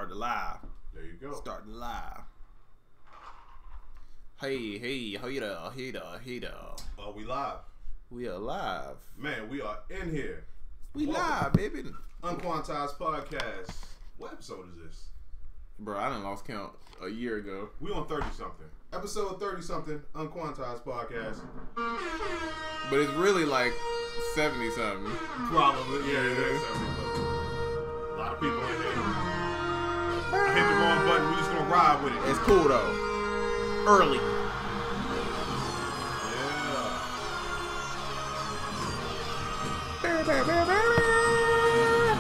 Started live. There you go. Starting live. Hey, hey there. Oh, we live. We are live. Man, we are in here. We Welcome. live, baby. UnQuantized podcast. What episode is this? Bro, I done lost count a year ago. We on 30-something. Episode 30-something, UnQuantized podcast. But it's really like 70-something. Probably, yeah, it is 70-something. A lot of people in here. I hit the wrong button. We just gonna ride with it. It's cool though. Early. Yeah.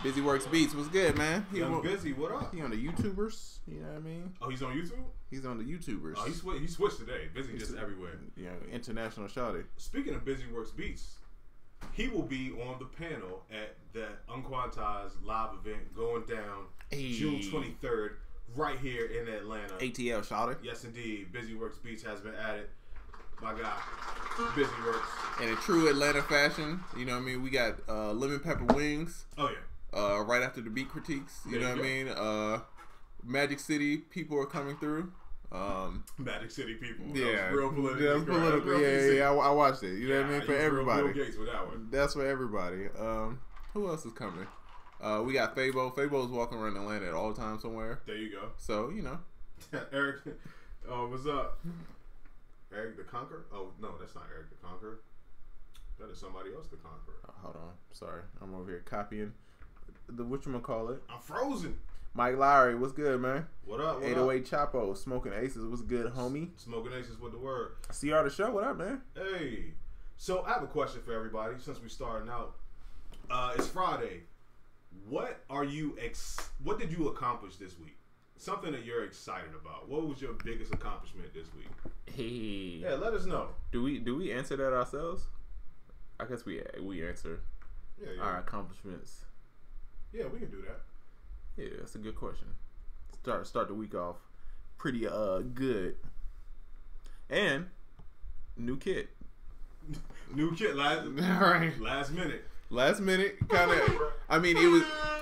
Busy Works Beats was good, man. Young Busy, what up? He on the YouTubers, you know what I mean? Oh, he's on YouTube? He's on the YouTubers. Oh, he switched today. Busy just everywhere. You know, international shawty. Speaking of Busy Works Beats, he will be on the panel at the UnQuantized live event going down June 23rd right here in Atlanta. ATL shawty. Yes, indeed. Busy Works Beats has been added. My guy, Busy Works. In a true Atlanta fashion, you know what I mean? We got lemon pepper wings. Oh, yeah. Right after the beat critiques, you know what I mean? Magic City people are coming through. Magic City people. Yeah, that was real political. Yeah, political. Yeah. I watched it. You know what I mean? For everybody. Bill Gates with that one. That's for everybody. Who else is coming? We got Fabo. Fabo's walking around Atlanta at all times somewhere. There you go. So you know, Eric. What's up? Eric the Conqueror? Oh no, that's not Eric the Conqueror. That is somebody else, the Conqueror. Hold on. Sorry, I'm over here copying the whatchamacallit. I'm frozen. Mike Lowry, what's good, man? What up? 808 Chapo, Smoking Aces, what's good, homie? Smoking Aces with the word. CR the show, what up, man? Hey, so I have a question for everybody since we starting out. It's Friday. What are you? What did you accomplish this week? Something that you're excited about. What was your biggest accomplishment this week? Hey. Yeah, let us know. Do we answer that ourselves? I guess we answer our accomplishments. Yeah, we can do that. Yeah, that's a good question. Start the week off pretty good. And new kit. New kit last minute. Last minute kind of. I mean,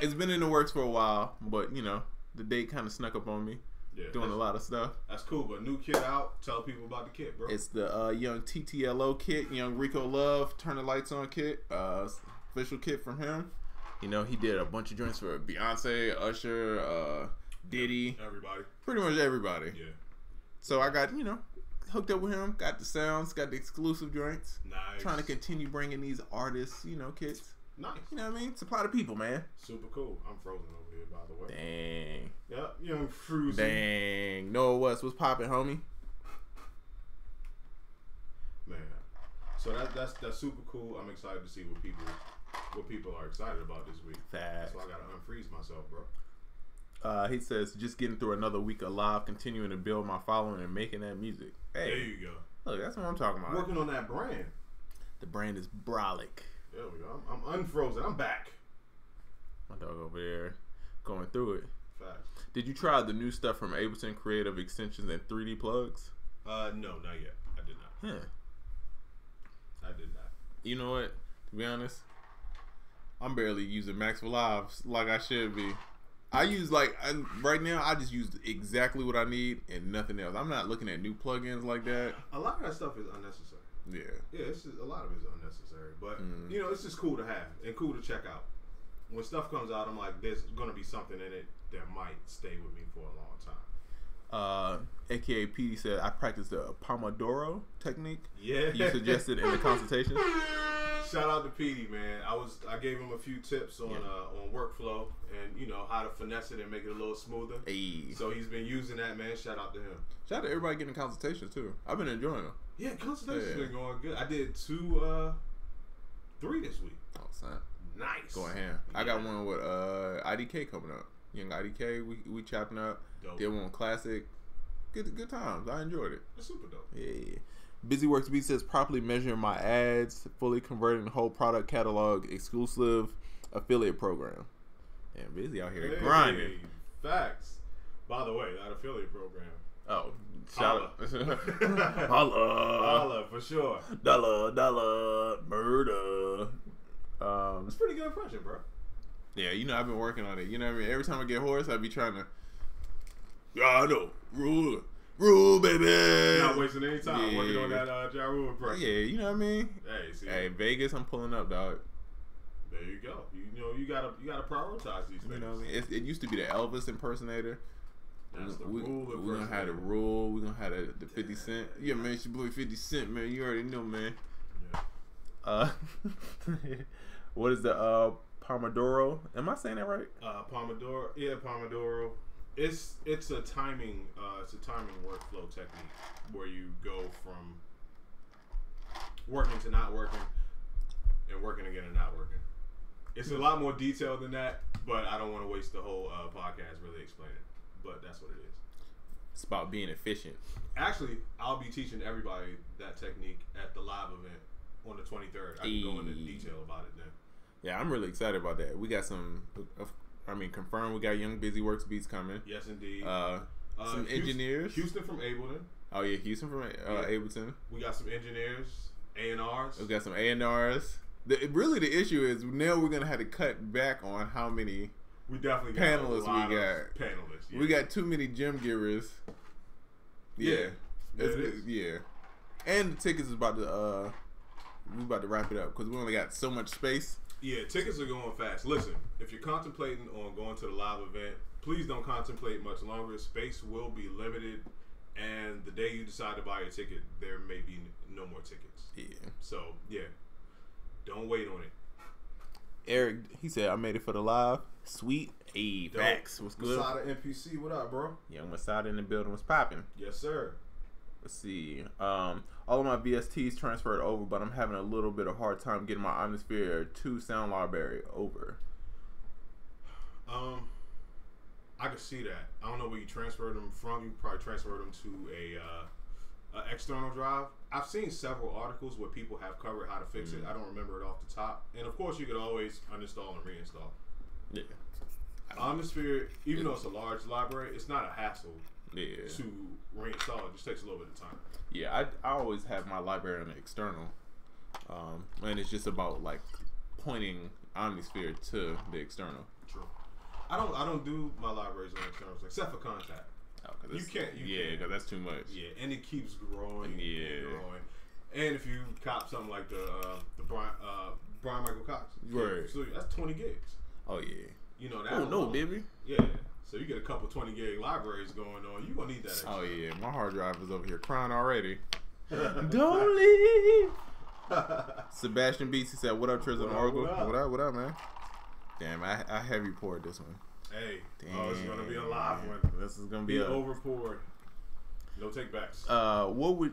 it's been in the works for a while, but you know, the date kind of snuck up on me. Yeah, doing a lot of stuff. That's cool, but new kit out. Tell people about the kit, bro. It's the young TTLO kit, young Rico Love, Turn the Lights On kit. Official kit from him. You know, he did a bunch of joints for Beyonce, Usher, Diddy. Everybody. Pretty much everybody. Yeah. So I got, hooked up with him, got the sounds, got the exclusive joints. Nice. Trying to continue bringing these artists, kits. Nice. You know what I mean? Supply the people, man. Super cool. I'm frozen over here, by the way. Dang. Yep, young Fruzy. Dang. Noah what's popping, homie? Man. So that's super cool. I'm excited to see what people are excited about this week. Facts. So I gotta unfreeze myself, bro. He says, just getting through another week of live, continuing to build my following and making that music. Hey, there you go. Look, that's what I'm talking about. Working on that brand. The brand is Brolic. There we go. I'm unfrozen. I'm back. My dog over there going through it. Facts. Did you try the new stuff from Ableton Creative Extensions and 3D Plugs? No, not yet. I did not. I did not. You know what? To be honest, I'm barely using Max for Lives like I should be. Right now, I just use exactly what I need and nothing else. I'm not looking at new plugins like that. A lot of that stuff is unnecessary. Yeah. Yeah, it's just, a lot of it is unnecessary. But, it's just cool to have and cool to check out. When stuff comes out, I'm like, there's going to be something in it that might stay with me for a long time. AKA Petey said, I practiced the Pomodoro technique. Yeah. You suggested in the consultation. Shout out to Petey, man. I gave him a few tips on workflow and how to finesse it and make it a little smoother. Hey. So he's been using that, man. Shout out to him. Shout out to everybody getting consultations too. I've been enjoying them. Yeah, consultations been going good. I did 3 this week. Oh, son. Nice. Going ham. I got one with IDK coming up. Young IDK, we chopping up. Dope. Did one with Classic. Good times. I enjoyed it. It's super dope. Yeah. Busy Works Beat says properly measuring my ads, fully converting the whole product catalog, exclusive affiliate program. And Busy out here grinding. Facts. By the way, that affiliate program. Oh, shout out. Holla. Holla, for sure. Dollar, murder. It's pretty good impression, bro. Yeah, you know, I've been working on it. You know what I mean? Every time I get hoarse, I be trying to. Yeah, I know. Rule, baby. Not wasting any time working on that Ja Rule impression. Yeah, you know what I mean? Hey, see. Hey, Vegas, I'm pulling up, dog. There you go. You know, you gotta prioritize these things. You know what I mean? It used to be the Elvis impersoner. That's the we rule. We're gonna have the rule. We're gonna have the 50 Cent. Yeah, man, it's your boy 50 Cent, man. You already know, man. Yeah. What is the Pomodoro? Am I saying that right? Pomodoro. Yeah, Pomodoro. It's a timing workflow technique where you go from working to not working and working again and not working. It's a lot more detailed than that, but I don't want to waste the whole podcast really explaining it. But that's what it is. It's about being efficient. Actually, I'll be teaching everybody that technique at the live event on the 23rd. I can go into detail about it then. Yeah, I'm really excited about that. We got some. Confirmed. We got Young Busy Works beats coming. Yes, indeed. Some engineers. Houston from Ableton. Oh yeah, Houston from Ableton. We got some engineers, A&Rs. We got some A&Rs. Really, the issue is now we're gonna have to cut back on how many. We definitely panelists got we got. Panelists. Yeah. We got too many gym givers. Yeah. Yeah. And the tickets is about to we about to wrap it up because we only got so much space. Yeah, tickets are going fast. Listen, if you're contemplating on going to the live event, please don't contemplate much longer. Space will be limited, and the day you decide to buy your ticket, there may be no more tickets. Yeah. So yeah, don't wait on it. Eric, he said, I made it for the live. Sweet. Hey, facts. What's good? Masada NPC, what up, bro? Young Masada in the building. Was popping. Yes, sir. Let's see. All of my VSTs transferred over, but I'm having a little bit of hard time getting my Omnisphere 2 sound library over. I can see that. I don't know where you transferred them from. You probably transferred them to a external drive. I've seen several articles where people have covered how to fix it. I don't remember it off the top. And of course, you could always uninstall and reinstall. Yeah. Omnisphere, even though it's a large library, it's not a hassle to reinstall. It just takes a little bit of time. Yeah, I always have my library on the external. And it's just about like pointing Omnisphere to the external. True. I don't do my libraries on externals except for Contact. Oh, you can't. Because that's too much. Yeah, and it keeps growing. Yeah. And growing. And if you cop something like the Brian Michael Cox, right? So that's 20 gigs. Oh yeah. You know that. Oh no, baby. Yeah. So you get a couple 20 gig libraries going on. You gonna need that. Extra. Oh yeah, my hard drive is over here crying already. Don't leave. Sebastian Beats, he said, "What up, Triz and Oracle? What up, man? Damn, I heavy poured this one. Hey, damn. It's gonna be a live one. This is gonna be over poured. No take backs. What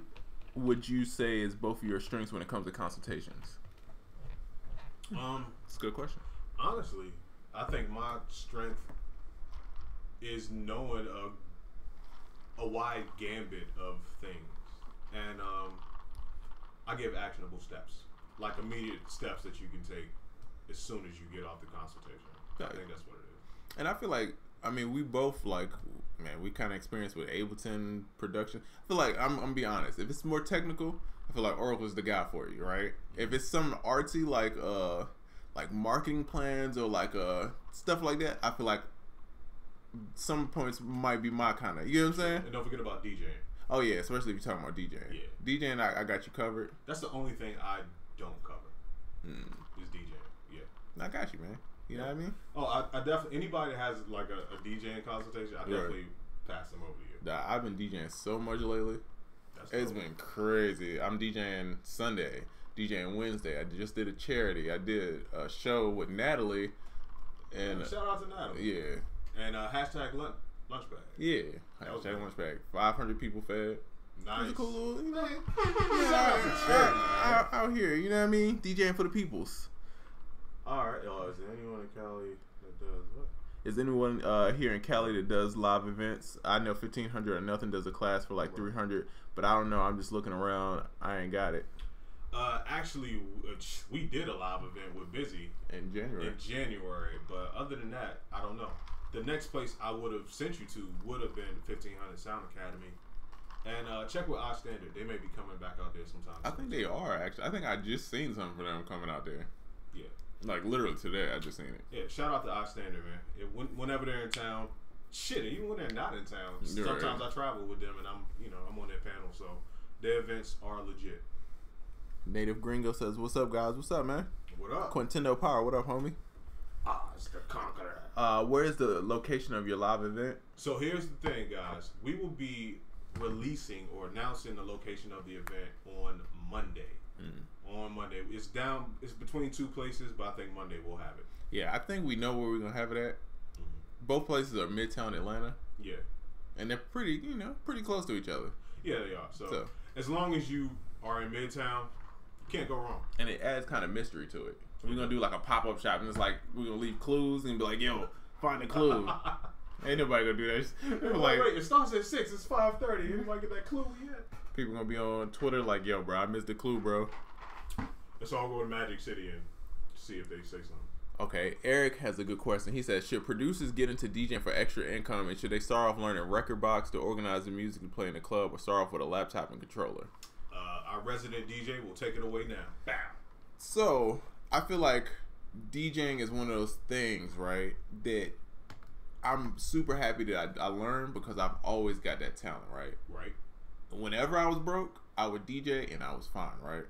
would you say is both of your strengths when it comes to consultations? It's a good question. Honestly, I think my strength is knowing a wide gambit of things, and I give actionable steps, like immediate steps that you can take as soon as you get off the consultation. I think that's what it is. And I feel like, I mean, we both like, man, we kind of experienced with Ableton production. I feel like I'm gonna be honest. If it's more technical, I feel like Oracle's the guy for you, right? If it's some artsy like marketing plans or like stuff like that, I feel like some points might be my kind of, you know what I'm saying? And don't forget about DJing. Oh yeah, especially if you're talking about DJing. Yeah. DJing, I got you covered. That's the only thing I don't cover. Is DJing. Yeah. I got you, man. You know what I mean? Oh, I definitely, anybody that has like a DJing consultation, I definitely pass them over to you. I've been DJing so much lately. It's been crazy. I'm DJing Sunday, DJing Wednesday. I just did a charity. I did a show with Natalie. And shout out to Natalie. Yeah. And hashtag lunchbag. Yeah. Hashtag lunchbag. 500 people fed. Nice. It's a cool little, you know. Shout out here, you know what I mean? DJing for the peoples. Alright, is there anyone in Cali that does what? Is anyone here in Cali that does live events? I know 1500 or nothing does a class for like 300, but I don't know. I'm just looking around. I ain't got it. Actually, we did a live event with Busy in January, but other than that, I don't know. The next place I would have sent you to would have been 1500 Sound Academy. And check with Odd Standard. They may be coming back out there sometime. I think they are, actually. I think I just seen something for them coming out there. Yeah. Like literally today, I just seen it. Yeah, shout out to Oxtander, man. Whenever they're in town, shit, even when they're not in town, sometimes I travel with them and I'm on their panel, so their events are legit. Native Gringo says, "What's up, guys? What's up, man? What up? Quintendo Power, what up, homie? It's the Conqueror. Where is the location of your live event? So here's the thing, guys. We will be releasing or announcing the location of the event on Monday. On Monday, it's between two places, but I think Monday we'll have it. Yeah, I think we know where we're gonna have it at. Both places are Midtown Atlanta. Yeah, and they're pretty close to each other. Yeah, they are. So as long as you are in Midtown, you can't go wrong. And it adds kind of mystery to it. We're gonna do like a pop-up shop, and it's like we're gonna leave clues and be like, "Yo, find a clue." Ain't nobody gonna do that. Like, wait, it starts at 6. It's 5:30. Anybody get that clue yet? People gonna be on Twitter like, "Yo, bro, I missed the clue, bro." Let's all go to Magic City and see if they say something. Okay, Eric has a good question. He says, should producers get into DJing for extra income, and should they start off learning record box to organize the music and play in the club, or start off with a laptop and controller? Our resident DJ will take it away now. Bam. So, I feel like DJing is one of those things, right, that I'm super happy that I learned because I've always got that talent, right? Right. Whenever I was broke, I would DJ and I was fine, right?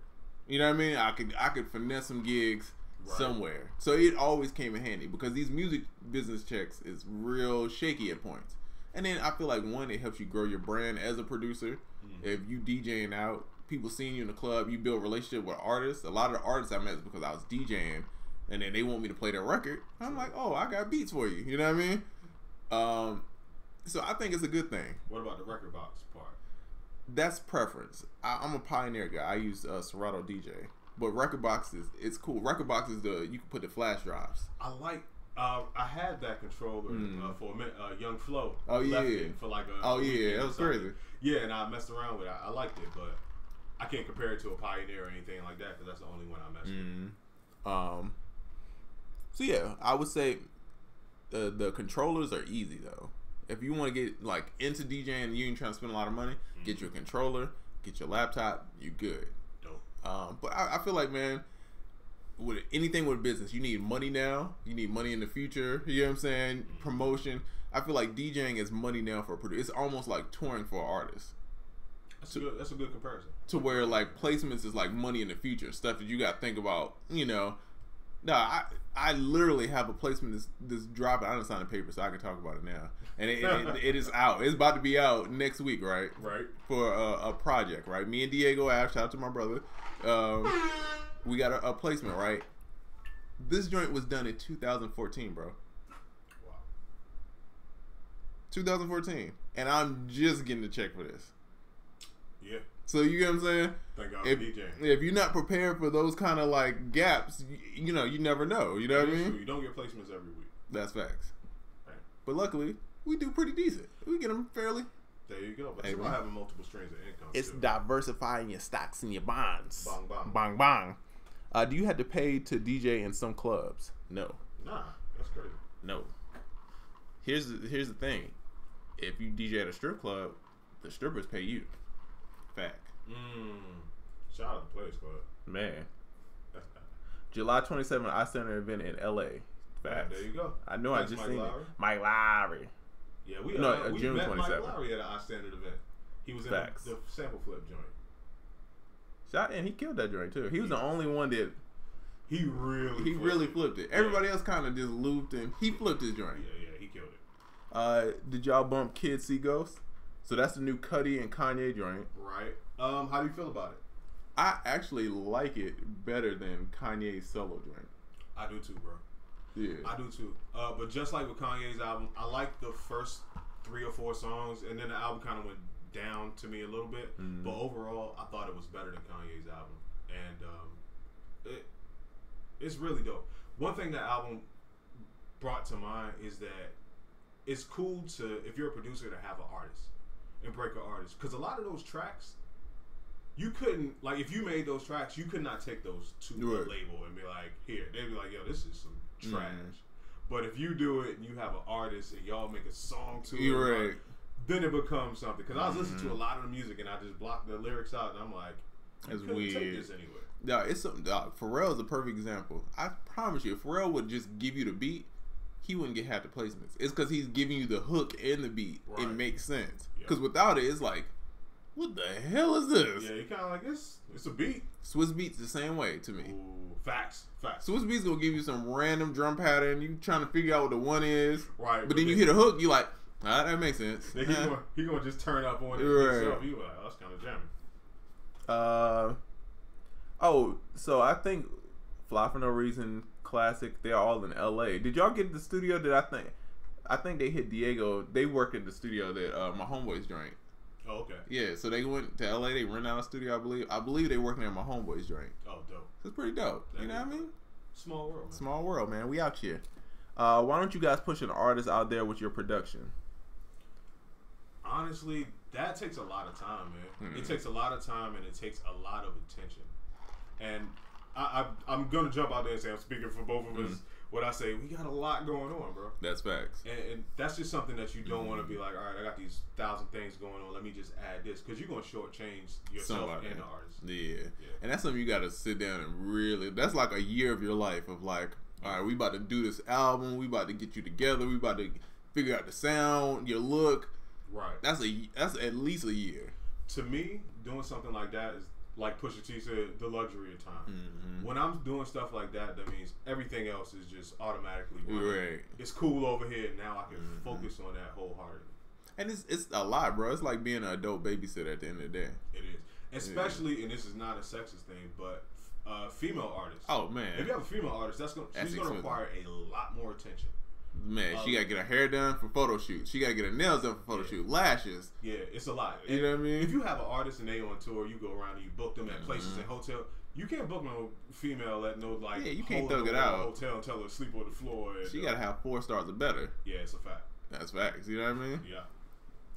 You know what I mean? I could finesse some gigs somewhere. So it always came in handy because these music business checks is real shaky at points. And then I feel like, one, it helps you grow your brand as a producer. If you DJing out, people seeing you in the club, you build a relationship with artists. A lot of the artists I met is because I was DJing and then they want me to play their record. I'm like, oh, I got beats for you. You know what I mean? So I think it's a good thing. What about the record box part? That's preference. I'm a Pioneer guy. I use Serato DJ. But record boxes, it's cool. Record boxes, you can put the flash drives. I like. I had that controller for Young Flow. Oh yeah. For like that was crazy. Yeah, and I messed around with it. I liked it, but I can't compare it to a Pioneer or anything like that because that's the only one I messed with. So yeah, I would say the controllers are easy though. If you want to get like into DJing and you ain't trying to spend a lot of money, get your controller, get your laptop, you good. But I feel like, man, with anything with business, you need money now. You need money in the future. You know what I'm saying? Promotion. I feel like DJing is money now for a producer. It's almost like touring for an artist. That's a good comparison. To where like placements is like money in the future. Stuff that you got to think about. You know. No, I literally have a placement this dropping. I didn't sign the paper, so I can talk about it now. And it is out. It's about to be out next week, right? Right. For a project, right? Me and Diego Ash, shout out to my brother. We got a placement, right? This joint was done in 2014, bro. Wow. 2014. And I'm just getting the check for this. Yeah. So you get what I'm saying? Thank God for DJing. If you're not prepared for those kind of like gaps, you know, you never know. You know what I mean? True. You don't get placements every week. That's facts. Right. But luckily, we do pretty decent. We get them fairly. There you go. But you're having multiple streams of income. It's too. Diversifying your stocks and your bonds. Bang, bang. Bang, bang. Do you have to pay to DJ in some clubs? No. Nah, that's crazy. No. Here's the thing. If you DJ at a strip club, the strippers pay you. Fact. Shout out to Players Club. Man. July 27th, I Center event in LA. Facts. There you go. I know. Thanks, I just Mike seen Lowry. it. Mike Lowry. Yeah, we June met 27th. Mike Lowry at an iStandard event. He was in the sample flip joint. And he killed that joint too. He was the only one that he really flipped it. Everybody else kind of just looped and he flipped his joint. Yeah, he killed it. Did y'all bump Kids See Ghosts? So that's the new Cudi and Kanye joint. Right. How do you feel about it? I actually like it better than Kanye's solo joint. I do too, bro. Yeah. I do too. But just like with Kanye's album, I like the first 3 or 4 songs, and then the album kind of went down to me a little bit. But overall, I thought it was better than Kanye's album, and it's really dope. One thing that album brought to mind is that it's cool to, if you're a producer, to have an artist and break an artist, because a lot of those tracks, you couldn't, like, if you made those tracks, you could not take those to a label and be like, here. They'd be like, yo, this is some trash. But if you do it and you have an artist and y'all make a song to it, then it becomes something. Because I was listening to a lot of the music and I just blocked the lyrics out and I'm like, That's couldn't weird. take this anywhere. Yeah, it's something. Pharrell's a perfect example. I promise you, if Pharrell would just give you the beat, he wouldn't get half the placements. It's because he's giving you the hook and the beat. Right. It makes sense. Because without it, it's like, what the hell is this? Yeah, you kind of like it's a beat. Swiss Beats the same way to me. Ooh, facts. Swiss Beats gonna give you some random drum pattern. You trying to figure out what the one is. Right. But then you hit a hook, you like, that makes sense. Then he gonna just turn up on it himself. You like, oh, that's kind of jamming. So I think Fly for No Reason, Classic, they're all in LA. Did y'all get the studio that I think they hit Diego. They worked at the studio that my homeboys joint. Oh, okay. Yeah, so they went to LA, they rented out a studio, I believe. I believe they working at my homeboys joint. Oh, dope. It's pretty dope. You know what I mean? Small world, man. Small world, man. We out here. Why don't you guys push an artist out there with your production? Honestly, that takes a lot of time, man. It takes a lot of time and it takes a lot of attention. And I'm gonna jump out there and say I'm speaking for both of us. What I say, we got a lot going on, bro. That's facts. And that's just something that you don't want to be like, all right, I got these 1,000 things going on. Let me just add this, because you're gonna shortchange yourself and the artist. Yeah, and that's something you got to sit down and really. That's like a year of your life of like, all right, we about to do this album. We about to get you together. We about to figure out the sound, your look. Right. That's at least a year. To me, doing something like that is, like Pusha T said, the luxury of time. When I'm doing stuff like that, that means everything else is just automatically running. Right. It's cool over here. Now I can focus on that wholeheartedly. And it's a lot, bro. It's like being an adult babysitter at the end of the day. It is. Especially, and this is not a sexist thing, but female artists. Oh, man. If you have a female artist, she's going to require a lot more attention. Man, she gotta get her hair done for photo shoots. She gotta get her nails done for photo shoot. Lashes. Yeah, it's a lot. You know what I mean? If you have an artist and they on tour, you go around and you book them at places and hotels. You can't book no female at no like. Yeah, you can't thug it out. Hotel and tell her to sleep on the floor. And, she gotta have 4 stars or better. Yeah, it's a fact. That's facts. You know what I mean? Yeah.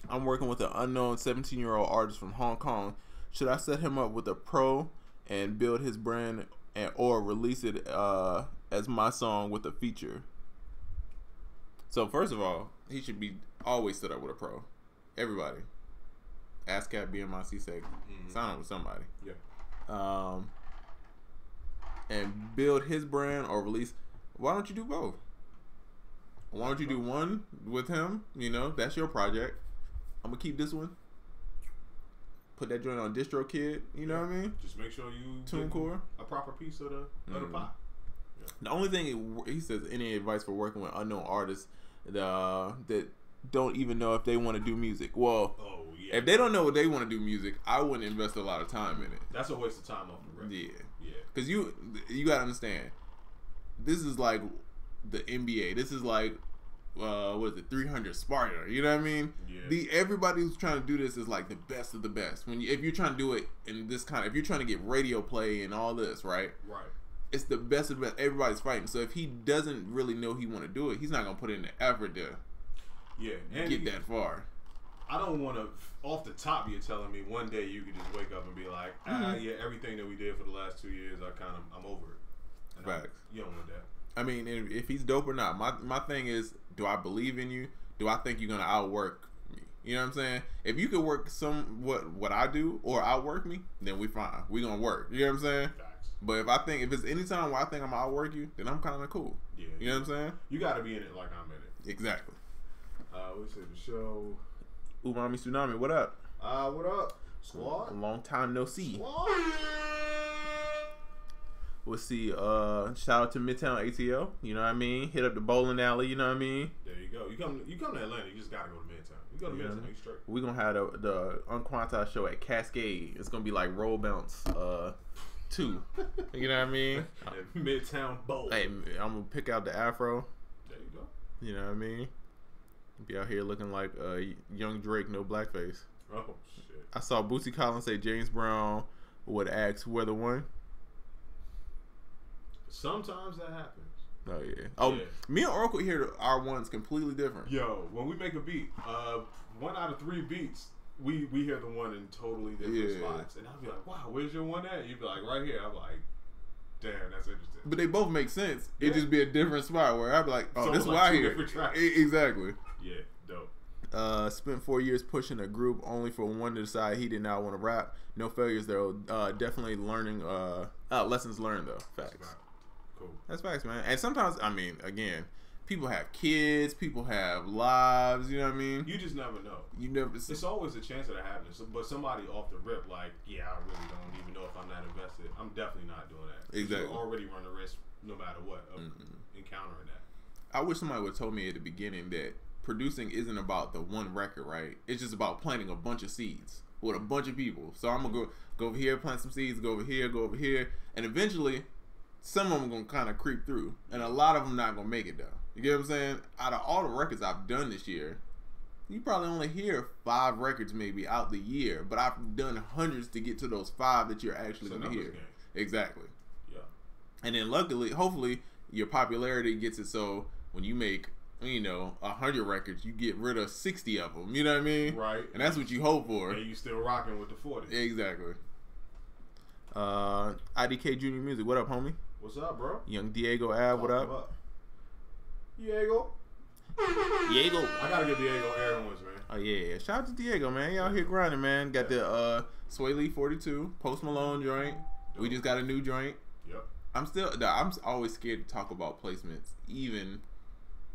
I'm working with an unknown 17-year-old artist from Hong Kong. Should I set him up with a pro and build his brand, or release it as my song with a feature? So first of all, he should be always set up with a pro. Everybody. ASCAP, BMIC, SEC. Sign up with somebody. Yeah. And build his brand or release. Why don't you do both? Why don't you do one with him? You know, that's your project. I'm going to keep this one. Put that joint on DistroKid. You know what I mean? Just make sure you TuneCore. A proper piece of the pot. Yeah. The only thing he says, any advice for working with unknown artists that don't even know if they want to do music. Well, if they don't know what they want to do music, I wouldn't invest a lot of time in it. That's a waste of time off the record. Yeah. Because you got to understand, this is like the NBA. This is like, what is it, 300 Sparta. You know what I mean? Yeah. Everybody who's trying to do this is like the best of the best. If you're trying to do it in this if you're trying to get radio play and all this, right? Right. It's the best of the best. Everybody's fighting. So if he doesn't really know he want to do it, he's not gonna put in the effort to get that far. I don't want to. Off the top, you're telling me one day you could just wake up and be like, yeah, everything that we did for the last 2 years, I'm over it. Facts. You don't want that. I mean, if he's dope or not, my thing is, do I believe in you? Do I think you're gonna outwork me? You know what I'm saying? If you could work what I do or outwork me, then we fine. We gonna work. You know what I'm saying? Facts. But if it's any time where I think I'm gonna outwork you, then I'm kind of cool. Yeah. You know what I'm saying? You got to be in it like I'm in it. Exactly. We say the show. Umami Tsunami, what up? What up, squad? A long time no see. Squad. We'll see. Shout out to Midtown ATL. You know what I mean? Hit up the bowling alley. You know what I mean? There you go. You come to Atlanta, you just gotta go to Midtown. You go to Midtown, you straight. We're gonna have the UnQuantized show at Cascade. It's gonna be like Roll Bounce 2. You know what I mean? Midtown Bowl. Hey, I'm gonna pick out the afro. There you go. You know what I mean? Be out here looking like young Drake, no blackface. Oh shit! I saw Bootsy Collins say James Brown would ask who the one. Sometimes that happens. Oh yeah. Oh, yeah. Me and Oracle hear our ones completely different. Yo, when we make a beat, 1 out of 3 beats, we hear the one in totally different spots, and I'll be like, "Wow, where's your one at?" You'd be like, "Right here." I'm like, "Damn, that's interesting." But they both make sense. Yeah. It just be a different spot where I'd be like, "Oh, so this is like why I hear." Exactly. Yeah, dope. Spent 4 years pushing a group only for one to decide he did not want to rap. No failures though. Definitely learning. Lessons learned though. Facts. Cool. That's facts, man. And sometimes, I mean, again, people have kids. People have lives. You know what I mean? You just never know. You never. It's always a chance of that happening. But somebody off the rip, like, yeah, I really don't even know if I'm not invested. I'm definitely not doing that. Exactly. You already run the risk, no matter what, of encountering that. I wish somebody would have told me at the beginning that producing isn't about the one record, right? It's just about planting a bunch of seeds with a bunch of people. So I'm gonna go over here, plant some seeds, go over here, and eventually some of them gonna kind of creep through, and a lot of them not gonna make it though. You get what I'm saying? Out of all the records I've done this year, you probably only hear 5 records maybe out the year, but I've done hundreds to get to those 5 that you're actually gonna hear. Game. Exactly. Yeah. And then luckily, hopefully, your popularity gets it so when you make 100 records, you get rid of 60 of them. You know what I mean? Right. And that's what you hope for. And you still rocking with the 40. Exactly. IDK Junior Music. What up, homie? What's up, bro? Young Diego Ab. What up? Diego. I gotta give Diego air horns, man. Oh yeah. Shout out to Diego, man. Y'all here grinding, man. Got the Sway Lee 42 Post Malone joint. Dope. We just got a new joint. Yep. I'm always scared to talk about placements, even.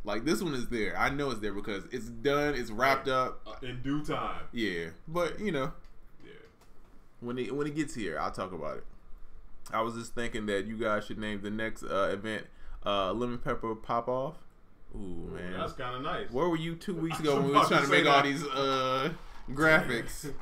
Like, this one is there. I know it's there because it's done. It's wrapped up. In due time. Yeah. But, Yeah. when it gets here, I'll talk about it. I was just thinking that you guys should name the next event Lemon Pepper Pop-Off. Ooh, man. That's kind of nice. Where were you 2 weeks ago when we was trying to make all these graphics?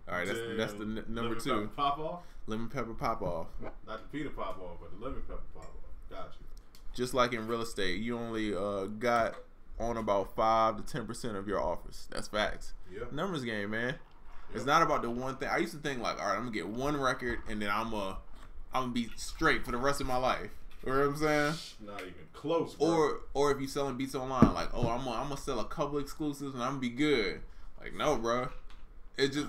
All right, that's the number 2. Lemon pop off? Lemon Pepper Pop-Off. Not the Peter pop off, but the lemon pepper pop off. Got you. Just like in real estate, you only got on about 5 to 10% of your offers. That's facts. Yeah. Numbers game, man. Yep. It's not about the one thing. I used to think like, all right, I'm gonna get one record and then I'm gonna be straight for the rest of my life. You know what I'm saying? Not even close, bro. Or if you selling beats online, like, oh, I'm gonna sell a couple exclusives and I'm gonna be good. Like, no, bro. It just,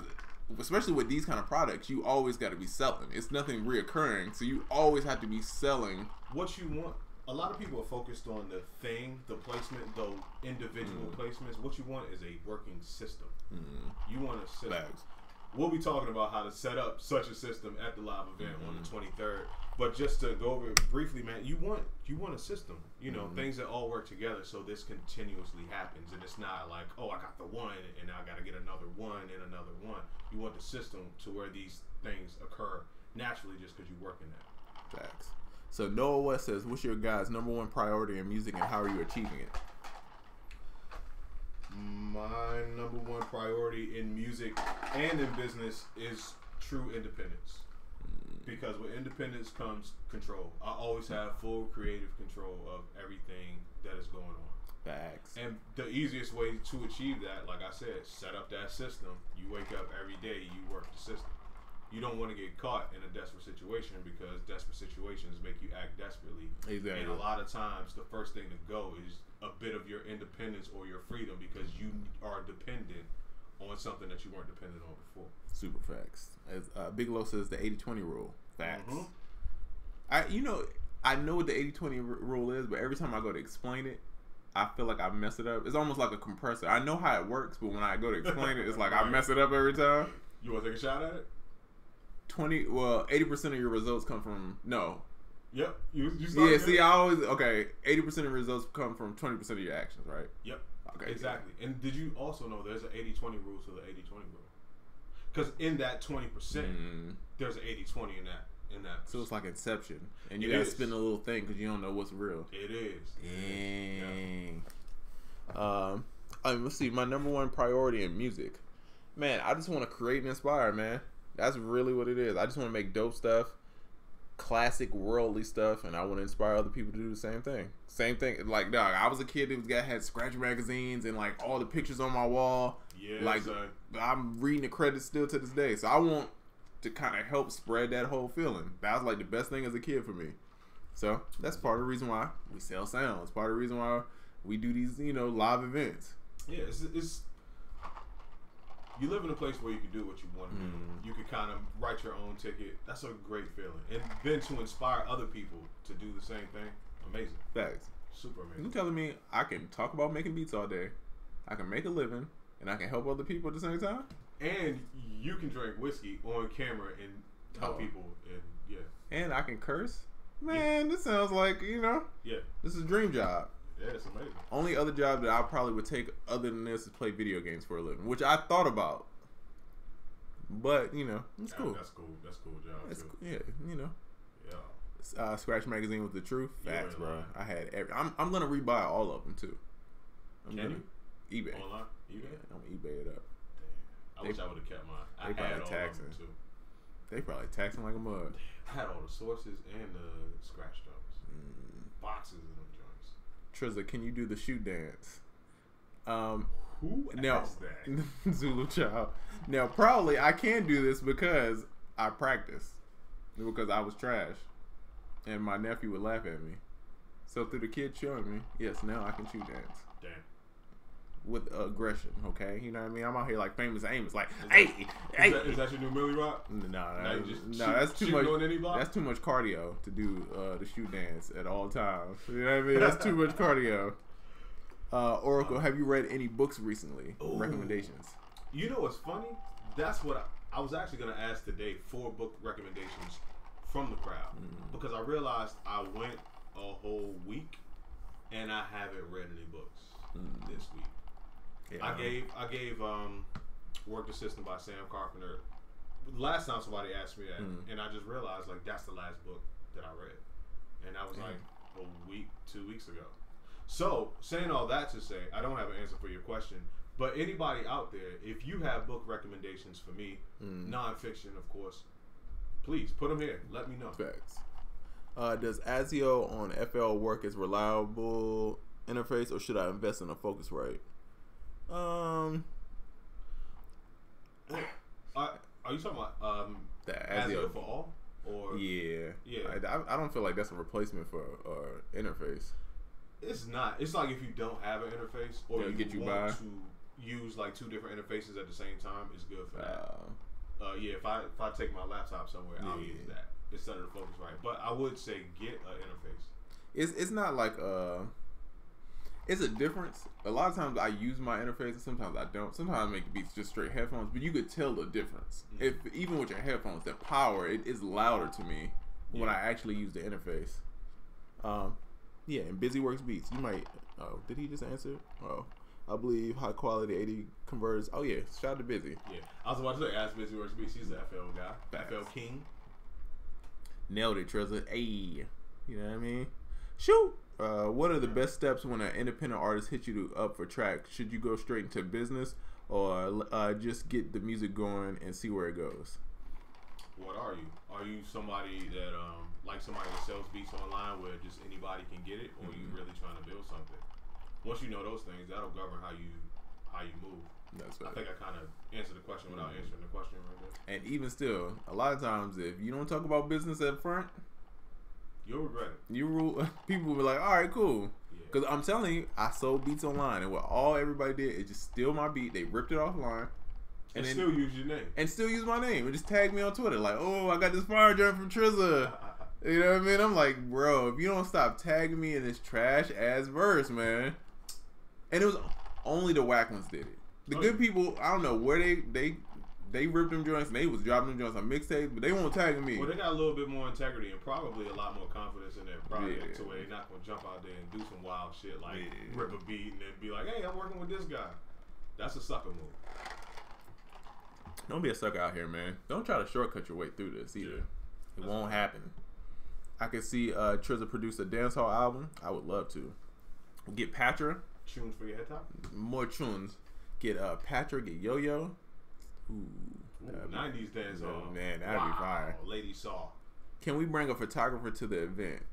especially with these kind of products, you always got to be selling. It's nothing reoccurring, so you always have to be selling. What you want. A lot of people are focused on the thing, the placement, the individual placements. What you want is a working system. You want a system. Bags. We'll be talking about how to set up such a system at the live event on the 23rd. But just to go over it briefly, man, you want a system. You know, things that all work together so this continuously happens. And it's not like, oh, I got the one and now I got to get another one and another one. You want the system to where these things occur naturally just because you work in that. Facts. So Noah West says, what's your guys' number 1 priority in music and how are you achieving it? My number 1 priority in music and in business is true independence. Because with independence comes control. I always have full creative control of everything that is going on. Facts. And the easiest way to achieve that, like I said, set up that system. You wake up every day, you work the system. You don't want to get caught in a desperate situation because desperate situations make you act desperately. Exactly. And a lot of times, the first thing to go is a bit of your independence or your freedom because you are dependent on something that you weren't dependent on before. Super facts. As Big Lo says, the 80-20 rule. Facts. I know what the 80-20 rule is, but every time I go to explain it, I feel like I mess it up. It's almost like a compressor. I know how it works, but when I go to explain it, it's like I mess it up every time. You want to take a shot at it? 80% of your results come from Yep. Yeah, see, I always 80% of results come from 20% of your actions, right? Yep. Okay. Exactly. Yeah. And did you also know there's an 80-20 rule to the 80-20 rule? Because in that 20%, there's an 80-20 in that. So it's like Inception, and you gotta spin a little thing because you don't know what's real. It is. Dang. Yeah. Let's see. My number 1 priority in music, man. I just want to create and inspire, man. That's really what it is. I just want to make dope stuff, classic worldly stuff, and I want to inspire other people to do the same thing. Same thing. Like, dog, I was a kid that had scratch magazines and like all the pictures on my wall. Yeah. Like, I'm reading the credits still to this day. So I want to kind of help spread that whole feeling. That was like the best thing as a kid for me. So that's part of the reason why we sell sounds. Part of the reason why we do these, live events. Yeah, it's you live in a place where you can do what you want to do. You can kind of write your own ticket. That's a great feeling. And then to inspire other people to do the same thing, amazing. Facts. Super amazing. You telling me I can talk about making beats all day? I can make a living, and I can help other people at the same time. And you can drink whiskey on camera and tell people, and and I can curse. Man, this sounds like this is a dream job. Yeah, it's amazing. Only other job that I probably would take other than this is play video games for a living, which I thought about. But it's cool. That's cool. That's cool job too. Yeah, Yeah. Scratch Magazine with the truth. Facts, bro. I had I'm gonna rebuy all of them too. Can you? eBay. Online? eBay? Yeah, I'm gonna eBay it up. Damn. I wish I would have kept mine. I probably had all taxing. of them too. They probably taxing like a mug. I had all the sources and the scratch jobs. Boxes of them joints. Trizza, can you do the shoot dance? Who asked that? Zulu child. Now, probably I can do this because I practice. Because I was trash. And my nephew would laugh at me. So through the kid showing me, yes, now I can shoot dance. Damn. With aggression, okay? You know what I mean? I'm out here like Famous Amos, like, Is that your new Millie Rock? No, that's too much. That's too much cardio to do the shoot dance at all times. You know what I mean? That's too much cardio. Oracle, have you read any books recently? Ooh. Recommendations? You know what's funny? That's what I was actually going to ask today for book recommendations from the crowd. Because I realized I went a whole week and I haven't read any books this week. Yeah. I gave Work Assistant by Sam Carpenter. Last time somebody asked me that, and I just realized like that's the last book that I read. And that was like a week, 2 weeks ago. So, saying all that to say, I don't have an answer for your question, but anybody out there, if you have book recommendations for me, nonfiction, of course, please put them here. Let me know. Facts. Does ASIO on FL work as reliable interface, or should I invest in a Focusrite? Are you talking about the ASIO for all? Or yeah. I don't feel like that's a replacement for interface. It's not. It's like if you don't have an interface or you want to use like two different interfaces at the same time, it's good for that. If I take my laptop somewhere, I'll use that instead of the Focusrite. But I would say get an interface. It's not like it's a difference. A lot of times I use my interface and sometimes I don't. Sometimes I make beats just straight headphones, but you could tell the difference. If even with your headphones, the power it is louder to me when I actually use the interface. Yeah, and BusyWorks Beats. You might. Oh, did he just answer? Oh, I believe high quality 80 converters. Oh yeah, shout out to Busy. Yeah, I was about to say ask BusyWorks Beats. He's the FL guy, FL king. Nailed it, Trezor. Ayy, you know what I mean? Shoot. What are the best steps when an independent artist hits you up for track? Should you go straight into business or just get the music going and see where it goes? What are you? Are you somebody that like somebody that sells beats online where just anybody can get it, or are you really trying to build something? Once you know those things, that'll govern how you move. That's right. I think I kind of answered the question without answering the question right there. And even still, a lot of times if you don't talk about business up front, you'll regret it. People will be like, all right, cool. Because I'm telling you, I sold beats online, and what everybody did is just steal my beat. They ripped it offline. And then, still use your name. And still use my name. And just tag me on Twitter. Like, oh, I got this fire drum from Trezor. You know what I mean? I'm like, bro, if you don't stop tagging me in this trash-ass verse, man. And it was only the whack ones did it. The good people, I don't know where they ripped them joints and they was dropping them joints on mixtapes, but they won't tag me. Well, they got a little bit more integrity and probably a lot more confidence in their project to where they're not going to jump out there and do some wild shit like rip a beat and then be like, hey, I'm working with this guy. That's a sucker move. Don't be a sucker out here, man. Don't try to shortcut your way through this either. It won't happen. I could see Trezor produce a dancehall album. I would love to. Get Patra. Tunes for your head top? More tunes. Get Patra, get Yo-Yo. Ooh, 90s dancehall. Man, that'd be fire. Lady Saw. Can we bring a photographer to the event?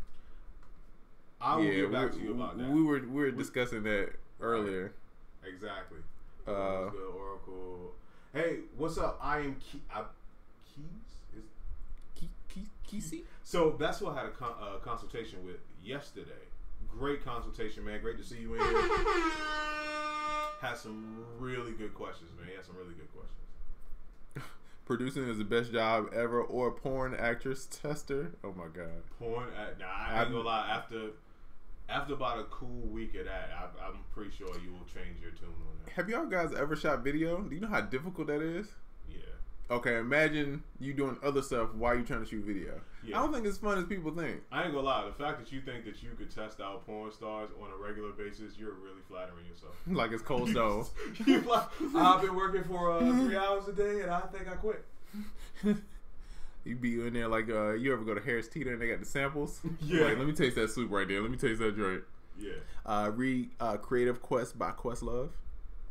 I will get back to you about that. We were discussing that earlier. Exactly. Good, Oracle. Hey, what's up? I am Keesey? So that's what I had a consultation with yesterday. Great consultation, man. Great to see you in here. Had some really good questions, man. He had some really good questions. Producing is the best job ever, or porn actress tester. Oh my god. I ain't gonna lie. After about a cool week of that, I'm pretty sure you will change your tune on that. Have y'all guys ever shot video? Do you know how difficult that is? Yeah. Okay, imagine you doing other stuff while you're trying to shoot video. Yeah. I don't think it's fun as people think. I ain't gonna lie, the fact that you think that you could test out porn stars on a regular basis, you're really flattering yourself. Like it's cold stove. You're like, I've been working for 3 hours a day and I think I quit. You be in there like, you ever go to Harris Teeter and they got the samples? Yeah. Like, let me taste that soup right there. Let me taste that joint. Yeah. Read Creative Quest by Questlove.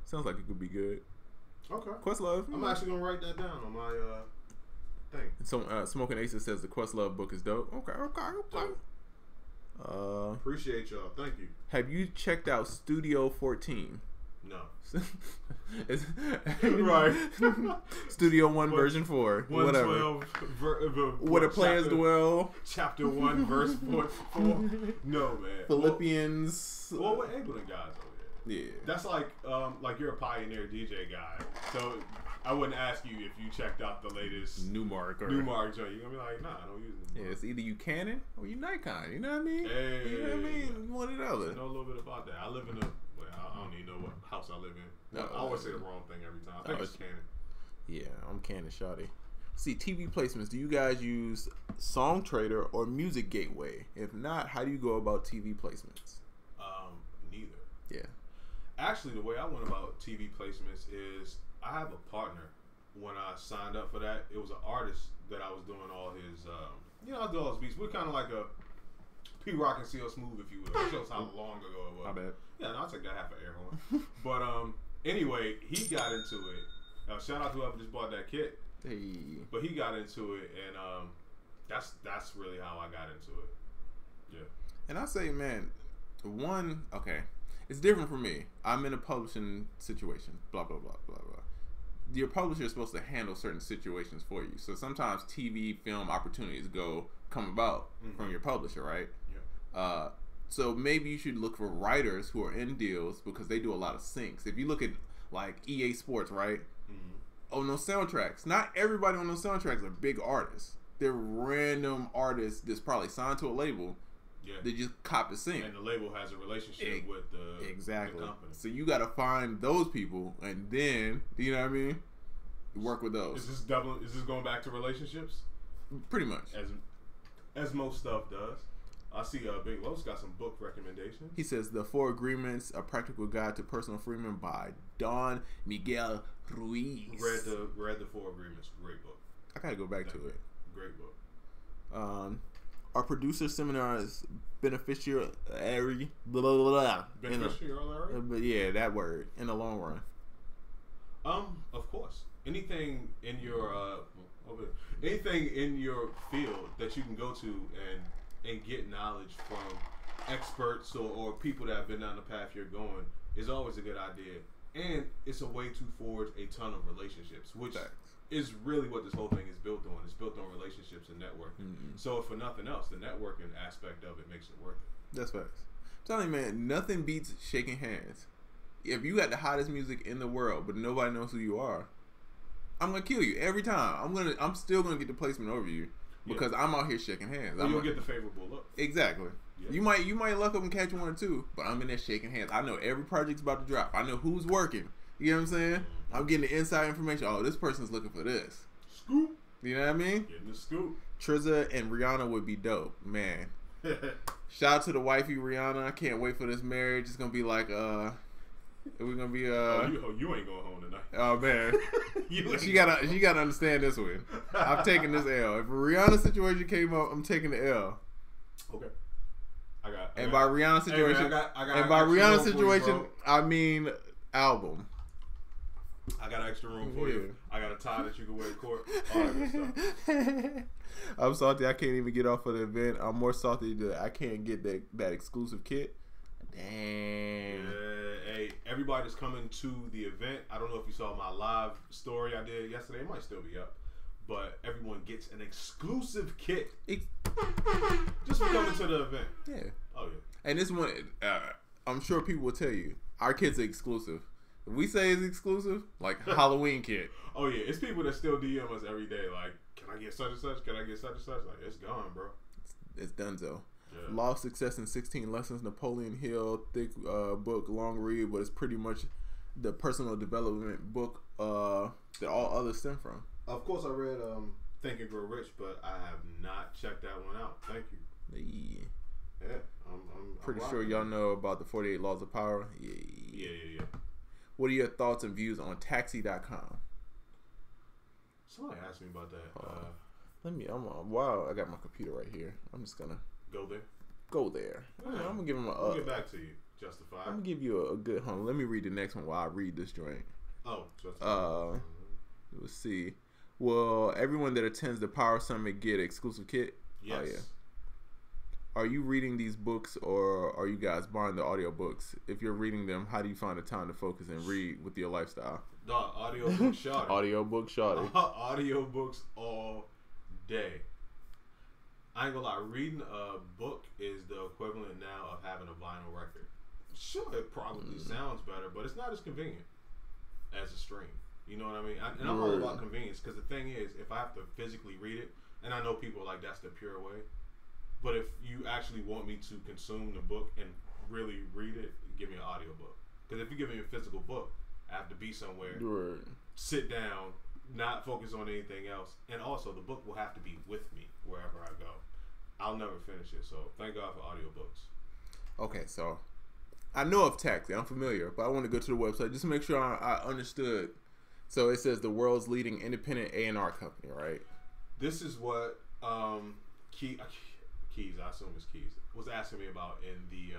Sounds like it could be good. Okay. Questlove. I'm actually going to write that down on my thing. So, Smoking Aces says the Questlove book is dope. Okay. Appreciate y'all. Thank you. Have you checked out Studio 14? No. Right. Studio 1 version 4. Whatever. Where the players dwell. Chapter 1 verse 4. No, man. Philippians. Well, we're Ableton guys over there. Yeah. That's like you're a pioneer DJ guy. So I wouldn't ask you if you checked out the latest Newmark joint. You're gonna be like, nah, I don't use it. Yeah, it's either you Canon or you Nikon. You know what I mean? Hey, you know what I mean? One or the other. I know a little bit about that. I live in I don't even know what house I live in. I always say the wrong thing every time. I think it's Canon. Yeah, I'm Canon shawty. See, TV placements. Do you guys use Song Trader or Music Gateway? If not, how do you go about TV placements? Neither. Yeah. Actually, the way I went about TV placements is I have a partner. When I signed up for that, it was an artist that I was doing all his, I do all his beats. We're kind of like a P Rock and CL Smooth, if you will. That shows how long ago it was. I bet. Yeah, no, I'll take that half an air horn. But anyway, he got into it. Shout out to whoever just bought that kit. Hey. But he got into it, and that's really how I got into it. Yeah. And I say, man, it's different for me. I'm in a publishing situation. Blah blah blah blah blah. Your publisher is supposed to handle certain situations for you. So sometimes TV, film opportunities come about from your publisher, right? Yeah. So maybe you should look for writers who are in deals because they do a lot of syncs. If you look at like EA Sports, right? Mm-hmm. On those soundtracks, not everybody on those soundtracks are big artists. They're random artists that's probably signed to a label. Yeah. They just cop the sync. And the label has a relationship with the company. So you got to find those people and then, you know what I mean? Work with those. Is this going back to relationships? Pretty much. As most stuff does. I see Big Los got some book recommendations. He says The 4 Agreements, A Practical Guide to Personal Freedom by Don Miguel Ruiz. Read the 4 Agreements. Great book. I got to go back to it. Great book. Our producer seminars beneficiary, blah, blah, blah. Beneficiary? But yeah, that word in the long run. Of course. Anything in your field that you can go to and get knowledge from experts or people that have been down the path you're going is always a good idea. And it's a way to forge a ton of relationships, which is really what this whole thing is built on. It's built on relationships and networking. Mm-hmm. So if for nothing else, the networking aspect of it makes it worth it. That's facts. I'm telling you, man, nothing beats shaking hands. If you got the hottest music in the world, but nobody knows who you are, I'm gonna kill you every time. I'm still gonna get the placement over you because I'm out here shaking hands. Well, you'll get the favorable look. Exactly. Yeah. You might luck up and catch one or two, but I'm in there shaking hands. I know every project's about to drop. I know who's working. You know what I'm saying? Mm-hmm. I'm getting the inside information. Oh, this person's looking for this. Scoop. You know what I mean? Getting the scoop. Trizza and Rihanna would be dope, man. Shout out to the wifey Rihanna. I can't wait for this marriage. It's gonna be like we're gonna be you ain't going home tonight. Oh man. she gotta understand this one. I'm taking this L. If a Rihanna situation came up, I'm taking the L. Okay. By Rihanna situation, I mean album. I got extra room for you. I got a tie that you can wear to court. All that good stuff. I'm salty. I can't even get off of the event. I'm more salty that I can't get that exclusive kit. Dang. Yeah, hey, everybody that's coming to the event. I don't know if you saw my live story I did yesterday. It might still be up. But everyone gets an exclusive kit just for coming to the event. Yeah. Oh, yeah. And this one, I'm sure people will tell you, our kit's are exclusive. If we say it's exclusive, like Halloween kit. Oh, yeah. It's people that still DM us every day. Like, can I get such and such? Can I get such and such? Like, it's gone, bro. It's donezo. Yeah. Law of Success in 16 Lessons, Napoleon Hill, thick book, long read, but it's pretty much the personal development book that all others stem from. Of course, I read Think and Grow Rich, but I have not checked that one out. Thank you. Yeah, I'm pretty sure y'all know about the 48 Laws of Power. Yeah. What are your thoughts and views on Taxi.com? Somebody asked me about that. Wow, I got my computer right here. I'm just gonna go there. I'm gonna give him I'll get back to you. Justified. I'm gonna give you a good home. Let me read the next one while I read this joint. Oh, Justified. Let's see. Will everyone that attends the Power Summit get exclusive kit? Yes. Oh, yeah. Are you reading these books or are you guys buying the audio books? If you're reading them, how do you find the time to focus and read with your lifestyle? Dog, audiobook shawty. Audiobook shawty. Audiobooks all day. I ain't gonna lie, reading a book is the equivalent now of having a vinyl record. Sure, it probably sounds better, but it's not as convenient as a stream. You know what I mean? And I'm all about convenience because the thing is, if I have to physically read it, and I know people are like that's the pure way, but if you actually want me to consume the book and really read it, give me an audiobook. Because if you give me a physical book, I have to be somewhere, sit down, not focus on anything else, and also the book will have to be with me wherever I go. I'll never finish it, so thank God for audiobooks. Okay, so I know of Taxi. I'm familiar, but I want to go to the website just to make sure I understood. So it says the world's leading independent A&R company, right? This is what Keys, I assume it's Keys, was asking me about in the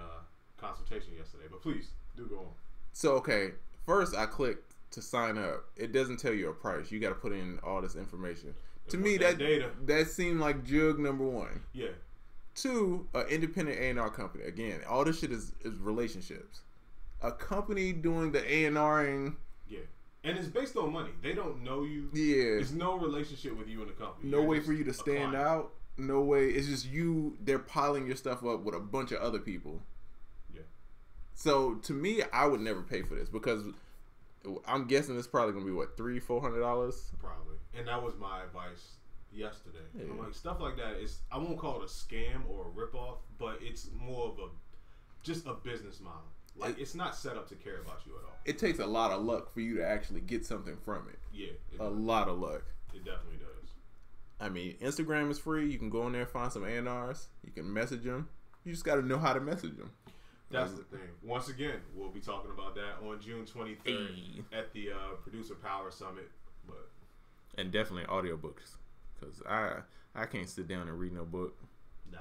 consultation yesterday. But please, do go on. So, okay, first I clicked to sign up. It doesn't tell you a price. You got to put in all this information. To me, that seemed like jug number one. Yeah. 2, an independent A&R company. Again, all this shit is relationships. A company doing the A&Ring. Yeah. And it's based on money. They don't know you. Yeah. There's no relationship with you and the company. No way for you to stand out. No way. It's just you. They're piling your stuff up with a bunch of other people. Yeah. So to me, I would never pay for this because I'm guessing it's probably gonna be what $300-$400. Probably. And that was my advice yesterday. Yeah. I'm like, stuff like that is, I won't call it a scam or a ripoff, but it's more of just a business model. Like, it's not set up to care about you at all. It takes a lot of luck for you to actually get something from it. Yeah. A lot of luck. It definitely does. I mean, Instagram is free. You can go in there and find some A&Rs. You can message them. You just got to know how to message them. That's the thing. Once again, we'll be talking about that on June 23rd at the Producer Power Summit. And definitely audiobooks. Because I can't sit down and read no book. Nah.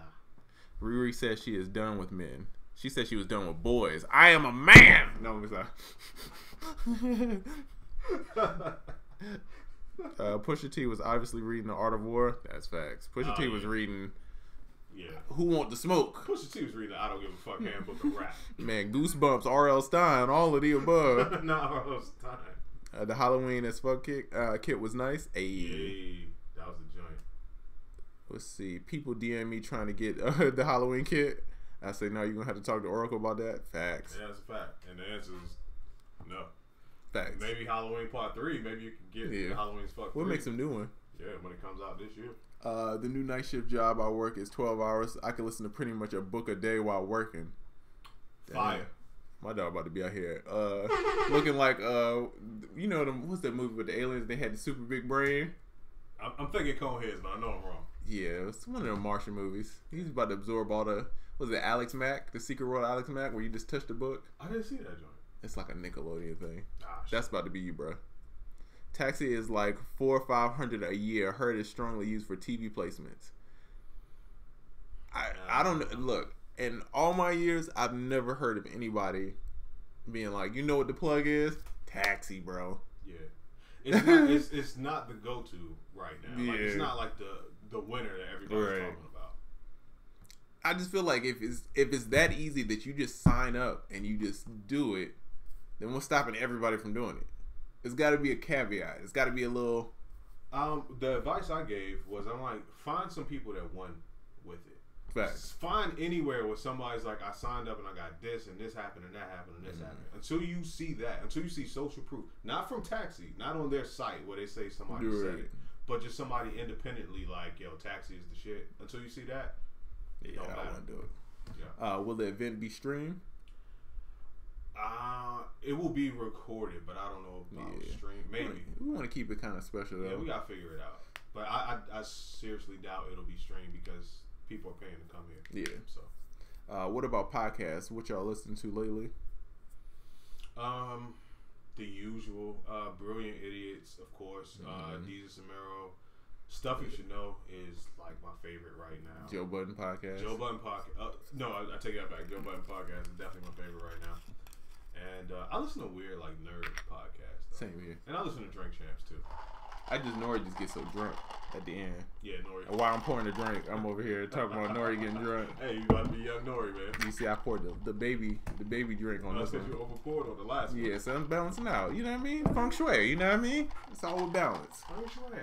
Riri says she is done with men. She said she was done with boys. I am a man. No, I'm sorry. Pusha T was obviously reading The Art of War. That's facts. Pusha T was reading. Yeah. Who Want the Smoke? Pusha T was reading I Don't Give a Fuck Handbook of Rap. Man, Goosebumps, R.L. Stein, all of the above. Not R.L. Stein. The Halloween as fuck kit was nice. Hey, that was the joint. Let's see. People DM me trying to get the Halloween kit. I say, no, you're going to have to talk to Oracle about that. Facts. Yeah, that's a fact. And the answer is no. Facts. Maybe Halloween Part 3. Maybe you can get the Halloween's Fuck 3. We'll make some new one. Yeah, when it comes out this year. The new night shift job I work is 12 hours. I can listen to pretty much a book a day while working. Damn. Fire. My dog about to be out here looking like, you know, what's that movie with the aliens? They had the super big brain. I'm thinking Coneheads, but I know I'm wrong. Yeah, it's one of the Martian movies. He's about to absorb all the, was it Alex Mack? The Secret World of Alex Mack, where you just touch the book? I didn't see that joint. It's like a Nickelodeon thing. Gosh. That's about to be you, bro. Taxi is like $400 or $500 a year. Heard is strongly used for TV placements. I don't know. Look, in all my years, I've never heard of anybody being like, you know what the plug is? Taxi, bro. Yeah, it's not. it's not the go-to right now. Like, it's not like the winner that everybody's talking about. I just feel like if it's that easy that you just sign up and you just do it, then what's stopping everybody from doing it? It's got to be a caveat. It's got to be a little. The advice I gave was, I'm like, find some people that won with it. Facts. Find anywhere where somebody's like, I signed up and I got this and this happened and that happened and this happened. Until you see that, until you see social proof, not from Taxi, not on their site where they say somebody said it, but just somebody independently like, yo, Taxi is the shit. Until you see that, Yeah, I wouldn't do it. Yeah. Will the event be streamed? It will be recorded, but I don't know about stream. Maybe we want to keep it kind of special though. Yeah, we gotta figure it out. But I seriously doubt it'll be streamed because people are paying to come here. Yeah. So, what about podcasts? What y'all listening to lately? The usual, Brilliant Idiots, of course. Jesus Amaro. Stuff You Should Know is like my favorite right now. Joe Budden podcast. Joe Budden podcast. No, I take that back. Joe Budden podcast is definitely my favorite right now. And I listen to weird like nerd podcasts. Though. Same here. And I listen to Drink Champs too. Nori just gets so drunk at the end. Yeah, Nori. And while I'm pouring the drink, I'm over here talking about Nori getting drunk. Hey, you about to be young Nori, man. You see, I poured the baby drink on this one. You over poured on the last one. Yeah, so I'm balancing out. You know what I mean? Feng shui. You know what I mean? It's all with balance. Feng shui.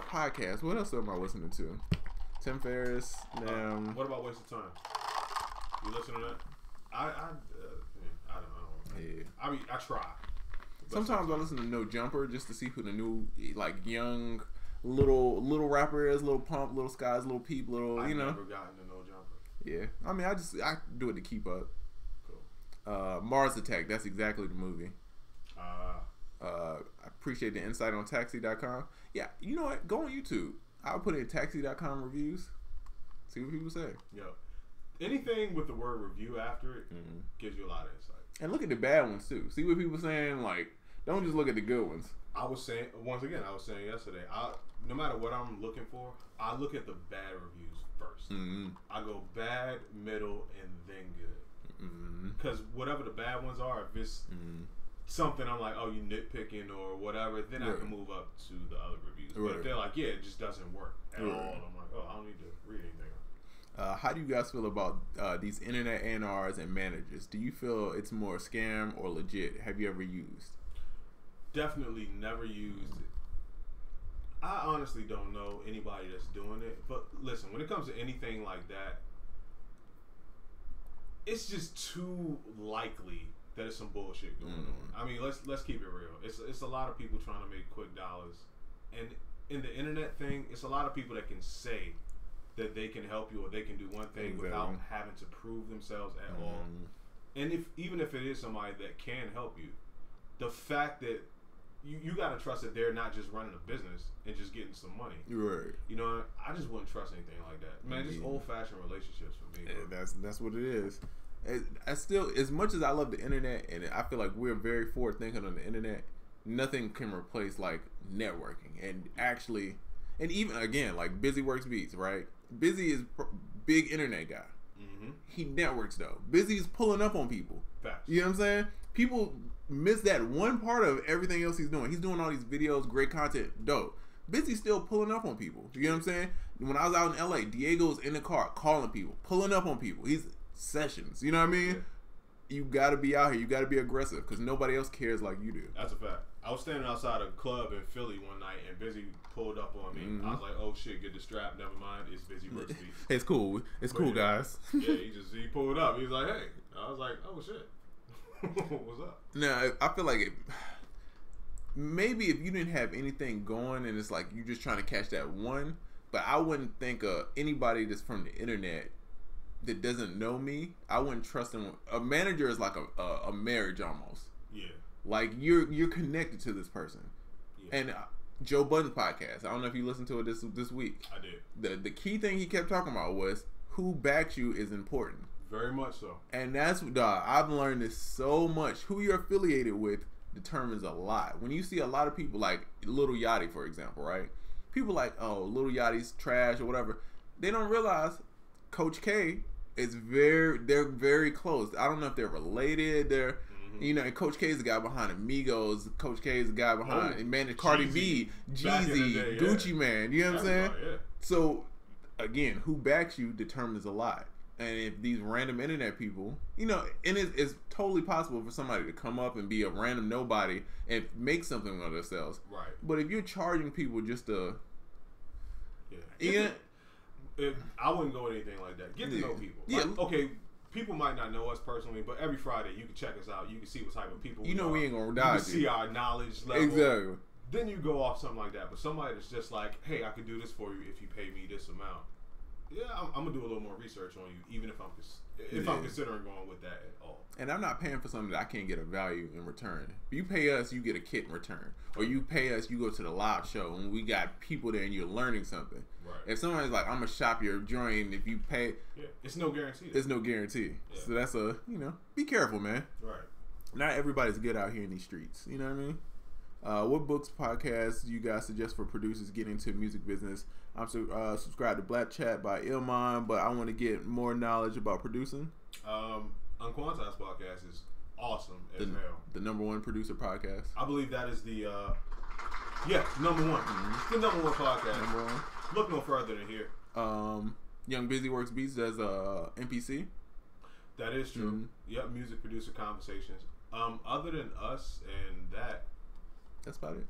Podcast. What else am I listening to? Tim Ferriss. What about Waste of Time? You listen to that? I don't know. Yeah. I try. Sometimes I listen to No Jumper just to see who the new like young little rapper is, little Pump, little Skies, little Peep, little you know. I've never gotten to No Jumper. Yeah, I mean I do it to keep up. Cool. Mars Attack. That's exactly the movie. I appreciate the insight on Taxi.com. Yeah, you know what? Go on YouTube. I'll put in Taxi.com reviews. See what people say. Yo, anything with the word review after it gives you a lot of insight. And look at the bad ones too. See what people saying. Like, don't just look at the good ones. I was saying yesterday. No matter what I'm looking for, I look at the bad reviews first. I go bad, middle, and then good. Because whatever the bad ones are, if it's something I'm like, oh, you nitpicking or whatever, then I can move up to the other reviews. But if they're like, yeah, it just doesn't work at all, I'm like, oh, I don't need to read anything else. How do you guys feel about these internet A&Rs and managers? Do you feel it's more scam or legit? Have you ever used? Definitely never used it. I honestly don't know anybody that's doing it. But listen, when it comes to anything like that, it's just too likely that it's some bullshit going on. I mean, let's keep it real. It's a lot of people trying to make quick dollars, and in the internet thing, it's a lot of people that can say that they can help you or they can do one thing without having to prove themselves at all. And even if it is somebody that can help you, the fact that you got to trust that they're not just running a business and just getting some money. Right. You know, I just wouldn't trust anything like that. Man, just old-fashioned relationships for me. Yeah, that's what it is. I still, as much as I love the internet, and I feel like we're very forward thinking on the internet, nothing can replace like networking and actually, and even again like Busy works beats, right? Busy is big internet guy. He networks though. Busy is pulling up on people. Facts. You know what I'm saying? People miss that one part of everything else he's doing. He's doing all these videos, great content, dope. Busy's still pulling up on people. You know what I'm saying? When I was out in LA, Diego's in the car calling people, pulling up on people. He's sessions. You know what I mean? Yeah. You got to be out here. You got to be aggressive because nobody else cares like you do. That's a fact. I was standing outside a club in Philly one night and Busy pulled up on me. I was like, oh shit, get the strap. Never mind. It's Busy works beats. It's cool. It's cool, guys. Yeah, he pulled up. He was like, hey. I was like, oh shit. What's up? Now, I feel like maybe if you didn't have anything going and it's like you're just trying to catch that one, but I wouldn't think anybody that's from the internet that doesn't know me, I wouldn't trust them. A manager is like a marriage almost. Yeah. Like you're connected to this person. Yeah. And Joe Budden podcast, I don't know if you listened to it this week. I did. The key thing he kept talking about was who backs you is important. Very much so. And that's, I've learned this so much. Who you're affiliated with determines a lot. When you see a lot of people like Lil Yachty, for example, right? People like, oh, Lil Yachty's trash or whatever. They don't realize Coach K is they're very close. I don't know if they're related. They're, you know, and Coach K is the guy behind Amigos. Coach K is the guy behind and managed Cardi B, Jeezy, Gucci Man. You know what I'm saying? Yeah. So, again, who backs you determines a lot. And if these random internet people, you know, and it's totally possible for somebody to come up and be a random nobody and make something of themselves. Right. But if you're charging people just to, I wouldn't go with anything like that. Get to know people. Yeah. Like, okay, people might not know us personally, but every Friday you can check us out. You can see what type of people we are. We ain't gonna die. You can see our knowledge level. Exactly. Then you go off something like that. But somebody that's just like, hey, I could do this for you if you pay me this amount. Yeah, I'm gonna do a little more research on you, even if I'm considering going with that at all. And I'm not paying for something that I can't get a value in return. If you pay us, you get a kit in return, or you pay us, you go to the live show, and we got people there, and you're learning something. Right. If somebody's like, I'm gonna shop your joint, if you pay, it's no guarantee. It's no guarantee. Yeah. So that's be careful, man. Right. Not everybody's good out here in these streets. You know what I mean? What books, podcasts do you guys suggest for producers getting into music business? I'm subscribed to Black Chat by Ilman, but I want to get more knowledge about producing. UnQuantized podcast is awesome as hell. The #1 producer podcast. I believe that is the number one. Mm-hmm. The #1 podcast. Number one. Look no further than here. Young Busy Works Beats does NPC. That is true. Mm-hmm. Yep, music producer conversations. Other than us and that's about it.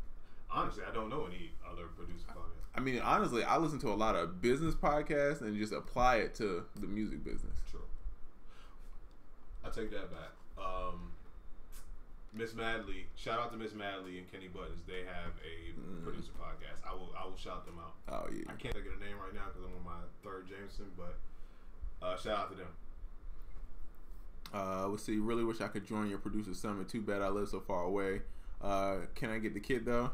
Honestly, I don't know any other producer podcasts. I mean, honestly, I listen to a lot of business podcasts and just apply it to the music business. True. I take that back. Miss Madley, shout out to Miss Madley and Kenny Buttons. They have a producer podcast. I will shout them out. Oh yeah. I can't think of the name right now because I'm on my third Jameson, but shout out to them. Let's see. Really wish I could join your producer summit. Too bad I live so far away. Can I get the kid though?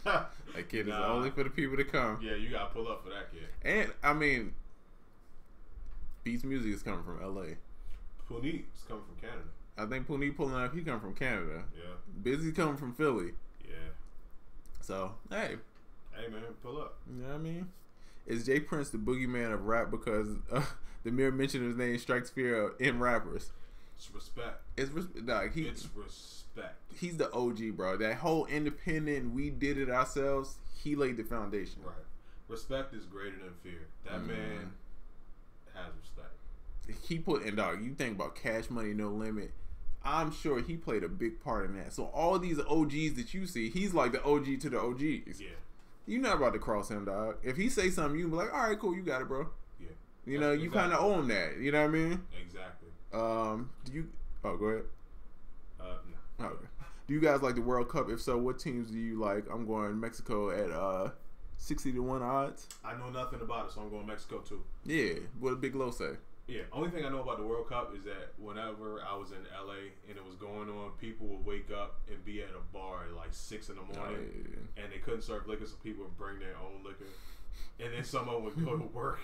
That kid is only for the people to come. Yeah, you gotta pull up for that kid. And I mean, Beats Music is coming from LA. Puneet is coming from Canada. I think Puneet pulling up. He come from Canada. Yeah. Busy's coming from Philly. Yeah. So hey man, pull up. You know what I mean? Is Jay Prince the boogeyman of rap because the mere mention of his name strikes fear in rappers? It's respect. It's respect. It's respect. He's the OG, bro. That whole independent, we did it ourselves. He laid the foundation. Right. Respect is greater than fear. That man has respect. He put in dog. You think about Cash Money, No Limit. I'm sure he played a big part in that. So all these OGs that you see, he's like the OG to the OGs. Yeah. You're not about to cross him, dog. If he say something, you can be like, all right, cool, you got it, bro. Yeah. You know, you kind of owe him that. You know what I mean? Exactly. Do you? Oh, go ahead. No. Okay. Do you guys like the World Cup? If so, what teams do you like? I'm going Mexico at 60-1 odds. I know nothing about it, so I'm going Mexico too. Yeah. What did Big Low say? Yeah. Only thing I know about the World Cup is that whenever I was in LA and it was going on, people would wake up and be at a bar at like 6 in the morning, and they couldn't serve liquor, so people would bring their own liquor, and then someone would go to work.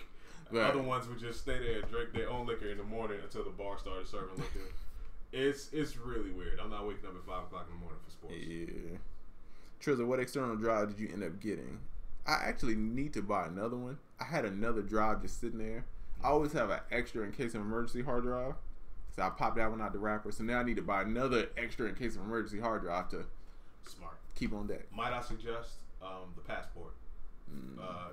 Right. Other ones would just stay there and drink their own liquor in the morning until the bar started serving liquor. It's really weird. I'm not waking up at 5 o'clock in the morning for sports. Yeah. Trizza, what external drive did you end up getting? I actually need to buy another one. I had another drive just sitting there. I always have an extra in case of emergency hard drive. So I popped that one out the wrapper. So now I need to buy another extra in case of emergency hard drive to keep on deck. Might I suggest the Passport?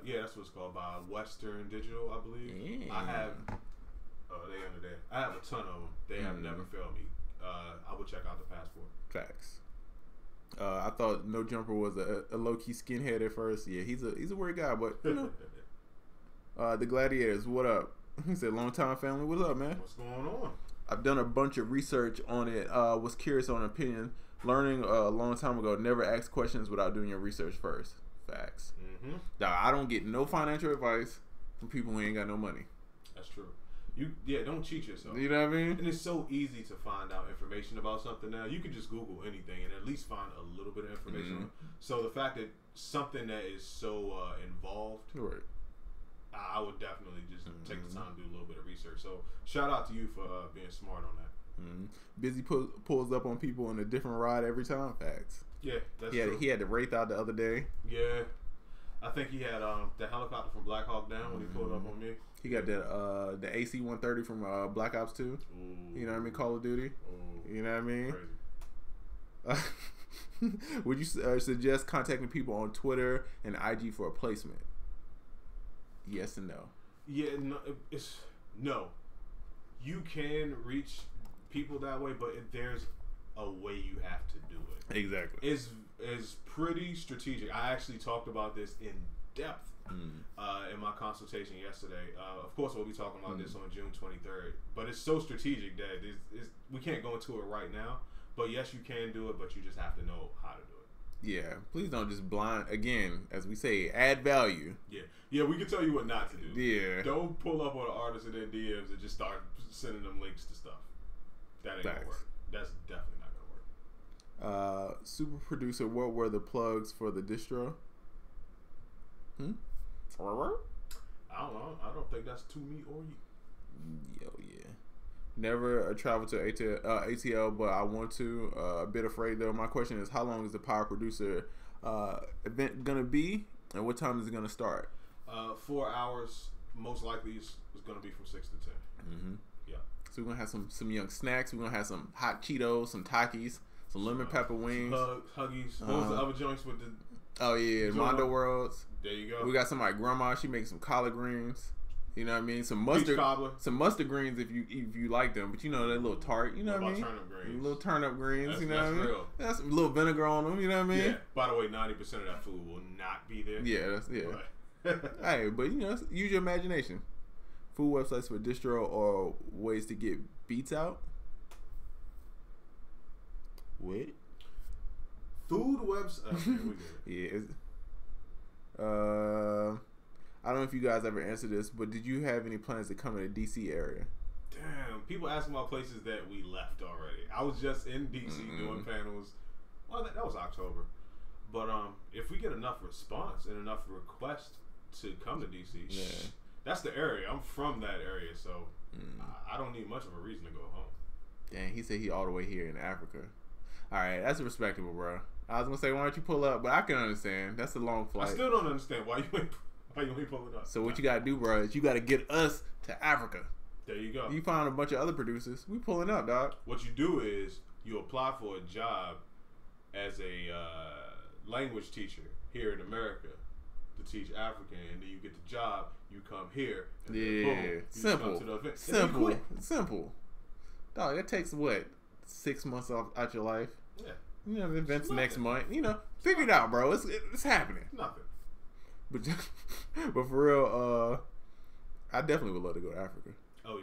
Yeah, that's what it's called, by Western Digital, I believe. Yeah. I have. They under there. I have a ton of them. They have never failed me. I will check out the Passport. Facts. I thought No Jumper was a low key skinhead at first. Yeah, he's a weird guy, but you know. The Gladiators, what up? He said, long time family, what's up, man? What's going on? I've done a bunch of research on it. Was curious on opinion. Learning a long time ago, never ask questions without doing your research first. Facts. Now, I don't get no financial advice from people who ain't got no money. That's true. Don't cheat yourself. You know what I mean? And it's so easy to find out information about something now. You can just Google anything and at least find a little bit of information. So the fact that something that is so involved, right. I would definitely just take the time to do a little bit of research. So shout out to you for being smart on that. Busy pulls up on people in a different ride every time. Facts. Yeah, that's true. He had the Wraith out the other day. Yeah. I think he had the helicopter from Black Hawk Down when he pulled up on me. He got the AC-130 from Black Ops 2. Ooh. You know what I mean? Call of Duty. Ooh. You know what I mean? Crazy. Would you suggest contacting people on Twitter and IG for a placement? Yes and no. Yeah, no. You can reach people that way, but there's a way you have to do it. Exactly. It's pretty strategic. I actually talked about this in depth in my consultation yesterday. Of course, we'll be talking about this on June 23rd. But it's so strategic that we can't go into it right now. But yes, you can do it, but you just have to know how to do it. Yeah, please don't just blind. Again, as we say, add value. Yeah, we can tell you what not to do. Yeah. Don't pull up on an artist in their DMs and just start sending them links to stuff. That ain't gonna work. That's definitely not gonna work. Super producer, what were the plugs for the distro? I don't know. I don't think that's to me or you. Yo, yeah. Never traveled to ATL, but I want to. A bit afraid though. My question is, how long is the Power Producer event gonna be, and what time is it gonna start? 4 hours. Most likely is gonna be from 6 to 10. Mm-hmm. Yeah. So we're gonna have some young snacks. We're gonna have some hot Cheetos, some Takis, some lemon pepper wings, Huggies. What was the other joints with the? Oh yeah, Mondo Worlds. There you go. We got some like grandma. She makes some collard greens. You know what I mean? Some mustard greens if you like them, but you know they're a little tart. You know what I mean? Turnip greens. Little turnip greens. You know what I mean? Real. That's a little vinegar on them. You know what I mean? Yeah. By the way, 90% of that food will not be there. Yeah. Hey, but you know, use your imagination. Food websites for distro or ways to get beats out. Wait. Food websites. Here we go. Yeah. I don't know if you guys ever answered this, but did you have any plans to come in the DC area? Damn, people asking about places that we left already. I was just in DC doing panels. Well, that was October. But if we get enough response and enough requests to come to DC, that's the area. I'm from that area, so I don't need much of a reason to go home. Dang, he said he all the way here in Africa. All right, that's respectable, bro. I was gonna say, why don't you pull up? But I can understand. That's a long flight. I still don't understand why you ain't pulling up. So what you gotta do, bro, is you gotta get us to Africa. There you go. You find a bunch of other producers. We pulling up, dog. What you do is you apply for a job as a language teacher here in America to teach African, and then you get the job. You come here. And then boom, you simple. Come to the event. Simple. Dog, that takes what, 6 months out your life? Yeah. You know, the event's next month. You know, figure it out, bro. It's happening. Nothing. But for real, I definitely would love to go to Africa. Oh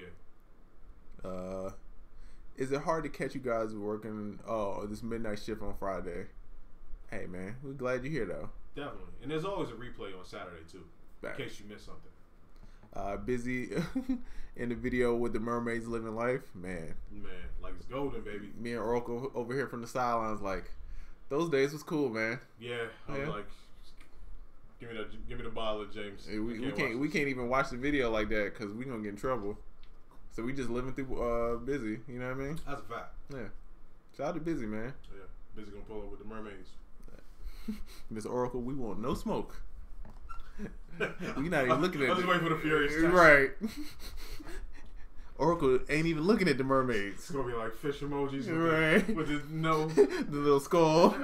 yeah. Is it hard to catch you guys working this midnight shift on Friday? Hey man, we're glad you're here though. Definitely, and there's always a replay on Saturday too, in case you missed something. Busy in the video with the mermaids living life, man. Like it's golden, baby. Me and Oracle over here from the sidelines, like those days was cool, man. Yeah, I'm like. Give me the bottle of James. Hey, we can't even watch the video like that because we gonna get in trouble. So we just living through Busy. You know what I mean? That's a fact. Yeah. Shout out to Busy, man. Yeah. Busy gonna pull up with the mermaids. Miss Oracle, we want no smoke. We not even looking at. I was just waiting for the furious text. Right. Oracle ain't even looking at the mermaids. It's gonna be like fish emojis with the no, the little skull.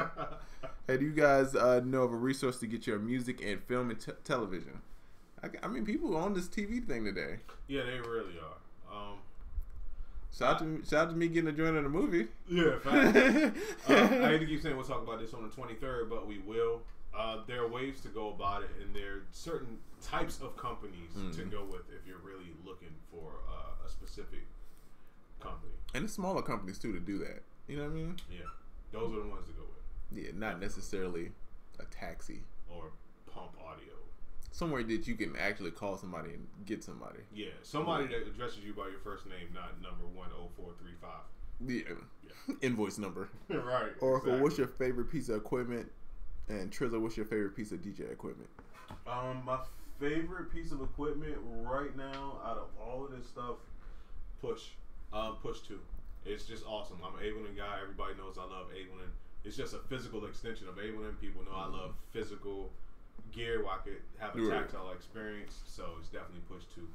Hey, do you guys know of a resource to get your music and film and television? I mean, people on this TV thing today. Yeah, they really are. Shout out to me getting a joint in a movie. Yeah, fact. I hate to keep saying we'll talk about this on the 23rd, but we will. There are ways to go about it, and there are certain types of companies to go with if you're really looking for a specific company. And it's smaller companies too to do that. You know what I mean? Yeah, those are the ones to go with. Yeah, not necessarily a taxi or Pump Audio. Somewhere that you can actually call somebody and get somebody. Yeah, somebody that addresses you by your first name, not number 10435. Yeah. Invoice number. Right. Oracle, exactly. What's your favorite piece of equipment? And Trizza, what's your favorite piece of DJ equipment? My favorite piece of equipment right now, out of all of this stuff, Push 2. It's just awesome. I'm an Ableton guy. Everybody knows I love Ableton. It's just a physical extension of Ableton. People know I love physical gear where I could have a tactile experience. So it's definitely Push 2.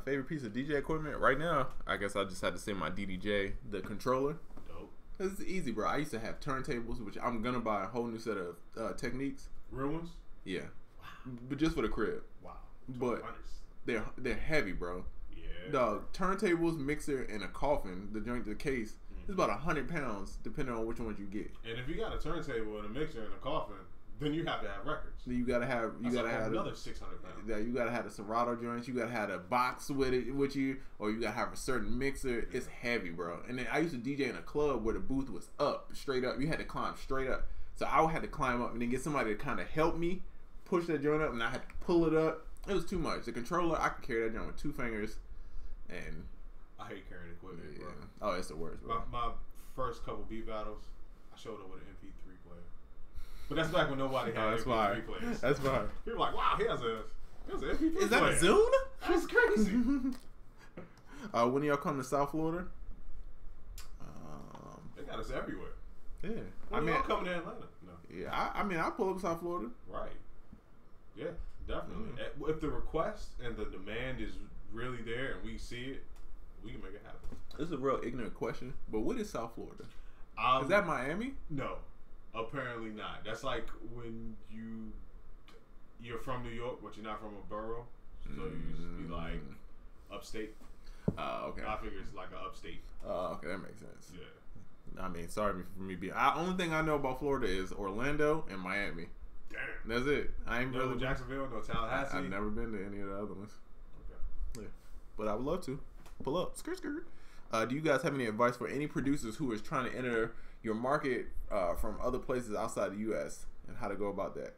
Favorite piece of DJ equipment right now? I guess I just had to say my DDJ, the controller. Dope. It's easy, bro. I used to have turntables, which I'm gonna buy a whole new set of techniques. Real ones? Yeah. Wow. But just for the crib. Wow. But they're heavy, bro. Yeah. Dog, turntables, mixer, and a coffin, the case. It's about 100 pounds, depending on which ones you get. And if you got a turntable and a mixer and a coffin, then you have to have records. Then you gotta have another 600 pounds. Yeah, you gotta have the Serato joints. You gotta have a box with you, or you gotta have a certain mixer. It's heavy, bro. And then I used to DJ in a club where the booth was up, straight up. You had to climb straight up. So I had to climb up and then get somebody to kind of help me push that joint up, and I had to pull it up. It was too much. The controller, I could carry that joint with 2 fingers, and I hate carrying equipment, bro. Oh, it's the worst, bro. My first couple beat battles, I showed up with an MP3 player. But that's back when nobody had MP3 players. That's fine. People were like, wow, he has an MP3 player. Is that a Zune? That's crazy. When y'all come to South Florida? They got us everywhere. Yeah. When y'all coming to Atlanta? No. Yeah, I mean, I'll pull up South Florida. Right. Yeah, definitely. If the request and the demand is really there and we see it, we can make it happen. This is a real ignorant question, but what is South Florida? Is that Miami? No, apparently not. That's like when you're from New York, but you're not from a borough, so you just be like upstate. Okay. I figure it's like an upstate. Okay, that makes sense. Yeah. I mean, sorry for me being. Only thing I know about Florida is Orlando and Miami. Damn. That's it. I ain't really Jacksonville, no Tallahassee. I've never been to any of the other ones. Okay. Yeah, but I would love to pull up. Skirt. Do you guys have any advice for any producers who is trying to enter your market from other places outside the U.S. and how to go about that?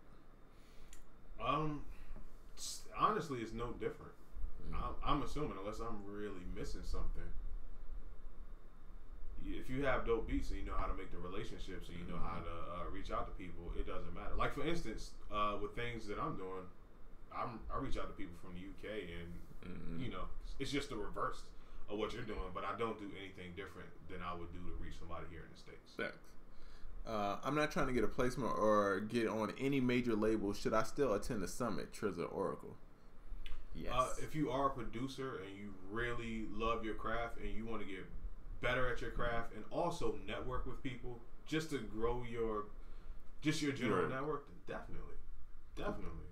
Honestly, it's no different. I'm assuming, unless I'm really missing something. If you have dope beats and you know how to make the relationships and you know how to reach out to people, it doesn't matter. Like for instance, with things that I'm doing, I reach out to people from the UK and you know, it's just the reverse of what you're doing, but I don't do anything different than I would do to reach somebody here in the States. Thanks. I'm not trying to get a placement or get on any major label. Should I still attend the summit, Trizza Oracle? Yes. If you are a producer and you really love your craft and you want to get better at your craft and also network with people just to grow your general network, then definitely.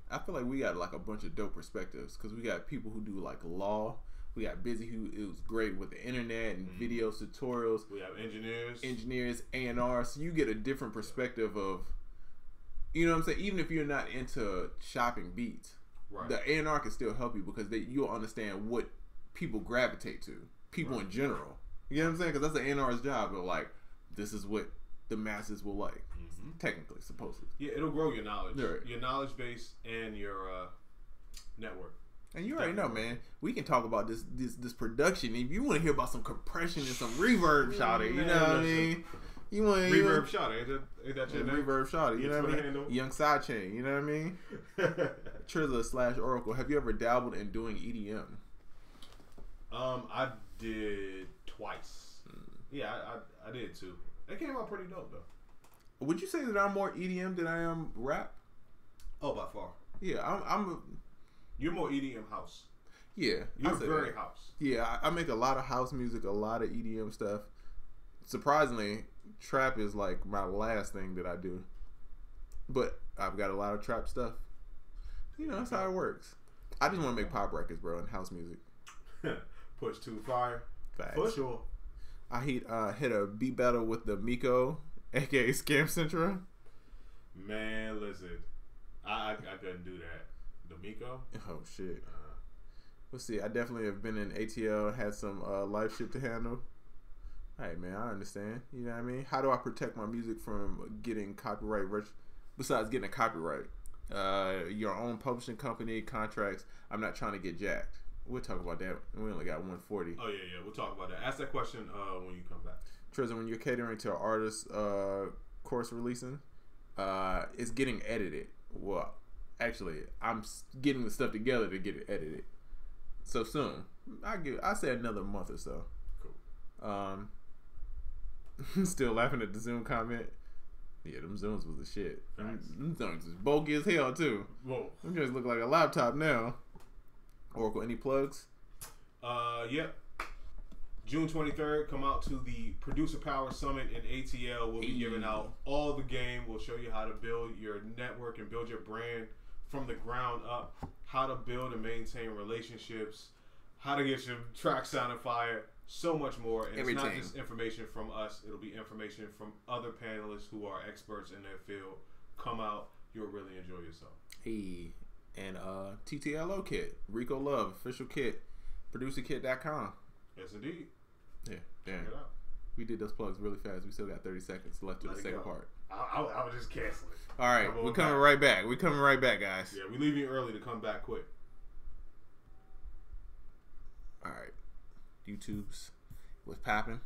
I feel like we got like a bunch of dope perspectives because we got people who do like law. We got Busy, who it was great with the internet and video tutorials. We have engineers, A&R. So you get a different perspective of, you know what I'm saying? Even if you're not into shopping beats, right, the A&R can still help you because you'll understand what people gravitate to. People in general. You know what I'm saying? Because that's the A&R's job. But like, this is what the masses will like. Technically, supposedly. Yeah, it'll grow your knowledge. Right. Your knowledge base and your network. And you already know, man. We can talk about this production. If you want to hear about some compression and some reverb, shawty, you know what I mean? You want reverb shawty? Ain't that your name? Reverb shawty, you know what I mean? Young sidechain, you know what I mean? Trizza / Oracle. Have you ever dabbled in doing EDM? I did twice. Yeah, I did too. It came out pretty dope though. Would you say that I'm more EDM than I am rap? Oh, by far. Yeah, You're more EDM house. Yeah, you're very house. Yeah, I make a lot of house music, a lot of EDM stuff. Surprisingly, trap is like my last thing that I do. But I've got a lot of trap stuff. You know, that's how it works. I just want to make pop records, bro, and house music. Push to fire. Facts. For sure. I hit a beat battle with the Miko, aka Scam Central. Man, listen, I couldn't do that. The Miko? Oh shit. Let's see. I definitely have been in ATL, had some life shit to handle. Hey man, I understand. You know what I mean? How do I protect my music from getting copyright? Besides getting a copyright, your own publishing company contracts. I'm not trying to get jacked. We'll talk about that. We only got 140. Oh yeah, we'll talk about that. Ask that question when you come back. Trizza, when you're catering to an artist course releasing, it's getting edited. Well, actually, I'm getting the stuff together to get it edited. So soon, I say another month or so. Cool. Still laughing at the Zoom comment. Yeah, them Zooms was the shit. Them Zooms is bulky as hell too. Whoa. Them just look like a laptop now. Oracle, any plugs? Yep. June 23rd, come out to the Producer Power Summit in ATL. We'll be giving out all the game. We'll show you how to build your network and build your brand from the ground up, how to build and maintain relationships, how to get your track sounding fire, so much more. And it's not just information from us. It'll be information from other panelists who are experts in their field. Come out. You'll really enjoy yourself. Hey. And TTLO kit, Rico Love official kit, producerkit.com. Yes, indeed. Yeah, damn. Check it out. We did those plugs really fast. We still got 30 seconds left to the second part. I would just cancel it. All right, we're coming right back. We're coming right back, guys. Yeah, we leaving early to come back quick. All right, YouTube's was popping.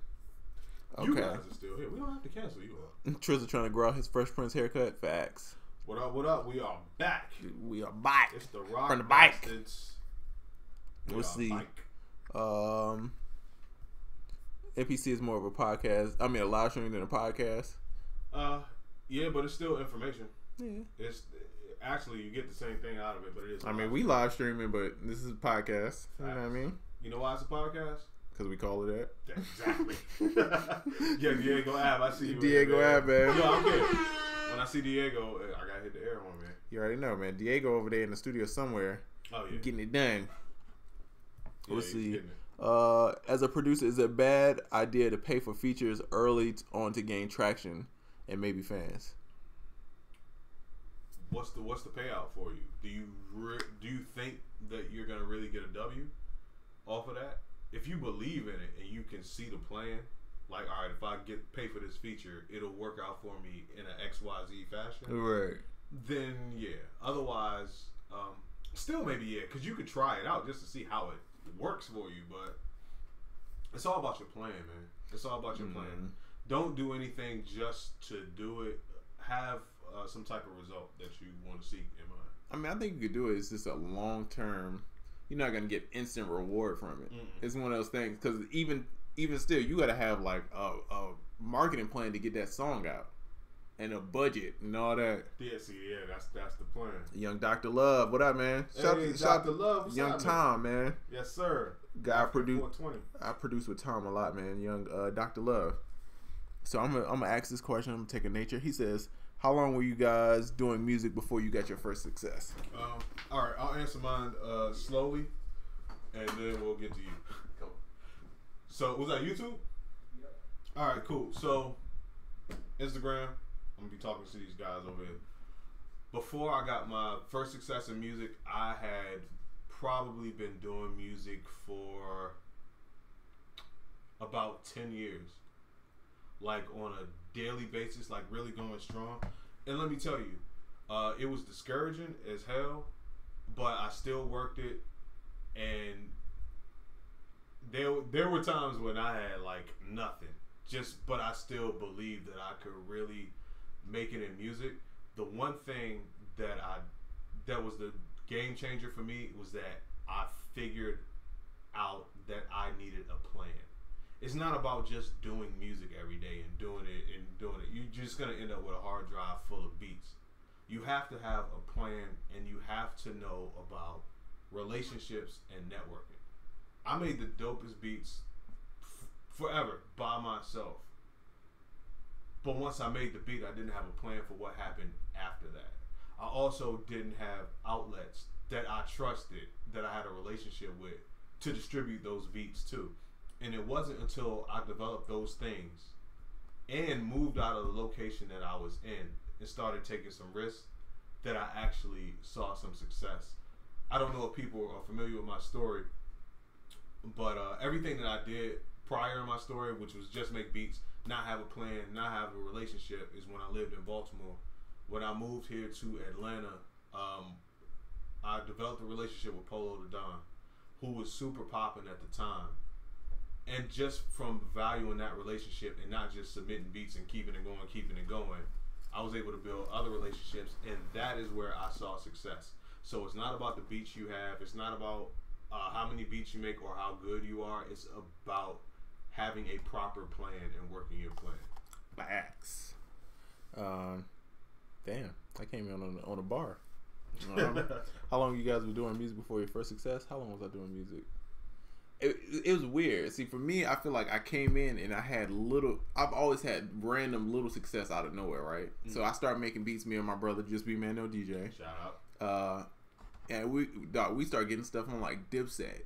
Okay. You guys are still here. We don't have to cancel you all. Trizza trying to grow out his Fresh Prince haircut. Facts. What up? What up? We are back. We are back. It's the Rock from the bike. Bastards. Let's see. NPC is more of a podcast. I mean, a live stream than a podcast. Yeah, but it's still information. Yeah. It's actually you get the same thing out of it, but it is. I mean, we live streaming, but this is a podcast. You know what I mean? You know why it's a podcast? Because we call it that. Exactly. Yeah, Diego Ab, I see you. Diego Ab, man. Yo, I'm good. When I see Diego, I gotta hit the air horn, man. You already know, man. Diego over there in the studio somewhere. Oh yeah. Getting it done. Yeah, Let's see. getting it. As a producer, is it a bad idea to pay for features early on to gain traction and maybe fans? What's the payout for you? Do you think that you're gonna really get a W off of that? If you believe in it and you can see the plan, like, all right, if I pay for this feature, it'll work out for me in an XYZ fashion. Right. Then yeah. Otherwise, still maybe yeah, because you could try it out just to see how it works for you. But it's all about your plan, man. It's all about your plan. Don't do anything just to do it. Have some type of result that you want to seek in mind. I mean, I think you could do it. It's just a long term. You're not gonna get instant reward from it. It's one of those things because even still, you gotta have like a marketing plan to get that song out, and a budget and all that. Yeah, see, yeah, that's the plan. Young Dr. Love, what up, man? Shout Dr. Love, what's Young up, Tom, man. Yes, sir. I produce with Tom a lot, man. Young Dr. Love. So I'm gonna ask this question. I'm gonna take a nature. He says, "How long were you guys doing music before you got your first success?" All right, I'll answer mine slowly, and then we'll get to you. Come on. So was that YouTube? Yep. All right, cool. So Instagram. I'm gonna be talking to these guys over here. Before I got my first success in music, I had probably been doing music for about 10 years. Like on a daily basis, like really going strong. And let me tell you, it was discouraging as hell, but I still worked it. And there were times when I had like nothing, but I still believed that I could really make it in music. The one thing that was the game changer for me was that I figured out that I needed a plan. It's not about just doing music every day and doing it. You're just gonna end up with a hard drive full of beats. You have to have a plan, and you have to know about relationships and networking. I made the dopest beats forever by myself. But once I made the beat, I didn't have a plan for what happened after that. I also didn't have outlets that I trusted, that I had a relationship with, to distribute those beats to. And it wasn't until I developed those things and moved out of the location that I was in and started taking some risks that I actually saw some success. I don't know if people are familiar with my story, but everything that I did prior to my story, which was just make beats, not have a plan, not have a relationship, is when I lived in Baltimore. When I moved here to Atlanta, I developed a relationship with Polo the Don, who was super popping at the time. And just from valuing that relationship and not just submitting beats and keeping it going, I was able to build other relationships, and that is where I saw success. So it's not about the beats you have. It's not about how many beats you make or how good you are. It's about having a proper plan and working your plan. Facts. Damn, I came in on a bar. How long you guys were doing music before your first success? How long was I doing music? It was weird. See, for me, I feel like I came in and I've always had random little success out of nowhere, right? Mm-hmm. So I started making beats, me and my brother, Just Be Man No DJ. Shout out. And we started getting stuff on like Dipset.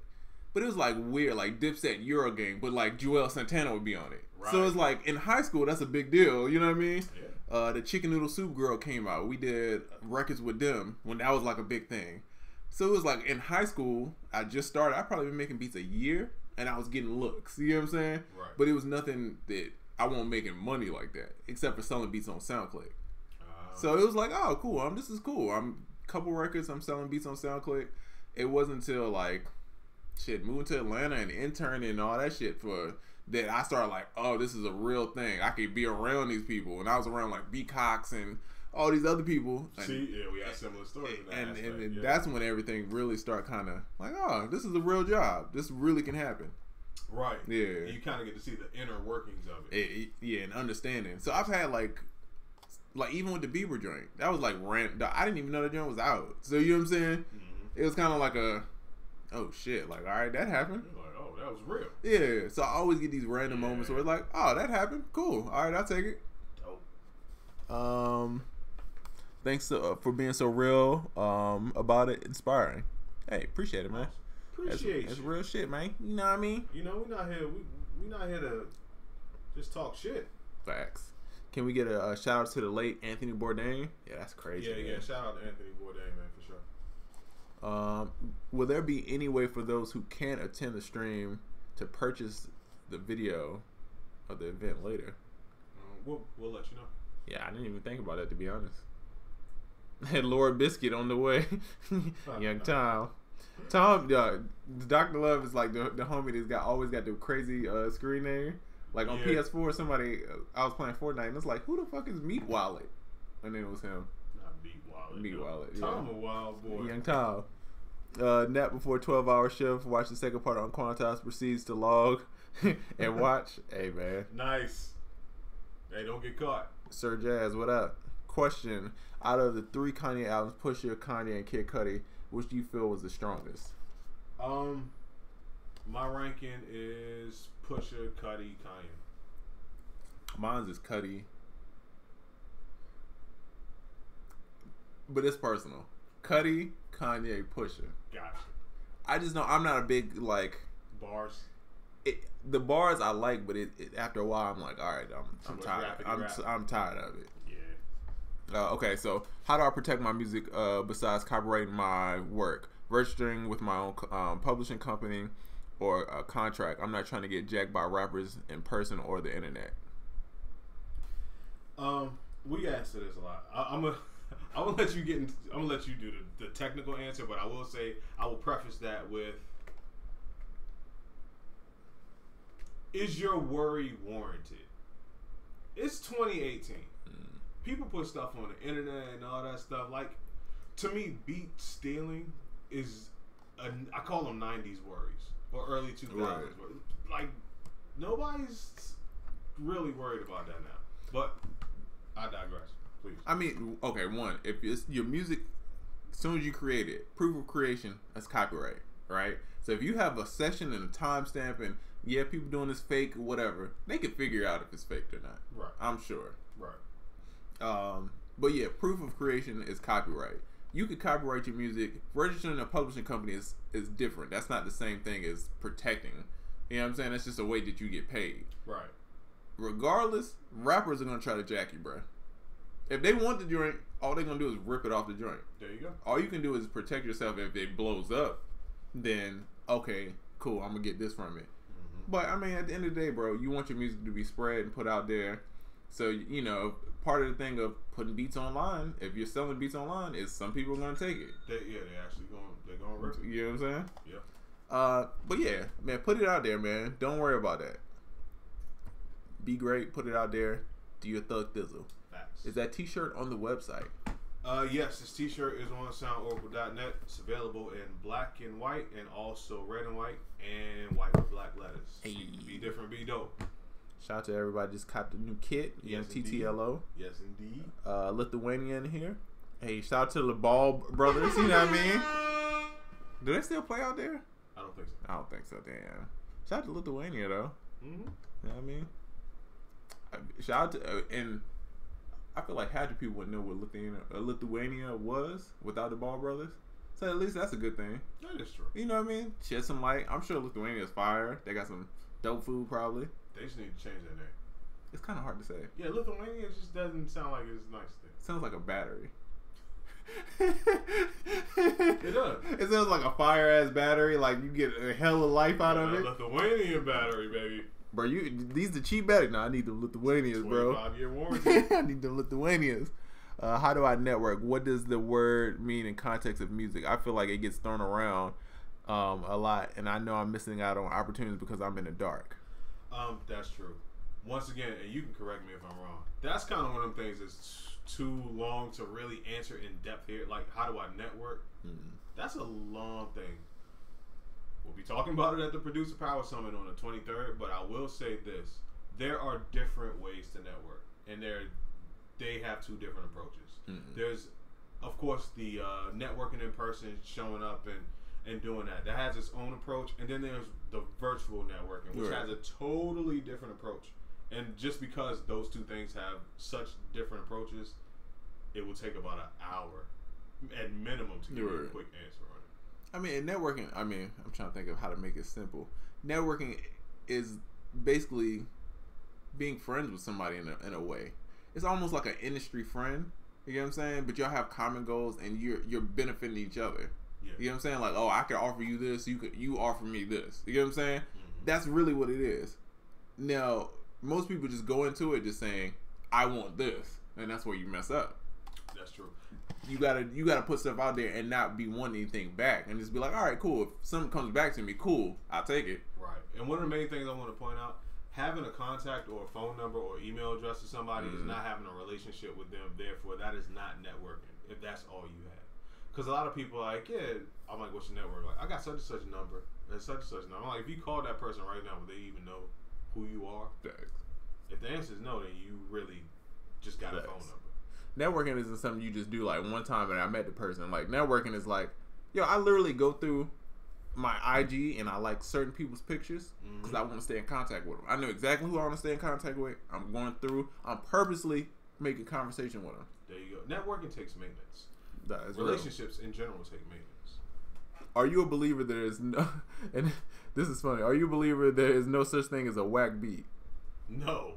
But it was like weird, like Dipset Eurogang, but like Joel Santana would be on it. Right. So it's like in high school, that's a big deal. You know what I mean? Yeah. The Chicken Noodle Soup Girl came out. We did records with them when that was like a big thing. So it was like in high school, I just started. I probably been making beats a year, and I was getting looks. You know what I'm saying? Right. But it was nothing that I wasn't making money like that, except for selling beats on SoundClick. So it was like, oh, cool. This is cool. I'm a couple records. I'm selling beats on SoundClick. It wasn't until like, shit, moving to Atlanta and interning and all that shit that I started like, oh, this is a real thing. I could be around these people, and I was around like B Cox and all these other people. See, yeah, we had similar stories. And that's when everything really started kind of like, oh, this is a real job. This really can happen. Right. Yeah. And you kind of get to see the inner workings of it. Yeah, and understanding. So I've had like even with the Bieber joint, that was like I didn't even know the joint was out. So you know what I'm saying? Mm-hmm. It was kind of like oh shit, like, all right, that happened. You're like, oh, that was real. Yeah. So I always get these random moments where it's like, oh, that happened. Cool. All right, I'll take it. Dope. Thanks for being so real about it, inspiring. Hey, appreciate it, man. That's real shit, man. You know what I mean? You know, we're not here. We not here to just talk shit. Facts. Can we get a shout out to the late Anthony Bourdain? Yeah, that's crazy. Yeah. Shout out to Anthony Bourdain, man, for sure. Will there be any way for those who can't attend the stream to purchase the video of the event later? We'll let you know. Yeah, I didn't even think about that, to be honest. Had Laura Biscuit on the way. Young Tom. Dr. Love is like the homie that's always got the crazy screen name. Like on PS4, somebody, I was playing Fortnite, and it's like, who the fuck is Meat Wallet? And then it was him. Not Meat Wallet. Meat Wallet, yeah. Tom a wild boy. Young Tom. Nap before 12-hour shift, watch the second part of UnQuantized, proceeds to log and watch. Hey, man. Nice. Hey, don't get caught. Sir Jazz, what up? Question, out of the 3 Kanye albums, Pusha, Kanye, and Kid Cudi, which do you feel was the strongest? My ranking is Pusha, Cudi, Kanye. Mine's is Cudi. But it's personal. Cudi, Kanye, Pusha. Gotcha. I just know I'm not a big, like... Bars? The bars I like, but after a while I'm like, all right, I'm tired. I'm tired of it. Yeah. Okay, so how do I protect my music besides copyrighting my work? Registering with my own publishing company or a contract. I'm not trying to get jacked by rappers in person or the internet. We answer this a lot. I'm gonna let you I'm gonna let you do the technical answer, but I will say I will preface that with: is your worry warranted? It's 2018. People put stuff on the internet and all that stuff. Like, to me, beat stealing is I call them 90s worries or early 2000s worries. Like, nobody's really worried about that now. But I digress. Please. I mean, okay, one, if it's your music, as soon as you create it, proof of creation, that's copyright, right? So if you have a session and a timestamp and people doing this fake or whatever, they can figure out if it's faked or not. Right. I'm sure. Right. But yeah, proof of creation is copyright. You could copyright your music. Registering a publishing company is different. That's not the same thing as protecting. You know what I'm saying? That's just a way that you get paid. Right. Regardless, rappers are gonna try to jack you, bro. If they want the joint, all they're gonna do is rip it off the joint. There you go. All you can do is protect yourself. If it blows up, then okay, cool, I'm gonna get this from it. Mm-hmm. But I mean, at the end of the day, bro, you want your music to be spread and put out there. So, you know, part of the thing of putting beats online, if you're selling beats online, is some people are gonna take it. They're gonna rip it. You know what I'm saying? Yeah. But yeah, man, put it out there, man. Don't worry about that. Be great. Put it out there. Do your thug thizzle. Facts. Is that t-shirt on the website? Yes, this t-shirt is on soundoracle.net. It's available in black and white, and also red and white, and white with black letters. Hey. Be different, be dope. Shout out to everybody just copped a new kit. Yes, TTLO. Yes, indeed. Lithuania in here. Hey, shout out to the Ball brothers. You know what I mean? Do they still play out there? I don't think so. I don't think so. Damn. Shout out to Lithuania though. Mm-hmm. You know what I mean? Shout out to and I feel like half the people wouldn't know what Lithuania was without the Ball brothers. So at least that's a good thing. That is true. You know what I mean? Shed some light. I'm sure Lithuania is fire. They got some dope food probably. They just need to change their name. It's kind of hard to say. Yeah, Lithuania just doesn't sound like it's nice thing. Sounds like a battery. It does. It sounds like a fire ass battery. Like you get a hell of life out of it. Lithuanian battery, baby. Bro, these the cheap batteries. No, I need the Lithuanians, bro. 25-year warranty. I need the Lithuanians. How do I network? What does the word mean in context of music? I feel like it gets thrown around a lot, and I know I'm missing out on opportunities because I'm in the dark. That's true. Once again, and you can correct me if I'm wrong. That's kind of one of them things that's too long to really answer in depth here. Like, how do I network? That's a long thing. We'll be talking about it at the Producer Power Summit on the 23rd, but I will say this. There are different ways to network, and they have two different approaches. There's, of course, the networking in person, showing up and doing that. That has its own approach, and then there's the virtual networking, which has a totally different approach. And just because those two things have such different approaches, it will take about an hour at minimum to give you a quick answer on it. I mean, in networking, I'm trying to think of how to make it simple. Networking is basically being friends with somebody in a way. It's almost like an industry friend. You know what I'm saying? But y'all have common goals, and you're benefiting each other. Yeah. You know what I'm saying? Like, oh, I could offer you this. You offer me this. You know what I'm saying? That's really what it is. Now, most people just go into it just saying, I want this, and that's where you mess up. That's true. You gotta put stuff out there and not be wanting anything back, and just be like, all right, cool. If something comes back to me, cool, I'll take it. Right. And one of the main things I want to point out, having a contact or a phone number or email address to somebody is not having a relationship with them. Therefore, that is not networking. If that's all you have, because a lot of people are like, yeah, I'm like, what's your network? Like, I got such and such number and such and such number. I'm like, if you call that person right now, would they even know who you are? Thanks. If the answer is no, then you really just got a phone number. Networking isn't something you just do like one time and I met the person. Like, networking is like, yo, I literally go through my IG and I like certain people's pictures because I want to stay in contact with them. I know exactly who I want to stay in contact with. I'm going through. I'm purposely making conversation with them. There you go. Networking takes maintenance. That is Relationships in general take maintenance. Are you a believer there is no, and this is funny, are you a believer there is no such thing as a whack beat? No.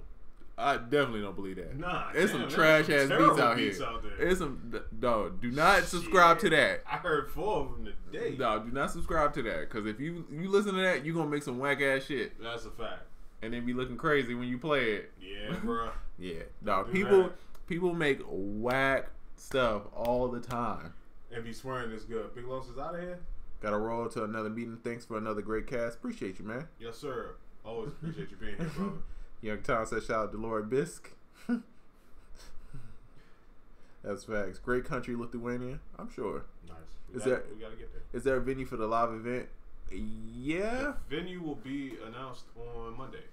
I definitely don't believe that. Nah, there's some trash ass beats out here. There's some dog. Do not subscribe to that. I heard 4 of them today. Dog, do not subscribe to that because if you listen to that, you gonna make some whack ass shit. That's a fact. And then be looking crazy when you play it. Yeah, bro. Yeah, dog. People make whack stuff all the time. And be swearing it's good. Big Los is out of here. Gotta roll to another meeting. Thanks for another great cast. Appreciate you, man. Yes, sir. Always appreciate you being here, brother. Young Tom says, shout out to Lord Bisk. That's facts. Great country, Lithuania. I'm sure. Nice. We gotta get there. Is there a venue for the live event? Yeah. The venue will be announced on Monday.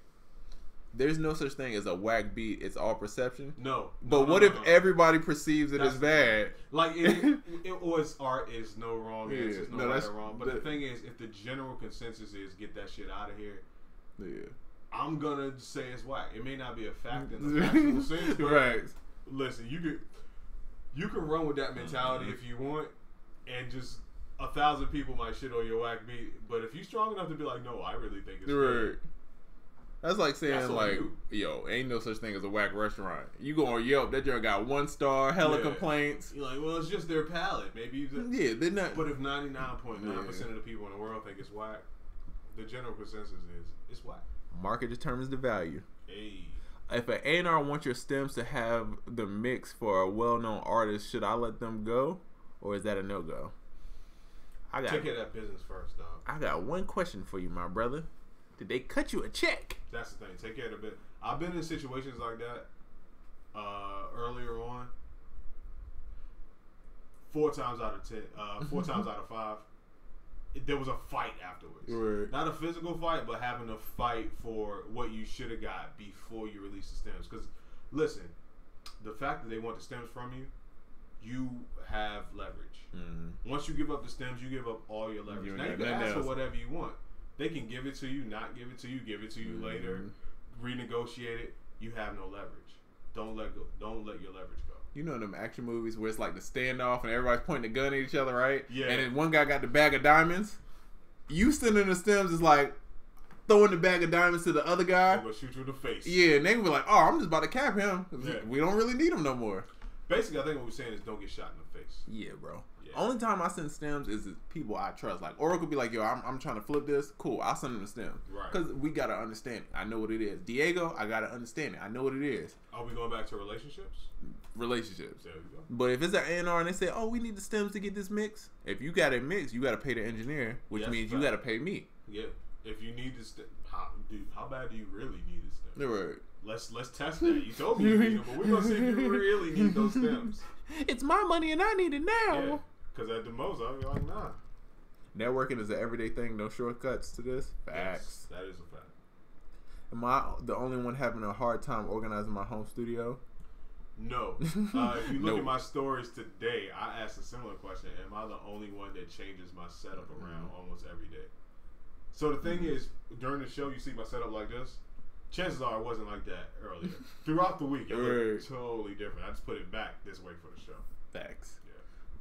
There's no such thing as a whack beat. It's all perception. No. But what if everybody perceives it as bad? Like, it was art is no wrong answer. No right or wrong. But the thing is, if the general consensus is get that shit out of here, yeah, I'm gonna say it's whack. It may not be a fact in the factual sense, but right. Listen, you can run with that mentality if you want, and just 1,000 people might shit on your whack beat. But if you're strong enough to be like, no, I really think it's good. That's like saying yo, ain't no such thing as a whack restaurant. You go on Yelp, that joint got 1 star, hella complaints. You're like, well, it's just their palate. Maybe they're not. But if 99.9% of the people in the world think it's whack, the general consensus is it's whack. Market determines the value. Hey. If an A&R wants your stems to have the mix for a well-known artist, should I let them go, or is that a no-go? Take care of that business first, dog. I got one question for you, my brother. Did they cut you a check? That's the thing. Take care of the business. I've been in situations like that earlier on. 4 times out of 10, 4 times out of 5. There was a fight afterwards. Right. Not a physical fight, but having a fight for what you should have got before you release the stems. Because, listen, the fact that they want the stems from you, you have leverage. Mm-hmm. Once you give up the stems, you give up all your leverage. Now you can ask for whatever you want. They can give it to you, not give it to you, give it to you later, renegotiate it. You have no leverage. Don't let go. Don't let your leverage go. You know them action movies where it's like the standoff and everybody's pointing a gun at each other, right? Yeah. And then one guy got the bag of diamonds. You sending the stems is like throwing the bag of diamonds to the other guy. I'm gonna shoot you in the face. Yeah, and they were like, "Oh, I'm just about to cap him. Yeah. We don't really need him no more." Basically, I think what we're saying is don't get shot in the face. Yeah, bro. Yeah. Only time I send stems is people I trust. Like Oracle be like, yo, I'm trying to flip this. Cool, I'll send them the stem. Right. Because we gotta understand it. I know what it is. Diego, I gotta understand it. I know what it is. Are we going back to relationships? Relationships. There we go. But if it's an A&R and they say, oh, we need the stems to get this mix. If you got it mixed, you gotta pay the engineer, which means you gotta pay me. Yeah. If you need the stem, how bad do you really need the stem? Right. Let's test that. You told me you need them, but we're gonna see if you really need those stems. It's my money and I need it now. Yeah. Because at the most, I'll be like, nah. Networking is an everyday thing. No shortcuts to this. Facts. Yes, that is a fact. Am I the only one having a hard time organizing my home studio? No. If you look at my stories today, I asked a similar question. Am I the only one that changes my setup around almost every day? So the thing is, during the show, you see my setup like this. Chances are it wasn't like that earlier. Throughout the week, it looked totally different. I just put it back this way for the show. Facts. Yeah.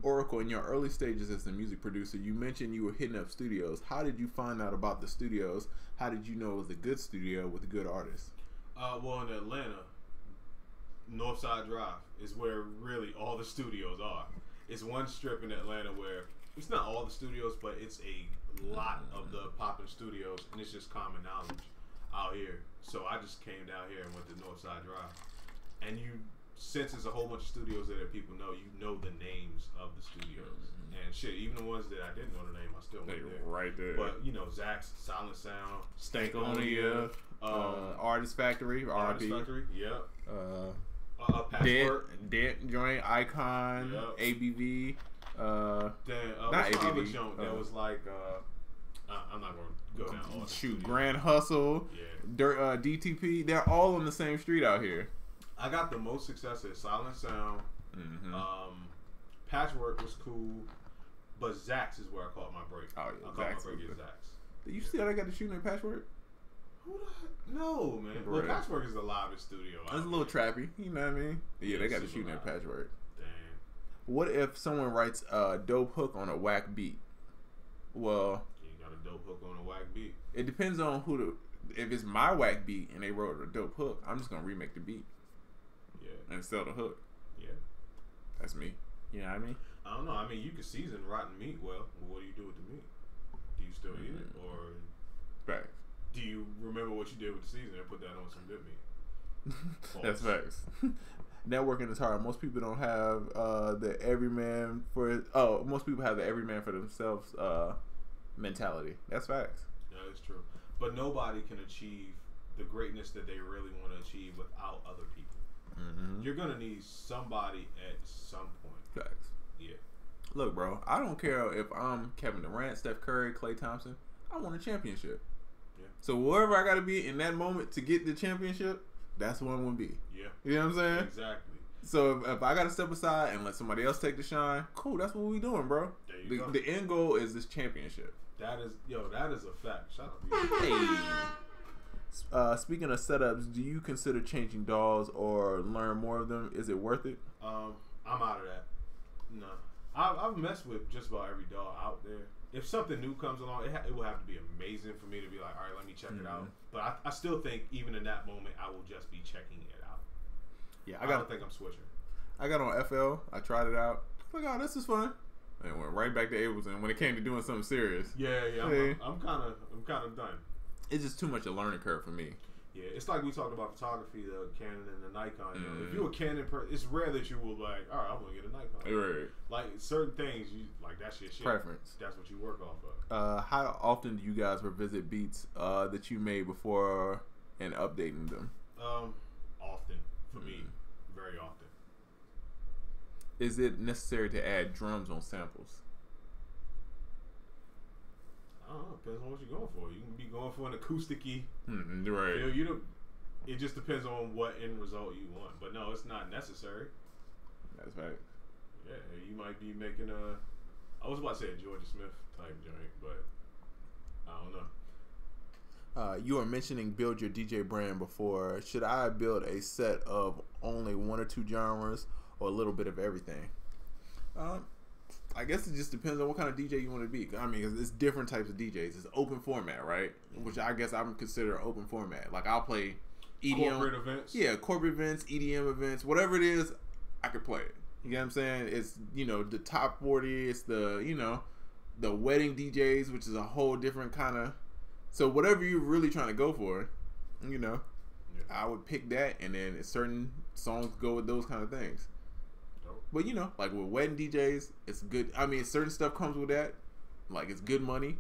Oracle, in your early stages as a music producer, you mentioned you were hitting up studios. How did you find out about the studios? How did you know it was a good studio with good artists? Well, in Atlanta, Northside Drive is where really all the studios are. It's one strip in Atlanta where it's not all the studios, but it's a lot of the popping studios, and it's just common knowledge out here. So I just came down here and went to Northside Drive. And since there's a whole bunch of studios there that people know, you know the names of the studios. And shit, even the ones that I didn't know the name, I still went there. Right there. But, you know, Zach's, Silent Sound, Stankonia, Artist Factory, Artist RIP. Factory, yep. Patchwork. Dent Joint, Icon, Yep. ABV. Then, not what's the other ABV. joint that was like, I'm not going to go down all the Shoot, studios. Grand Hustle, Yeah. Dirt, DTP. They're all on the same street out here. I got the most success at Silent Sound. Patchwork was cool, but Zach's is where I caught my break. Oh, yeah, I caught Zach's my break was at good. Zach's. Did you see how they got the shooting at Patchwork? No, man. Well, Patchwork is the livest studio. It's a little trappy, you know what I mean? Yeah, they got the shooting at Patchwork. Damn. What if someone writes a dope hook on a whack beat? Well, You got a dope hook on a whack beat. it depends on if it's my whack beat and they wrote a dope hook, I'm just gonna remake the beat. Yeah. And sell the hook. Yeah. That's me. You know what I mean? I don't know. I mean, you can season rotten meat well. But what do you do with the meat? Do you still eat it, or Facts. do you remember what you did with the season and put that on some good meat? That's facts. Networking is hard. Most people don't have the everyman for. Oh, most people have the everyman for themselves mentality. That's facts. That is true. But nobody can achieve the greatness that they really want to achieve without other people. You're gonna need somebody at some point. Facts. Yeah. Look, bro, I don't care if I'm Kevin Durant, Steph Curry, Klay Thompson. I want a championship. Yeah. So wherever I got to be in that moment to get the championship, that's who I'm going to be. Yeah. You know what I'm saying? Exactly. So if I got to step aside and let somebody else take the shine, cool, that's what we doing, bro. There you go. The end goal is this championship. That is a fact. Shout out to you. Hey. Speaking of setups, do you consider changing DAWs or learn more of them? Is it worth it? I'm out of that. No. I've messed with just about every DAW out there. If something new comes along, it will have to be amazing for me to be like, all right, let me check it out. But I still think even in that moment, I will just be checking it out. Yeah, I don't think I'm switching. I got on FL. I tried it out. I was like, oh, this is fun. And went right back to Ableton when it came to doing something serious. Yeah. Hey. I'm kind of done. It's just too much a learning curve for me. Yeah, it's like we talked about photography, the Canon and the Nikon. You know, if you're a Canon person, it's rare that you will like, all right, I'm gonna get a Nikon. Right. Like certain things, you like that's your shit. Preference. That's what you work off of. How often do you guys revisit beats that you made before and updating them? Often for me, very often. Is it necessary to add drums on samples? I don't know. Depends on what you're going for. You can be going for an acoustic-y Right. feel. It just depends on what end result you want. But no, it's not necessary. That's right. Yeah, you might be making I was about to say a Georgia Smith type joint, but I don't know. You were mentioning build your DJ brand before. Should I build a set of only one or two genres or a little bit of everything? I guess it just depends on what kind of DJ you want to be. I mean, 'cause it's different types of DJs. It's open format, right? Which I guess I'm consider open format. Like I'll play EDM, corporate events. Yeah, corporate events, EDM events, whatever it is. I could play it. You know what I'm saying? It's, you know, the top 40. It's the, you know, the wedding DJs, which is a whole different kind of. So whatever you're really trying to go for, you know, I would pick that, and then certain songs go with those kind of things. But you know, like with wedding DJs, it's good. I mean, certain stuff comes with that. Like it's good money,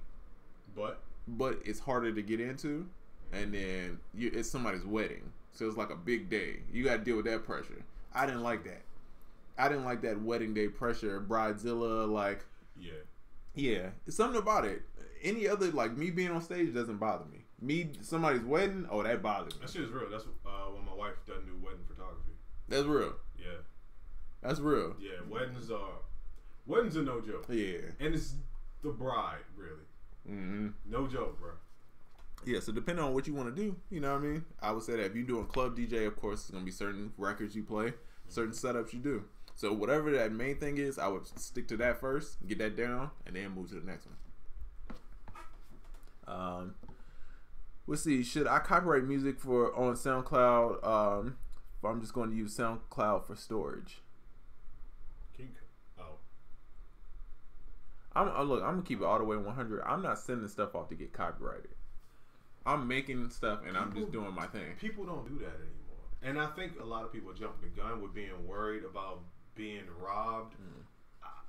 but it's harder to get into. And then it's somebody's wedding, so it's like a big day. You got to deal with that pressure. I didn't like that. I didn't like that wedding day pressure, bridezilla. Like, yeah. It's something about it. Any other, like me being on stage doesn't bother me. Somebody's wedding, oh, that bothers me. That shit is real. That's when my wife doesn't do wedding photography. That's real. Yeah. That's real. Yeah, weddings are no joke. Yeah. And it's the bride, really. Mm-hmm. No joke, bro. Yeah, so depending on what you want to do, you know what I mean? I would say that if you're doing club DJ, of course, it's going to be certain records you play, certain setups you do. So whatever that main thing is, I would stick to that first, get that down, and then move to the next one. Let's see. Should I copyright music on SoundCloud? If I'm just going to use SoundCloud for storage. Look, I'm gonna keep it all the way 100. I'm not sending stuff off to get copyrighted. I'm making stuff and I'm just doing my thing. People don't do that anymore, and I think a lot of people jump the gun with being worried about being robbed.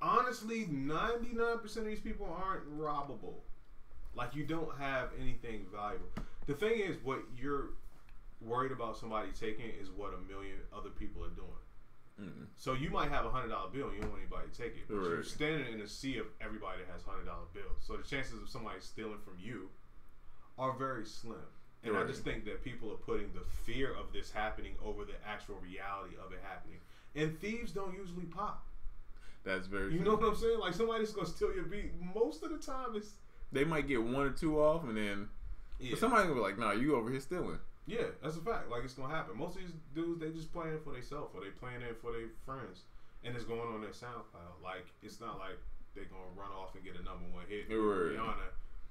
Honestly, 99% of these people aren't robbable. Like, you don't have anything valuable. The thing is, what you're worried about somebody taking is what a million other people are doing. So you might have $100 bill and you don't want anybody to take it, but you're standing in a sea of everybody that has $100 bills. So the chances of somebody stealing from you are very slim. And I just think that people are putting the fear of this happening over the actual reality of it happening. And thieves don't usually pop. That's very true. You know what I'm saying? Like, somebody's gonna steal your beat. Most of the time, they might get one or two off, and then but somebody's gonna be like, "Nah, you over here stealing." Yeah, that's a fact. Like, it's gonna happen. Most of these dudes, they just playing for themselves, or they playing it for their friends, and it's going on their SoundCloud. Like, it's not like they're gonna run off and get a number one hit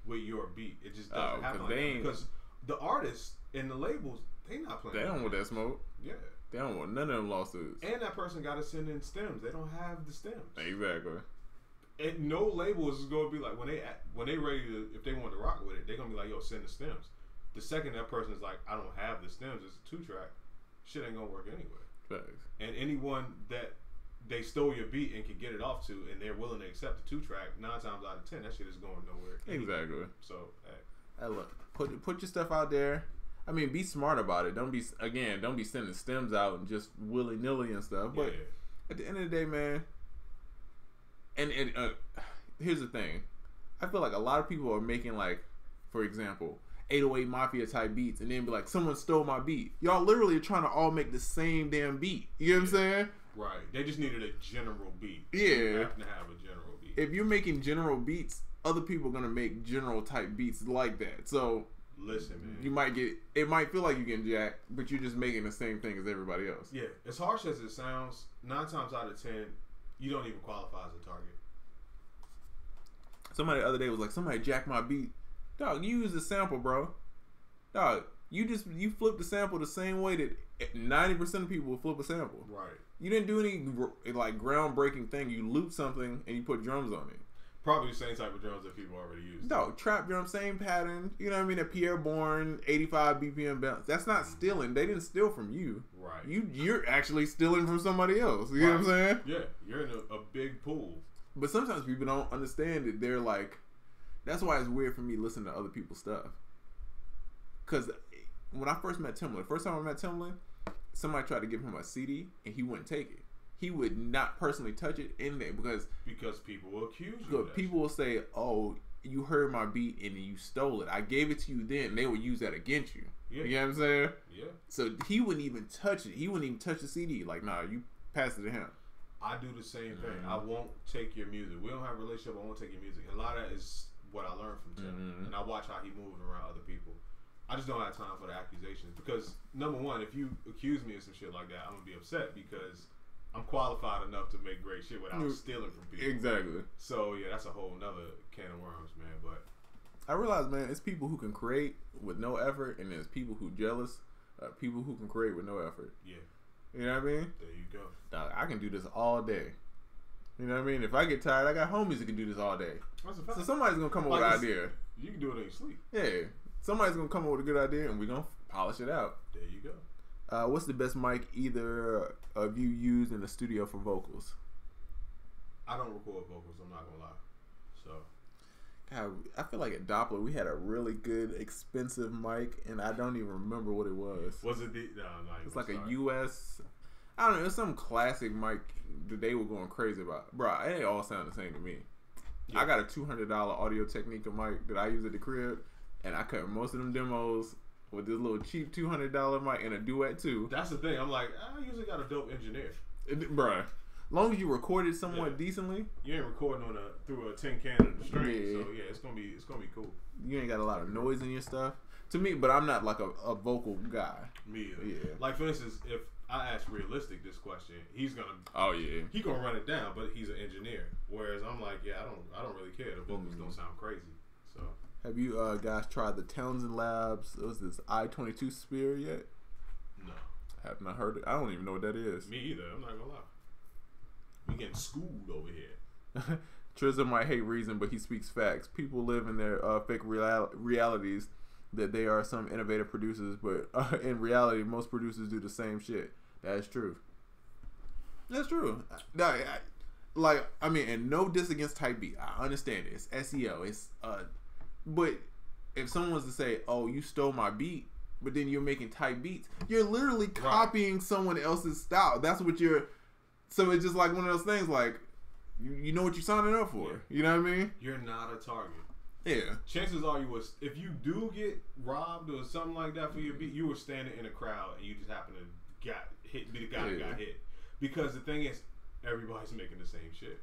with your beat. It just doesn't happen like that. Because the artists and the labels, they not playing. They don't want that smoke. Yeah, they don't want none of them lawsuits. And that person got to send in stems. They don't have the stems. Exactly. And no label is going to be like, when they ready to, if they want to rock with it, they're gonna be like, yo, send the stems. The second that person is like, I don't have the stems, it's a 2-track, shit ain't gonna work anyway. Thanks. And anyone that they stole your beat and can get it off to, and they're willing to accept the 2-track, 9 times out of 10, that shit is going nowhere anyway. Exactly. So, hey, look, put your stuff out there. I mean, be smart about it. Don't be sending stems out and just willy nilly and stuff. But at the end of the day, man. And here's the thing, I feel like a lot of people are making, like, for example, 808 Mafia type beats, and then be like, someone stole my beat. Y'all literally are trying to all make the same damn beat. You know what I'm saying? Right. They just needed a general beat. Yeah. You have to have a general beat. If you're making general beats, other people are gonna make general type beats like that. So listen, man. It might feel like you're getting jacked, but you're just making the same thing as everybody else. Yeah. As harsh as it sounds, 9 times out of 10, you don't even qualify as a target. Somebody the other day was like, somebody jacked my beat. Dog, you use the sample, bro. Dog, you flip the sample the same way that 90% of people will flip a sample. Right. You didn't do any like groundbreaking thing. You loop something and you put drums on it. Probably the same type of drums that people already use. Dog, trap drum, same pattern. You know what I mean? A Pierre Bourne 85 BPM bounce. That's not stealing. They didn't steal from you. Right. You're actually stealing from somebody else. You know what I'm saying? Yeah. You're in a big pool. But sometimes people don't understand it. They're like, that's why it's weird for me listening to other people's stuff. Because when I first met Timbaland, first time I met Timbaland, somebody tried to give him a CD and he wouldn't take it. He would not personally touch it in there because people will accuse you. People will say, "Oh, you heard my beat and you stole it. I gave it to you then." And they would use that against you. Yeah. You know what I'm saying? Yeah. So he wouldn't even touch it. He wouldn't even touch the CD. Like, nah, you pass it to him. I do the same thing. I won't take your music. We don't have a relationship. I won't take your music. And a lot of that is what I learned from Tim. And I watch how he moved around other people. I just don't have time for the accusations because, number one, if you accuse me of some shit like that, I'm going to be upset because I'm qualified enough to make great shit without stealing from people. Exactly. So, yeah, that's a whole nother can of worms, man. But I realize, man, it's people who can create with no effort, and there's people who jealous, people who can create with no effort. Yeah. You know what I mean? There you go. Dog, I can do this all day. You know what I mean? If I get tired, I got homies that can do this all day. That's a fact. So somebody's gonna come up with an idea. You can do it in your sleep. Yeah, somebody's gonna come up with a good idea, and we're gonna polish it out. There you go. What's the best mic either of you use in the studio for vocals? I don't record vocals. I'm not gonna lie. So, God, I feel like at Doppler we had a really good, expensive mic, and I don't even remember what it was. Was it the? No, it's like a US. I don't know. It's some classic mic that they were going crazy about. Bro, it all sound the same to me. Yeah. I got a $200 Audio Technica mic that I use at the crib, and I cut most of them demos with this little cheap $200 mic and a duet too. That's the thing. I'm like, I usually got a dope engineer. Bruh. Long as you record it somewhat decently. You ain't recording through a tin can and a string, so yeah, it's gonna be cool. You ain't got a lot of noise in your stuff. To me, but I'm not like a vocal guy. Me either. Yeah. Like for instance, if I ask Realistic this question, he's gonna he gonna run it down, but he's an engineer. Whereas I'm like, yeah, I don't really care. The vocals don't sound crazy. So have you guys tried the Townsend Labs? Was this I-22 Spear yet? No. Have not heard it. I don't even know what that is. Me either. I'm not gonna lie. We getting schooled over here. Trizza might hate reason, but he speaks facts. People live in their fake realities that they are some innovative producers, but in reality, most producers do the same shit. That is true. That's true. And no diss against Type Beat. I understand it. It's SEO. But if someone was to say, "Oh, you stole my beat," but then you're making Type Beats, you're literally copying someone else's style. That's what you're. So it's just like one of those things. Like you know what you're signing up for. Yeah. You know what I mean? You're not a target. Yeah. Chances are if you do get robbed or something like that for your beat, you were standing in a crowd and you just happen to be the guy that got hit. Because the thing is, everybody's making the same shit.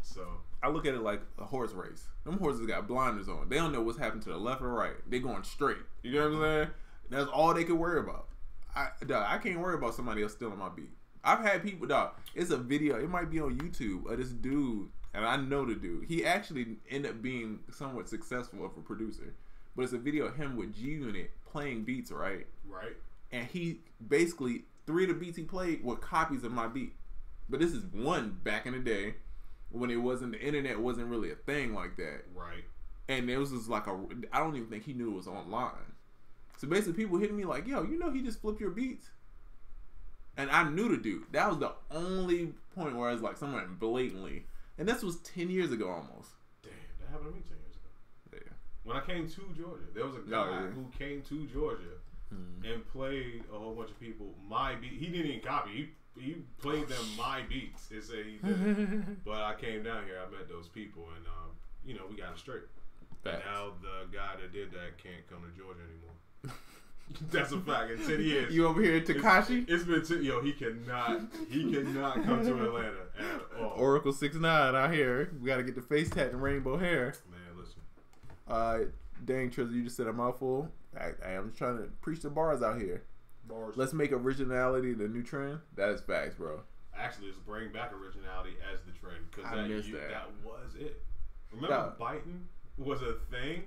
So I look at it like a horse race. Them horses got blinders on. They don't know what's happening to the left or right. They going straight. You know what I'm saying? That's all they can worry about. I can't worry about somebody else stealing my beat. I've had people, dog. It's a video. It might be on YouTube of this dude, and I know the dude. He actually ended up being somewhat successful of a producer, but it's a video of him with G Unit playing beats, right? Right. And he basically 3 of the beats he played were copies of my beat, but this is one back in the day when it wasn't the internet wasn't really a thing like that. Right. And it was just like I don't even think he knew it was online. So basically, people hitting me like, "Yo, you know he just flipped your beats." And I knew the dude. That was the only point where I was like, someone blatantly. And this was 10 years ago almost. Damn, that happened to me 10 years ago. Yeah. When I came to Georgia, there was a guy who came to Georgia and played a whole bunch of people my beat. He didn't even copy. He played them my beats. It said he did. But I came down here. I met those people, and we got it straight. Facts. Now the guy that did that can't come to Georgia anymore. That's a fact. In 10 years, you over here, Tekashi? It's been he cannot come to Atlanta at all. Oracle 6ix9ine out here. We got to get the face tat and rainbow hair. Man, listen. Dang, Trizza, you just said a mouthful. I'm just trying to preach the bars out here. Bars. Let's make originality the new trend. That is facts, bro. Actually, let's bring back originality as the trend because that was it. Remember, biting was a thing.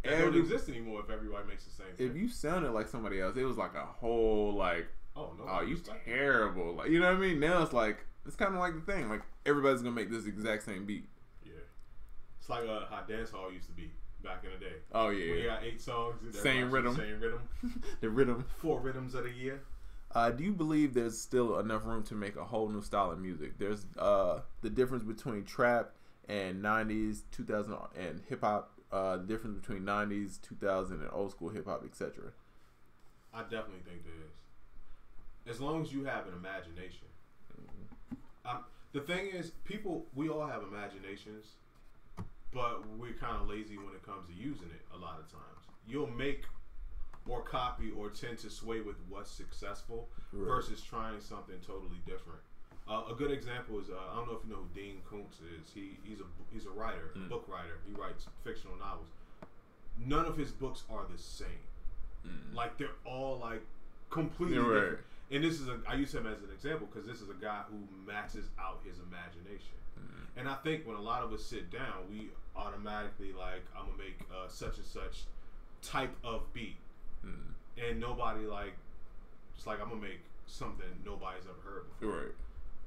It don't exist anymore if everybody makes the same thing. If you sounded like somebody else, it was like a whole oh, you terrible. Like, you know what I mean? Now it's like it's kind of like the thing. Like everybody's gonna make this exact same beat. Yeah, it's like how dance hall used to be back in the day. Oh yeah, we got 8 songs, same rhythm, the rhythm, 4 rhythms of the year. Do you believe there's still enough room to make a whole new style of music? There's the difference between trap and 90s, 2000 and hip hop. The difference between 90s, 2000, and old school hip hop, etc. I definitely think there is. As long as you have an imagination. The thing is, we all have imaginations, but we're kind of lazy when it comes to using it a lot of times. You'll make or copy or tend to sway with what's successful versus trying something totally different. A good example is I don't know if you know who Dean Koontz is. He's a writer, a book writer. He writes fictional novels. None of his books are the same. Like they're all like completely different. And this is I use him as an example because this is a guy who maxes out his imagination. And I think when a lot of us sit down, we automatically like I'm gonna make such and such type of beat, and nobody just like I'm gonna make something nobody's ever heard before. Right.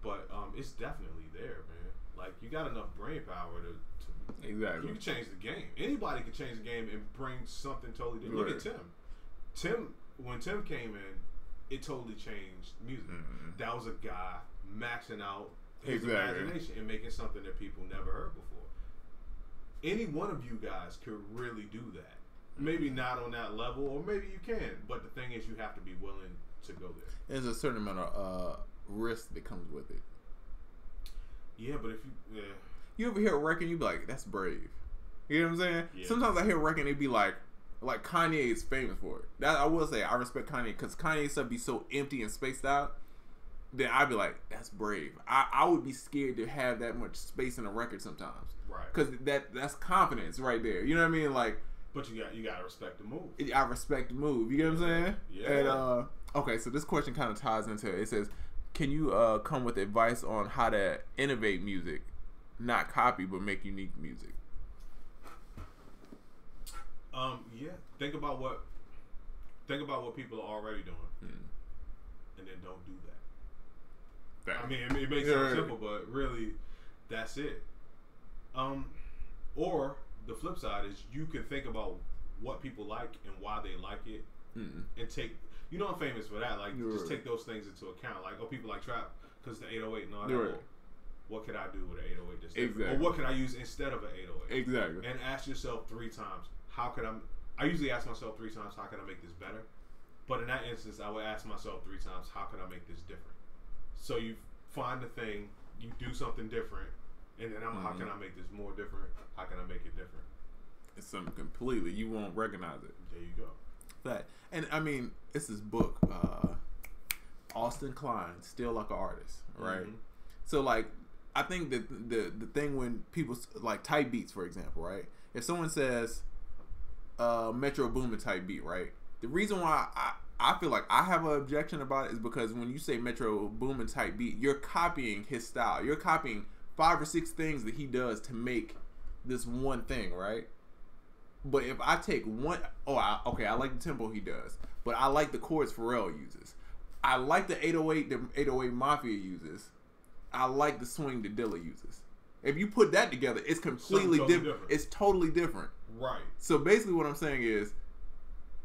But it's definitely there, man. Like, you got enough brain power to exactly. You can change the game. Anybody can change the game and bring something totally different. Right. Look at Tim. When Tim came in, it totally changed music. Mm-hmm. That was a guy maxing out his imagination and making something that people never heard before. Any one of you guys could really do that. Maybe not on that level, or maybe you can. But the thing is, you have to be willing to go there. There's a certain amount of risk that comes with it. Yeah, but if you ever hear a record, you be like, "That's brave." You know what I'm saying? Yeah. Sometimes I hear a record, and it be like Kanye is famous for it. That I will say, I respect Kanye because Kanye's stuff be so empty and spaced out. Then I'd be like, "That's brave." I would be scared to have that much space in a record sometimes, right? Because that's confidence right there. You know what I mean? Like, but you gotta respect the move. I respect the move. You get what I'm saying? Yeah. And okay, so this question kind of ties into it. It says, "Can you come with advice on how to innovate music, not copy but make unique music?" Yeah. Think about what people are already doing, and then don't do that. I mean, it may sound simple, but really, that's it. Or the flip side is you can think about what people like and why they like it, and take. You know, I'm famous for that. Like, just take those things into account. Like, people like trap because the 808 and all that. Well, what could I do with an 808 that's different? Exactly. Or what could I use instead of an 808? Exactly. And ask yourself 3 times, how could I usually ask myself 3 times, how can I make this better? But in that instance, I would ask myself 3 times, how can I make this different? So you find the thing, you do something different, and then how can I make this more different? How can I make it different? It's something completely, you won't recognize it. There you go. That, and I mean, it's this book, Austin Klein, Still Like an Artist, right? Mm-hmm. So like, I think that the thing when people like type beats, for example, right? If someone says Metro Boomin type beat, right? The reason why I feel like I have an objection about it is because when you say Metro Boomin type beat, you're copying his style. You're copying 5 or 6 things that he does to make this one thing, right? But if I take one, I like the tempo he does, but I like the chords Pharrell uses. I like the 808 Mafia uses. I like the swing that Dilla uses. If you put that together, it's completely different. It's totally different. Right. So basically what I'm saying is,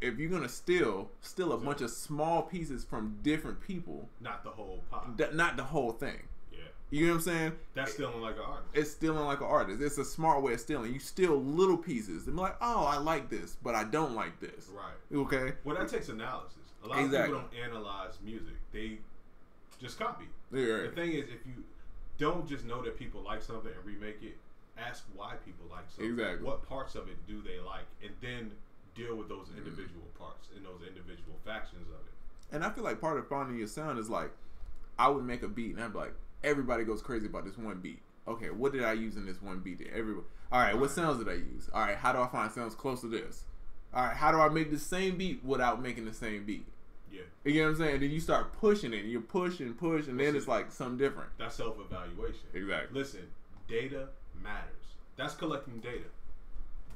if you're gonna steal a bunch of small pieces from different people, not the whole pop, not the whole thing. Yeah. You know what I'm saying? That's stealing like an artist. It's stealing like an artist. It's a smart way of stealing. You steal little pieces and be like, oh, I like this, but I don't like this. Right. Okay. Well, that takes analysis. A lot of people don't analyze music. They just copy. Yeah, right. The thing is, if you don't just know that people like something and remake it, ask why people like something. Exactly. What parts of it do they like? And then deal with those individual parts and those individual factions of it. And I feel like part of finding your sound is like, I would make a beat and I'd be like, everybody goes crazy about this one beat. Okay, what did I use in this one beat? All right, what sounds did I use? All right, how do I find sounds close to this? All right, how do I make the same beat without making the same beat? Yeah. You know what I'm saying? Then you start pushing it, and you push, and then it's like something different. That's self-evaluation. Exactly. Listen, data matters. That's collecting data.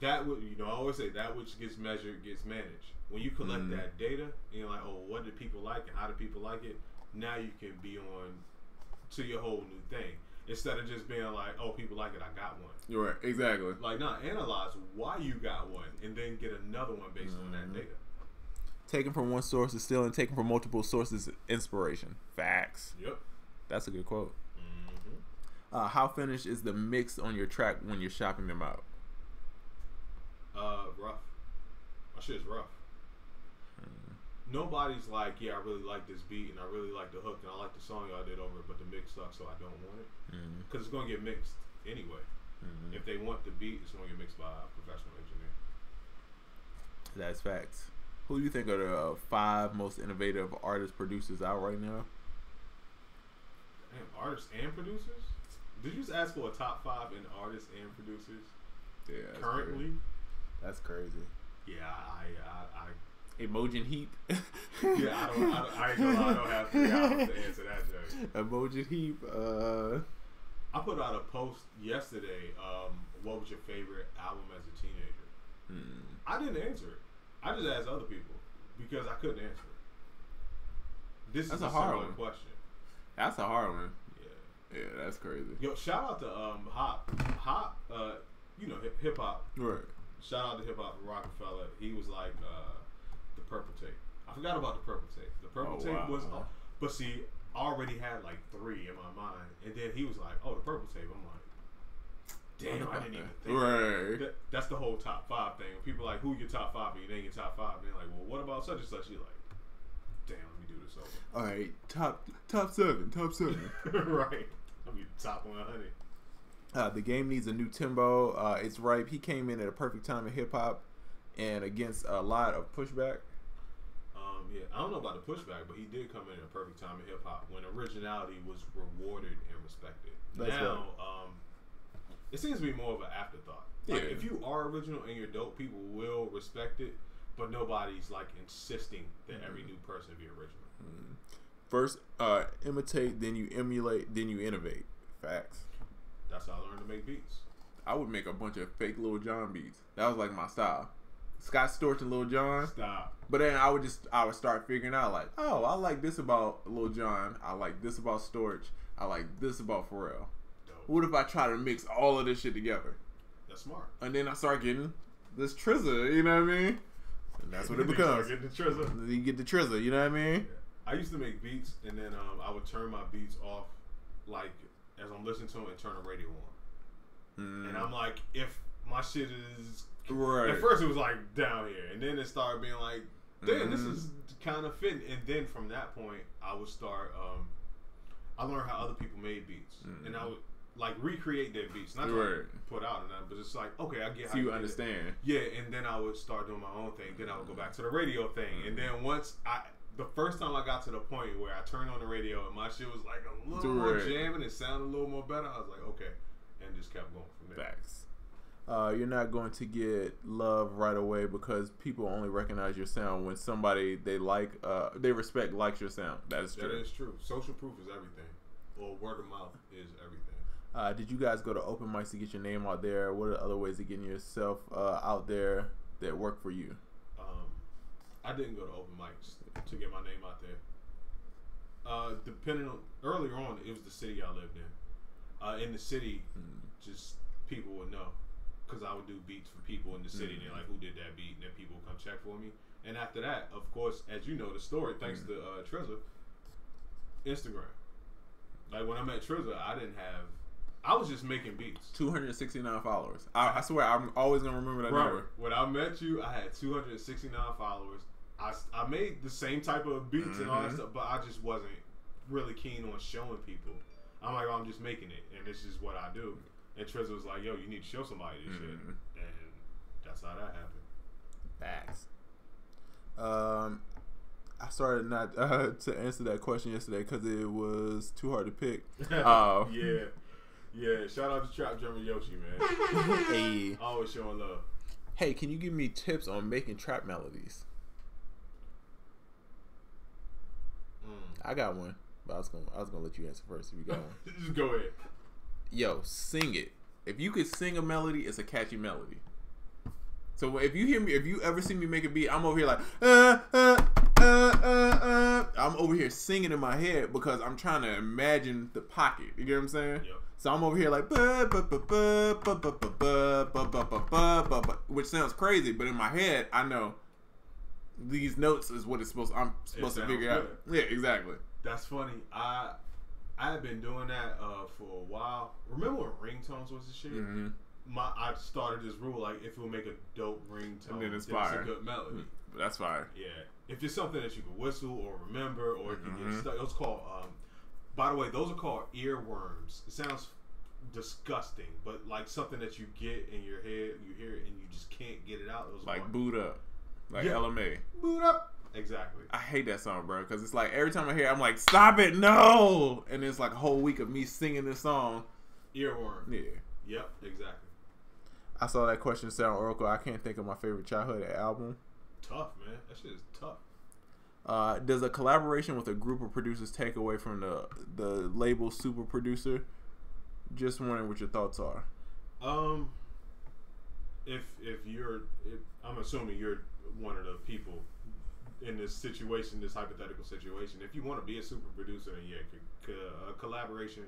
That would, I always say that which gets measured gets managed. When you collect that data, and you're like, oh, what did people like and how do people like it? Now you can be on to your whole new thing. Instead of just being like, oh, people like it, I got one. You're right, exactly. Like, analyze why you got one and then get another one based on that data. Taken from one source is stealing, taken from multiple sources is inspiration. Facts. Yep. That's a good quote. How finished is the mix on your track when you're shopping them out? Rough. My shit's rough. Nobody's like, yeah, I really like this beat and I really like the hook and I like the song y'all did over it, but the mix sucks, so I don't want it. Because it's going to get mixed anyway. If they want the beat, it's going to get mixed by a professional engineer. That's facts. Who do you think are the 5 most innovative artists, producers out right now? Damn, artists and producers? Did you just ask for a top 5 in artists and producers? Yeah. Currently? That's crazy. Yeah, I Emojin Heap. Yeah, I don't have 3 hours to answer that, Jay. Emojin Heap. I put out a post yesterday. What was your favorite album as a teenager? I didn't answer it. I just asked other people because I couldn't answer it. This is That's a a hard similar one. question. That's a hard one. Yeah. Yeah, that's crazy. Yo, shout out to Hop. Hop, you know, hip hop. Right. Shout out to hip hop Rockefeller. He was like the purple tape. I forgot about the purple tape. The purple tape was, but see, I already had like 3 in my mind, and then he was like, "Oh, the purple tape." I'm like, "Damn, I didn't even think." Right. That's the whole top 5 thing. When people are like, "Who your top 5?" and you name your top 5, and they're like, "Well, what about such and such?" You're like, "Damn, let me do this over." All right, top 7. Right. I'll be top 100. The game needs a new Timbo. It's ripe. He came in at a perfect time in hip hop, and against a lot of pushback. Yeah, I don't know about the pushback, but he did come in at a perfect time in hip hop when originality was rewarded and respected. That's now, it seems to be more of an afterthought. Like, Yeah. if you are original and you're dope, people will respect it, but nobody's like insisting that every new person be original. First, imitate, then you emulate, then you innovate. Facts. That's how I learned to make beats. I would make a bunch of fake Lil Jon beats. That was like my style. Scott Storch and Lil Jon. Stop. But then I would start figuring out like, oh, I like this about Lil Jon. I like this about Storch. I like this about Pharrell. Dope. What if I try to mix all of this shit together? That's smart. And then I start getting this Trizza, you know what I mean? And that's what it becomes. Get the Trizza. Then you get the Trizza, you know what I mean? I used to make beats, and then I would turn my beats off, like as I'm listening to them, and turn the radio on. And I'm like, if my shit is right. At first, it was like down here, and then it started being like, damn, this is kind of fitting. And then from that point, I would start. I learned how other people made beats, and I would like recreate their beats, not to like, put out and that, but it's like, okay, I get how you understand. Yeah, and then I would start doing my own thing. Then I would go back to the radio thing, and then once the first time I got to the point where I turned on the radio and my shit was like a little more jamming, it sounded a little more better. I was like, okay, and just kept going from there. Facts. You're not going to get love right away because people only recognize your sound when somebody they respect likes your sound. That is true. That is true. Social proof is everything, or word of mouth is everything. Did you guys go to open mics to get your name out there? What are other ways of getting yourself out there that work for you? I didn't go to open mics to get my name out there. Depending on earlier on, it was the city I lived in. In the city, just people would know. Because I would do beats for people in the city, and they're like, "Who did that beat?" And then people would come check for me. And after that, of course, as you know the story, thanks to Trizza, Instagram. Like when I met Trizza, I was just making beats. 269 followers. I swear, I'm always gonna remember that number. When I met you, I had 269 followers. I made the same type of beats and all that stuff, but I just wasn't really keen on showing people. I'm like, I'm just making it, and this is what I do. And Trizza was like, yo, you need to show somebody this shit. And that's how that happened. Facts. I started not to answer that question yesterday because it was too hard to pick. Yeah. Shout out to Trap German Yoshi, man. Hey. Always showing love. Hey, can you give me tips on making trap melodies? I got one, but I was gonna let you answer first if you got one. Just go ahead. Yo, sing it. If you could sing a melody, it's a catchy melody. So if you ever see me make a beat, I'm over here like, I'm over here singing in my head because I'm trying to imagine the pocket. You get what I'm saying? Yep. So I'm over here like, which sounds crazy, but in my head, I know these notes is what I'm supposed to figure out. Yeah, exactly. That's funny. I have been doing that for a while. Remember when ringtones was the shit? I started this rule, like, if it will make a dope ringtone, and then it's a good melody. That's fire. Yeah. If it's something that you can whistle or remember or you can get stuck, those called, by the way, those are called earworms. It sounds disgusting, but like something that you get in your head, you hear it and you just can't get it out. Those like Boot Up. Like LMA. Boot Up. Exactly. I hate that song, bro, because it's like every time I hear it, I'm like, stop it, no! And it's like a whole week of me singing this song. Earworm. Yeah. Yep, exactly. I saw that question sound Oracle. I can't think of my favorite childhood album. Tough, man. That shit is tough. Does a collaboration with a group of producers take away from the label super producer? Just wondering what your thoughts are. If I'm assuming you're one of the people in this situation, this hypothetical situation, if you want to be a super producer, then yeah, collaboration,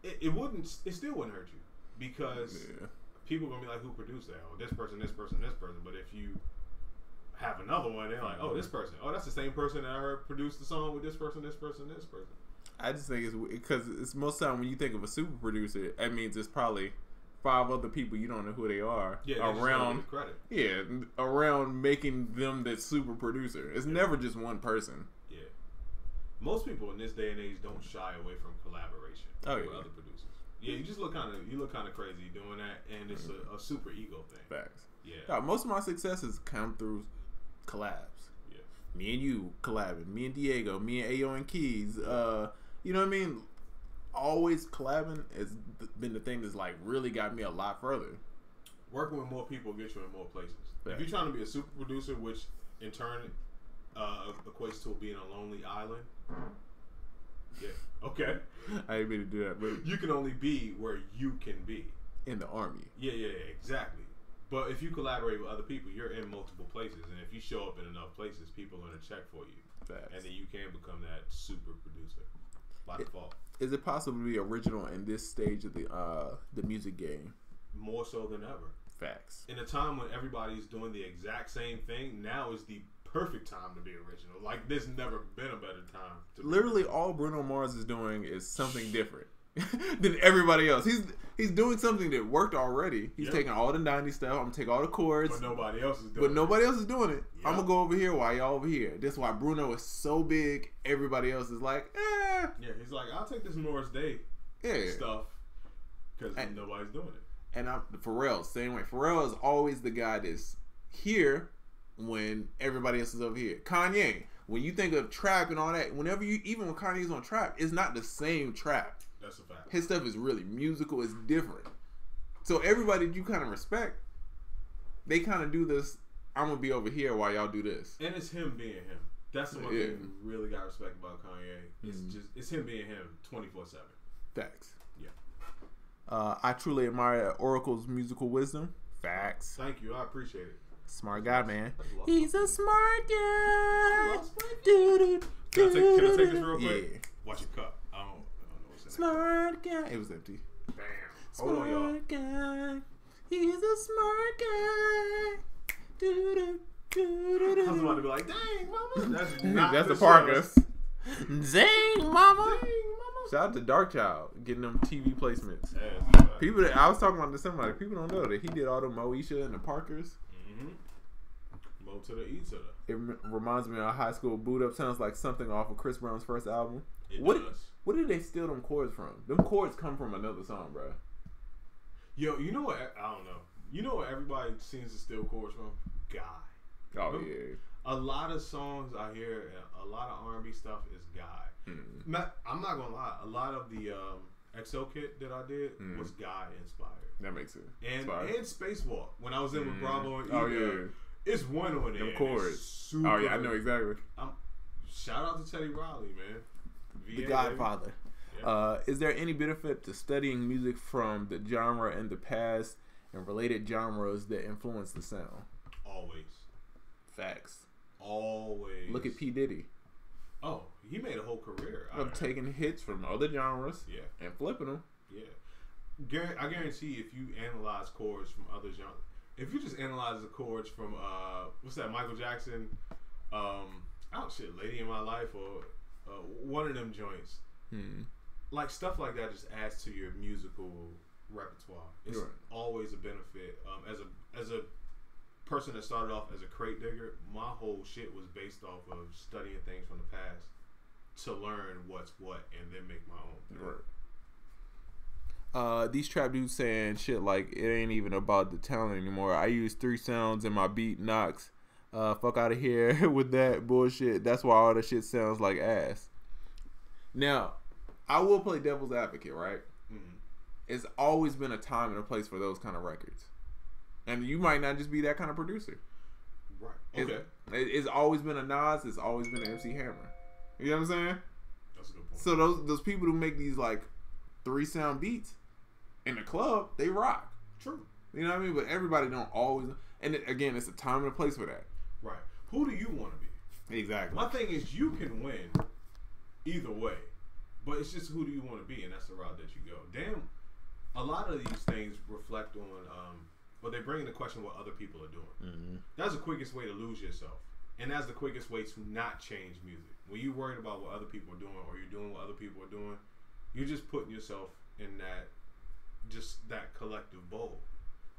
it wouldn't. It still wouldn't hurt you because people are gonna be like, who produced that? Oh, this person, this person, this person. But if you have another one, they're like, oh, this person. Oh, that's the same person that I heard produced the song with this person, this person, this person. I just think it's because it's most time when you think of a super producer, that means it's probably 5 other people you don't know who they are around. Credit. Yeah, around making them that super producer. It's never just one person. Yeah, most people in this day and age don't shy away from collaboration with other producers. Yeah, you just look kind of crazy doing that, and it's a super ego thing. Facts. Yeah. Most of my successes come through collabs. Yeah. Me and you collabing. Me and Diego. Me and Ayo and Keys. You know what I mean? Always collabing has been the thing that's like really got me a lot further. Working with more people gets you in more places. Facts. If you're trying to be a super producer, which in turn equates to being a lonely island. Yeah. Okay. I didn't mean to do that, but you can only be where you can be. In the army. Yeah, exactly. But if you collaborate with other people, you're in multiple places, and if you show up in enough places, people are gonna check for you. Facts. And then you can become that super producer by default. Is it possible to be original in this stage of the music game? More so than ever. Facts. In a time when everybody's doing the exact same thing, now is the perfect time to be original. Like, there's never been a better time to be literally original. All Bruno Mars is doing is something different than everybody else. He's doing something that worked already. He's taking all the 90s stuff. I'm gonna take all the chords. But nobody else is doing it. Yep. I'm gonna go over here while y'all over here. That's why Bruno is so big. Everybody else is like, eh. Yeah, he's like, I'll take this Morris Day stuff because nobody's doing it. And Pharrell, same way. Pharrell is always the guy that's here when everybody else is over here. Kanye, when you think of trap and all that, even when Kanye's on trap, it's not the same trap. That's a fact. His stuff is really musical. It's different. So everybody you kind of respect, they kind of do this. I'm gonna be over here while y'all do this. And it's him being him. That's the one thing you really got respect about Kanye. It's him being him 24/7. Facts. Yeah. I truly admire Oracle's musical wisdom. Facts. Thank you. I appreciate it. Smart guy, man. He's a smart guy. Can I take this real quick? Yeah. Watch your cup. I don't know what's in Smart guy. It was empty. Bam. Hold on, y'all. Smart guy. He's a smart guy. I was about to be like, dang, mama. That's the Parkers. Dang, mama. Shout out to Darkchild getting them TV placements. People that I was talking about to somebody, people don't know that he did all the Moesha and the Parkers. Mm-hmm. Mo to the E to the. It reminds me of high school boot up. Sounds like something off of Chris Brown's first album. It does. What did they steal them chords from? Them chords come from another song, bro. Yo, you know what? I don't know. You know what everybody seems to steal chords from? Guy. Oh yeah. A lot of songs I hear, a lot of R&B stuff is Guy. I'm not gonna lie. A lot of the XO kit that I did was Guy inspired. That makes sense. And Spacewalk when I was in with Bravo and Eva, it's one on there. Them chords. Oh yeah, I know exactly. Shout out to Teddy Riley, man. The Godfather. Yeah. Is there any benefit to studying music from the genre in the past and related genres that influence the sound? Always. Facts. Always. Look at P. Diddy. Oh, he made a whole career of taking hits from other genres and flipping them. Yeah. I guarantee if you analyze chords from other genres, if you just analyze the chords from, what's that, Michael Jackson, Lady in My Life, or one of them joints, like stuff like that just adds to your musical repertoire. It's always a benefit. As a person that started off as a crate digger, my whole shit was based off of studying things from the past to learn what's what and then make my own thing. Right. These trap dudes saying shit like it ain't even about the talent anymore. I use 3 sounds and my beat knocks. Fuck out of here with that bullshit. That's why all the shit sounds like ass. Now, I will play devil's advocate, right? Mm-hmm. It's always been a time and a place for those kind of records. And you might not just be that kind of producer. Right. Okay. It's always been a Nas. It's always been an MC Hammer. You know what I'm saying? That's a good point. So those people who make these like 3 sound beats in the club, they rock. True. You know what I mean? But everybody don't always. And again, it's a time and a place for that. Right. Who do you want to be? Exactly. My thing is, you can win either way, but it's just who do you want to be, and that's the route that you go. Damn, a lot of these things reflect on, but they bring into question what other people are doing. Mm-hmm. That's the quickest way to lose yourself, and that's the quickest way to not change music. When you're worried about what other people are doing, or you're doing what other people are doing, you're just putting yourself in that collective bowl.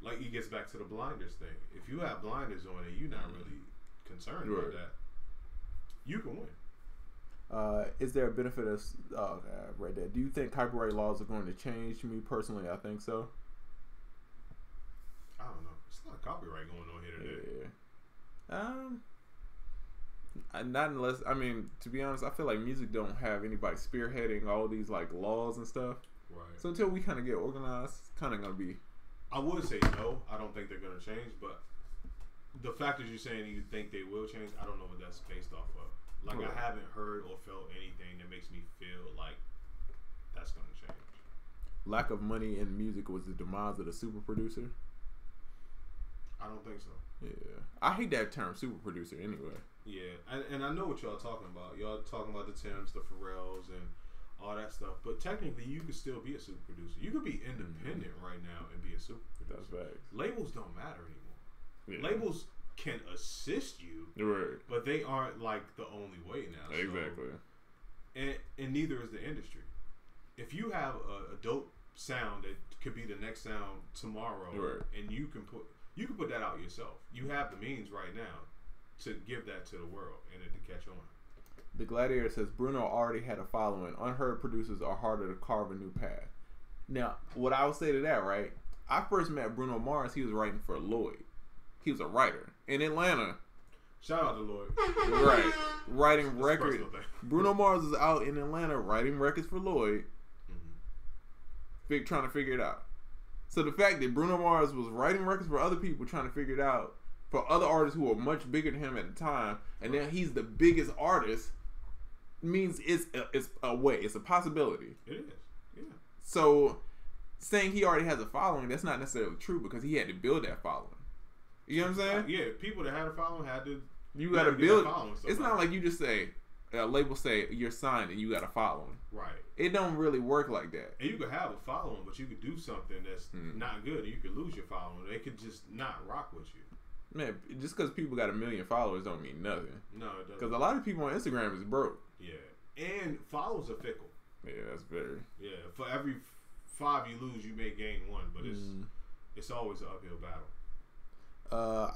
Like, it gets back to the blinders thing. If you have blinders on and you're not really concerned about that, you can win. Is there a benefit of? Oh, okay, I read that. Do you think copyright laws are going to change? Me personally, I think so. I don't know. It's not copyright going on here today. Yeah. Not unless, I mean, to be honest, I feel like music don't have anybody spearheading all these like laws and stuff. Right. So until we kind of get organized, it's kind of gonna be. I would say no. I don't think they're gonna change, but the fact that you're saying you think they will change, I don't know what that's based off of. Like, I haven't heard or felt anything that makes me feel like that's gonna change. Lack of money in music was the demise of the super producer. I don't think so. Yeah, I hate that term, super producer. Anyway. Yeah, and I know what y'all talking about. Y'all talking about the Tims, the Pharrells, and all that stuff. But technically, you could still be a super producer. You could be independent right now and be a super producer. That's facts. Labels don't matter anymore. Yeah. Labels can assist you, right, but they aren't like the only way now. Exactly. So, and neither is the industry. If you have a dope sound that could be the next sound tomorrow, right, and you can put that out yourself. You have the means right now to give that to the world and it to catch on. The Gladiator says Bruno already had a following. Unheard producers are harder to carve a new path. Now, what I would say to that, right? I first met Bruno Mars. He was writing for Lloyd. He was a writer in Atlanta. Shout out to Lloyd. Right, writing records. Bruno Mars is out in Atlanta writing records for Lloyd, trying to figure it out. So the fact that Bruno Mars was writing records for other people, trying to figure it out, for other artists who were much bigger than him at the time, and now he's the biggest artist, means it's a way, it's a possibility. It is, yeah. So saying he already has a following, that's not necessarily true because he had to build that following. You know what I'm saying? Yeah, people that had a following had to. You got to build. It's not like you just say a label say you're signed and you got a following. Right. It don't really work like that. And you could have a following, but you could do something that's not good, and you could lose your following. They could just not rock with you. Man, just because people got 1 million followers don't mean nothing. No, it doesn't. Because a lot of people on Instagram is broke. Yeah, and followers are fickle. Yeah, that's very. Yeah, for every 5 you lose, you may gain 1, but it's always an uphill battle.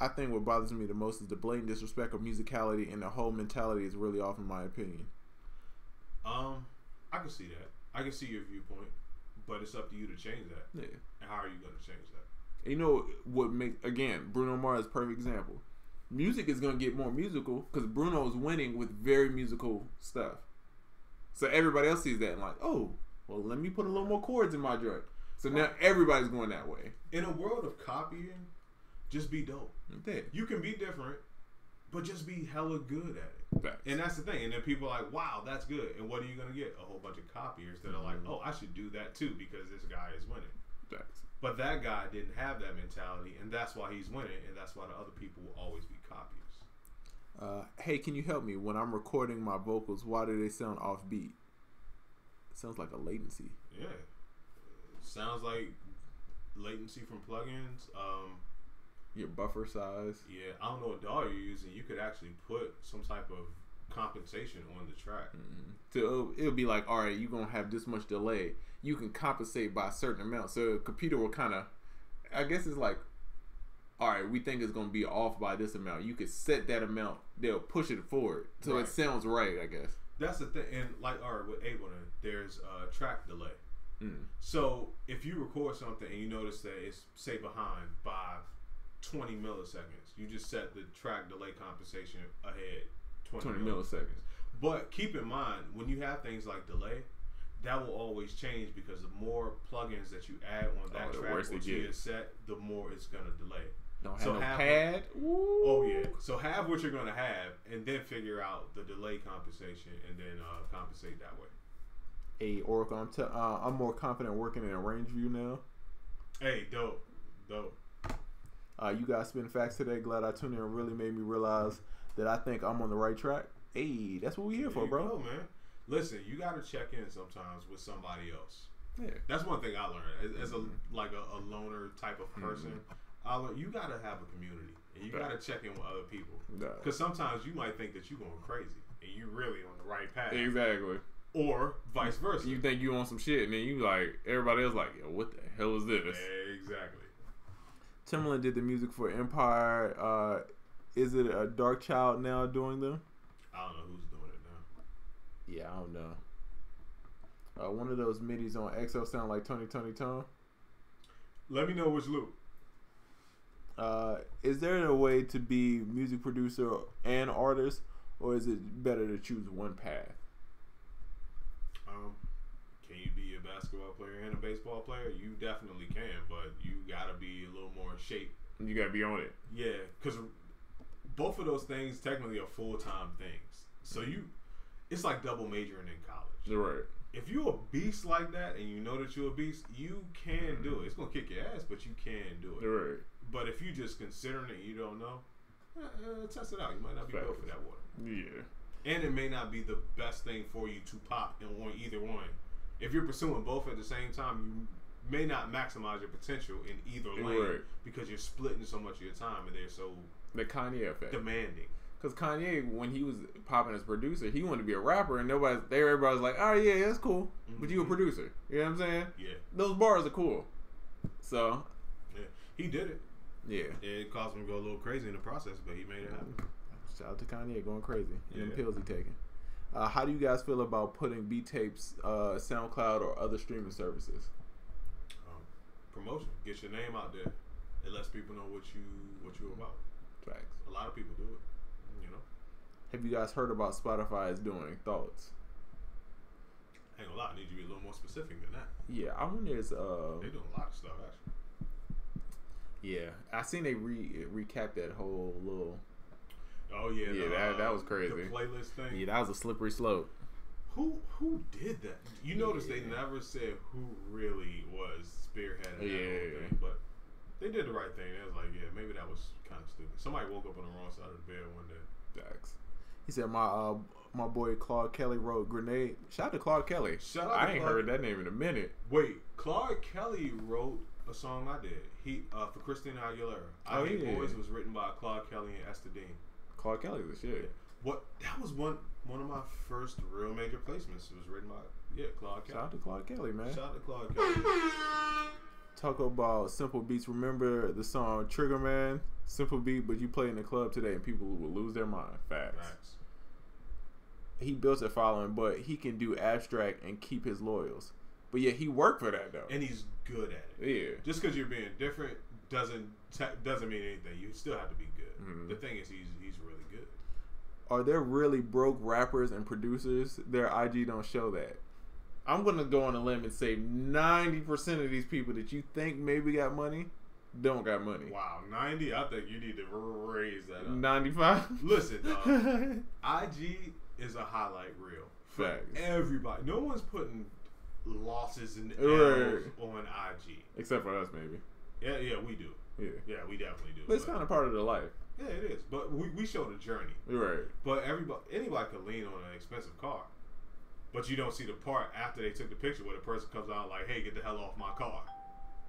I think what bothers me the most is the blatant disrespect of musicality, and the whole mentality is really off, in my opinion. I can see that. I can see your viewpoint, but it's up to you to change that. Yeah. And how are you going to change that? You know what makes, again, Bruno Mars is a perfect example. Music is going to get more musical because Bruno is winning with very musical stuff. So everybody else sees that and like, oh, well, let me put a little more chords in my joint. So now everybody's going that way. In a world of copying, just be dope. Yeah. You can be different, but just be hella good at it. Facts. And that's the thing. And then people are like, wow, that's good. And what are you going to get? A whole bunch of copiers that are like, oh, I should do that too because this guy is winning. Facts. But that guy didn't have that mentality, and that's why he's winning, and that's why the other people will always be copiers. Hey, can you help me? When I'm recording my vocals, why do they sound offbeat? It sounds like a latency. Yeah. Sounds like latency from plugins. Your buffer size. Yeah, I don't know what DAW you're using. You could actually put some type of compensation on the track. So it'll be like, all right, you're going to have this much delay. You can compensate by a certain amount. So a computer will kind of, I guess it's like, all right, we think it's going to be off by this amount. You could set that amount. They'll push it forward. So it sounds right, I guess. That's the thing. And like, all right, with Ableton, there's a track delay. So if you record something and you notice that it's, say, behind by 20 milliseconds, you just set the track delay compensation ahead 20 milliseconds. But keep in mind, when you have things like delay, that will always change because the more plugins that you add on that track or to your set, the more it's going to delay. Don't have no pad. Oh, yeah. So have what you're going to have and then figure out the delay compensation and then compensate that way. Hey, Oracle, I'm more confident working in a range view now. Hey, dope. You guys spin facts today. Glad I tuned in. Really made me realize that I think I'm on the right track. Hey, that's what we here for, bro. Go, man. Listen, you got to check in sometimes with somebody else. Yeah. That's one thing I learned as a loner type of person. I learned you got to have a community and you got to check in with other people because sometimes you might think that you're going crazy and you really on the right path. Exactly. Or vice versa. You think you on some shit and then you like everybody else like, yo, what the hell is this? Exactly. Timbaland did the music for Empire. Is it a Dark Child now doing them? I don't know who's doing it now. Yeah, I don't know. One of those midis on XO sound like Tony Tone. Let me know which loop. Is there a way to be music producer and artist, or is it better to choose one path? Can you be a basketball player and a baseball player? You definitely can, but you gotta be a little more in shape. You gotta be on it. Yeah, because both of those things technically are full-time things. So it's like double majoring in college. You're right. If you're a beast like that and you know that you're a beast, you can do it. It's gonna kick your ass, but you can do it. You're right. But if you just considering it, and you don't know, test it out. You might not be good for that water. Yeah. And it may not be the best thing for you to pop in either one. If you're pursuing both at the same time, you may not maximize your potential in either lane because you're splitting so much of your time and they're so the Kanye effect demanding. Because Kanye, when he was popping as producer, he wanted to be a rapper, and everybody's like, "Oh yeah, that's cool," but you a producer. You know what I'm saying? Yeah. Those bars are cool. So. Yeah, he did it. Yeah. It caused him to go a little crazy in the process, but he made it happen. Shout out to Kanye going crazy. And them pills he taking. How do you guys feel about putting beat tapes, SoundCloud, or other streaming services? Promotion. Get your name out there. It lets people know what you're about. Facts. A lot of people do it. You know. Have you guys heard about Spotify is doing? Thoughts? Ain't gonna lie. I need you to be a little more specific than that. Yeah, I wonder is they're doing a lot of stuff actually. Yeah, I seen they recap that whole little. Oh yeah, yeah, that was crazy. The playlist thing. Yeah, that was a slippery slope. Who did that? You notice they never said who really was spearheading that whole thing, but they did the right thing. They was like, yeah, maybe that was kind of stupid. Somebody woke up on the wrong side of the bed one day. Facts. He said my boy Claude Kelly wrote Grenade. Shout out to Claude Kelly. I ain't heard that name in a minute. Wait, Claude Kelly wrote a song I did. He for Christina Aguilera. I Hate Boys was written by Claude Kelly and Esther Dean. Claude Kelly's the shit. What? That was one of my first real major placements. It was written by Claude Kelly. Shout out to Claude Kelly, man. Shout out to Claude Kelly. Talk about Simple Beats. Remember the song Trigger Man? Simple beat, but you play in the club today and people will lose their mind. Facts. He built a following, but he can do abstract and keep his loyals. But yeah, he worked for that though, and he's good at it. Yeah. Just because you're being different doesn't mean anything. You still have to be good. Mm-hmm. The thing is, he's really good. Are there really broke rappers and producers? Their IG don't show that. I'm gonna go on a limb and say 90% of these people that you think maybe got money don't got money. Wow, 90? I think you need to raise that up. 95? Listen, IG is a highlight reel for everybody. No one's putting losses and L's on IG. Except for us, maybe. Yeah, we do. Yeah, we definitely do. But it's kind of part of the life. Yeah, it is. But we show the journey. Right. But anybody could lean on an expensive car. But you don't see the part after they took the picture where the person comes out like, hey, get the hell off my car.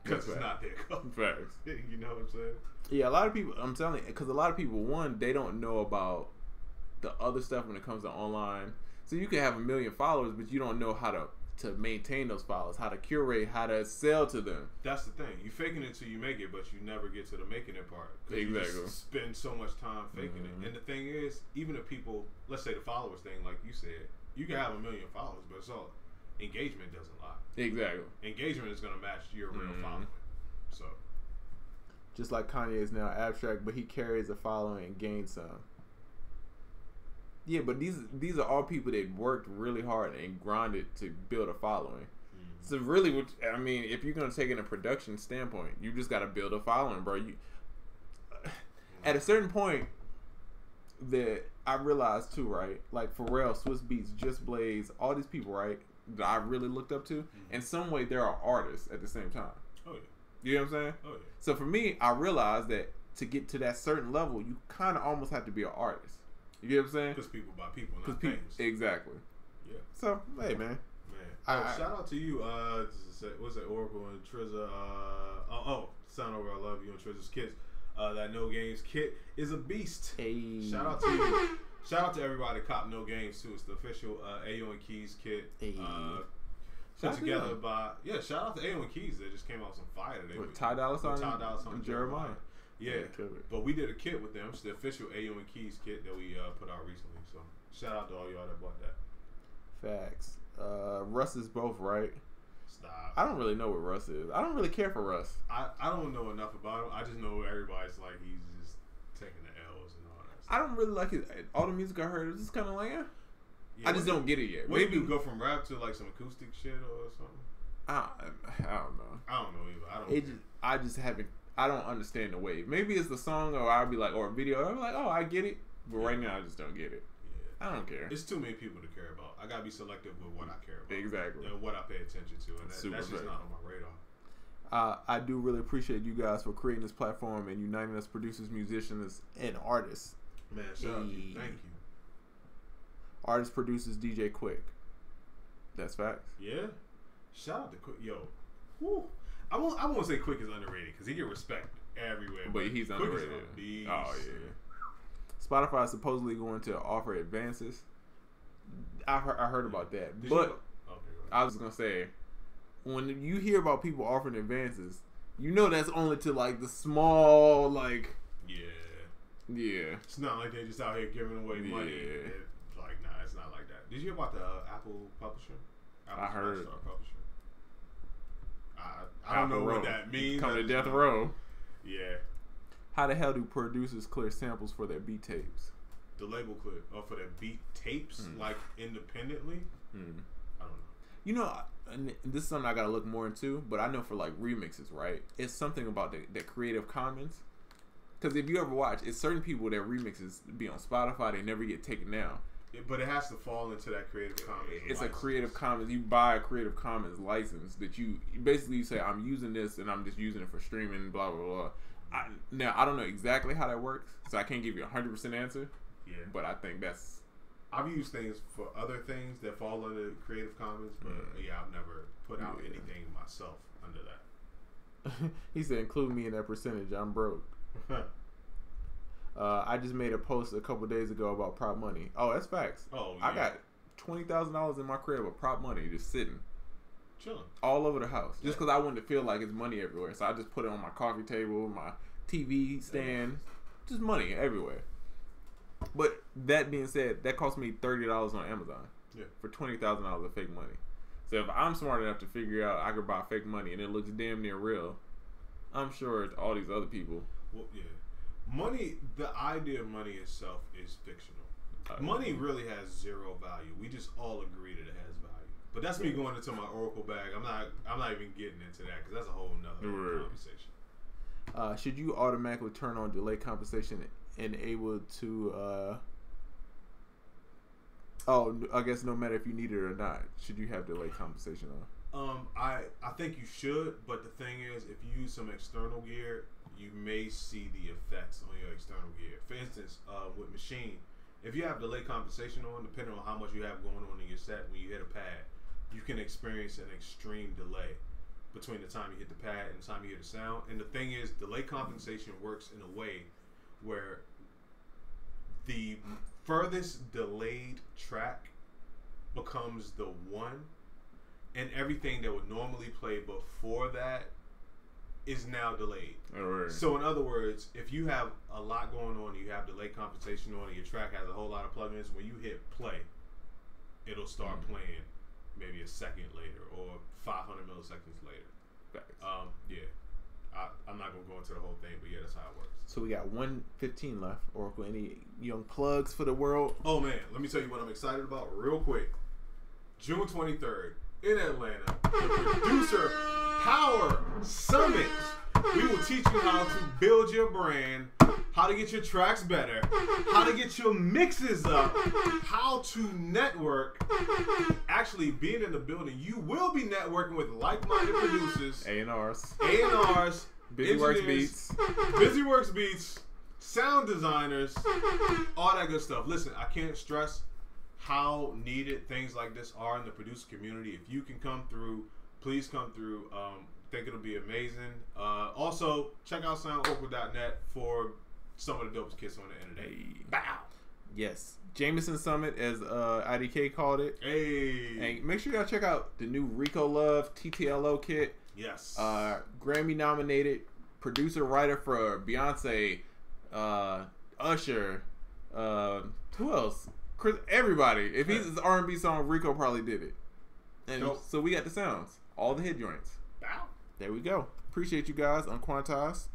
Because it's not their car. Facts. You know what I'm saying? Yeah, a lot of people, I'm telling you, because a lot of people, one, they don't know about the other stuff when it comes to online. So you can have 1 million followers, but you don't know how to maintain those followers, how to curate, how to sell to them. That's the thing. You faking it till you make it, but you never get to the making it part. Exactly. You just spend so much time faking it. And the thing is, even if people, let's say the followers thing, like you said, you can have 1 million followers, but it's all engagement doesn't lie. Exactly. Engagement is going to match your real following. So, just like Kanye is now abstract, but he carries a following and gains some. Yeah, but these are all people that worked really hard and grinded to build a following. So really, I mean, if you're gonna take it in a production standpoint, you just gotta build a following, bro. At a certain point, that I realized too, right? Like Pharrell, Swiss Beats, Just Blaze, all these people, right? That I really looked up to. In some way, there are artists at the same time. Oh yeah. You know what I'm saying? Oh yeah. So for me, I realized that to get to that certain level, you kind of almost have to be an artist. You get what I'm saying? Because people buy people, not things. Exactly. Yeah. So, hey, man. Shout out to you. What's that? Oracle and Trizza. Sound over. I love you and Trizza's kids. That No Games kit is a beast. Hey. Shout out to you. Shout out to everybody that cop No Games too. It's the official Ayo and Keys kit. Hey. Put together by shout out to Ayo and Keys. They just came out with some fire today. With Ty Dolla $ign and Jeremiah. Yeah, but we did a kit with them. It's the official Ayo and Keys kit that we put out recently. So shout out to all y'all that bought that. Facts. Russ is both right. Stop. I don't really know what Russ is. I don't really care for Russ. I don't know enough about him. I just know everybody's like he's just taking the L's and all that stuff. I don't really like it. All the music I heard is just kind of like, yeah, I just don't get it yet. Maybe you go from rap to like some acoustic shit or something. I don't know. I don't know either. I just haven't. I don't understand the wave. Maybe it's the song, or I'll be like, or a video. I'll be like, oh, I get it. But right now, I just don't get it. Yeah. I don't care. It's too many people to care about. I gotta be selective with what I care about. Exactly. And what I pay attention to, and that's just not on my radar. I do really appreciate you guys for creating this platform and uniting us producers, musicians, and artists. Man, shout out to you. Thank you. Artists, producers, DJ Quick. That's facts. Yeah. Shout out to Quick. Yo. Woo. I won't say Quick is underrated because he get respect everywhere. But he's Quick underrated. Oh, yeah. Spotify is supposedly going to offer advances. I heard about that. I was going to say, when you hear about people offering advances, you know that's only to like the small, like... Yeah. It's not like they just out here giving away money. Nah, it's not like that. Did you hear about the Apple publisher? I heard. Publisher. I don't know what that means. Coming to death row. Yeah. How the hell do producers clear samples for their beat tapes? The label clear. Oh, for their beat tapes? Like independently? I don't know. You know, and this is something I gotta look more into, but I know for like remixes, right? It's something about the Creative Commons. Because if you ever watch, it's certain people that remixes be on Spotify, they never get taken down. But it has to fall into that Creative Commons. It's license. A Creative Commons. You buy a Creative Commons license that you basically say, I'm using this and I'm just using it for streaming, blah, blah, blah. Now, I don't know exactly how that works, so I can't give you a 100% answer. Yeah. But I think that's... I've used things for other things that fall under Creative Commons, but I've never put out anything myself under that. He said, include me in that percentage. I'm broke. I just made a post a couple days ago about prop money. Oh, that's facts. Oh, yeah. I got $20,000 in my crib of prop money just sitting. Chilling. All over the house. Just because I wanted to feel like it's money everywhere. So I just put it on my coffee table, my TV stand. Just money everywhere. But that being said, that cost me $30 on Amazon. Yeah. For $20,000 of fake money. So if I'm smart enough to figure out I could buy fake money and it looks damn near real, I'm sure all these other people... Well, yeah. Money, the idea of money itself is fictional. Money really has zero value. We just all agree that it has value. But that's me going into my Oracle bag. I'm not even getting into that because that's a whole nother conversation. Should you automatically turn on delay compensation and able to I guess no matter if you need it or not, should you have delay compensation on? I think you should, but the thing is, if you use some external gear, you may see the effects on your external gear. For instance, with Machine, if you have delay compensation on, depending on how much you have going on in your set, when you hit a pad, you can experience an extreme delay between the time you hit the pad and the time you hear the sound. And the thing is, delay compensation works in a way where the furthest delayed track becomes the one, and everything that would normally play before that is now delayed. Right. So in other words, if you have a lot going on, you have delay compensation on, and your track has a whole lot of plugins, when you hit play, it'll start playing maybe a second later or 500 milliseconds later. I'm not going to go into the whole thing, but yeah, that's how it works. So we got 1:15 left. Oracle, any young plugs for the world? Oh man, let me tell you what I'm excited about real quick. June 23rd in Atlanta, the Producer Power Summit. We will teach you how to build your brand, how to get your tracks better, how to get your mixes up, how to network. Actually, being in the building, you will be networking with like-minded producers, A&Rs, Busyworks Beats, Busyworks Beats, sound designers, all that good stuff. Listen, I can't stress how needed things like this are in the producer community. If you can come through, please come through. Think it'll be amazing. Also, check out soundoracle.net for some of the dopest kits on the internet. Hey. Bow. Yes. Jameson Summit, as IDK called it. Hey. And make sure y'all check out the new Rico Love TTLO kit. Yes. Grammy nominated producer writer for Beyonce, Usher, who else? Chris, everybody. If he's his R&B song, Rico probably did it. And so we got the sounds, all the hit joints. Bow. There we go. Appreciate you guys. UnQuantized.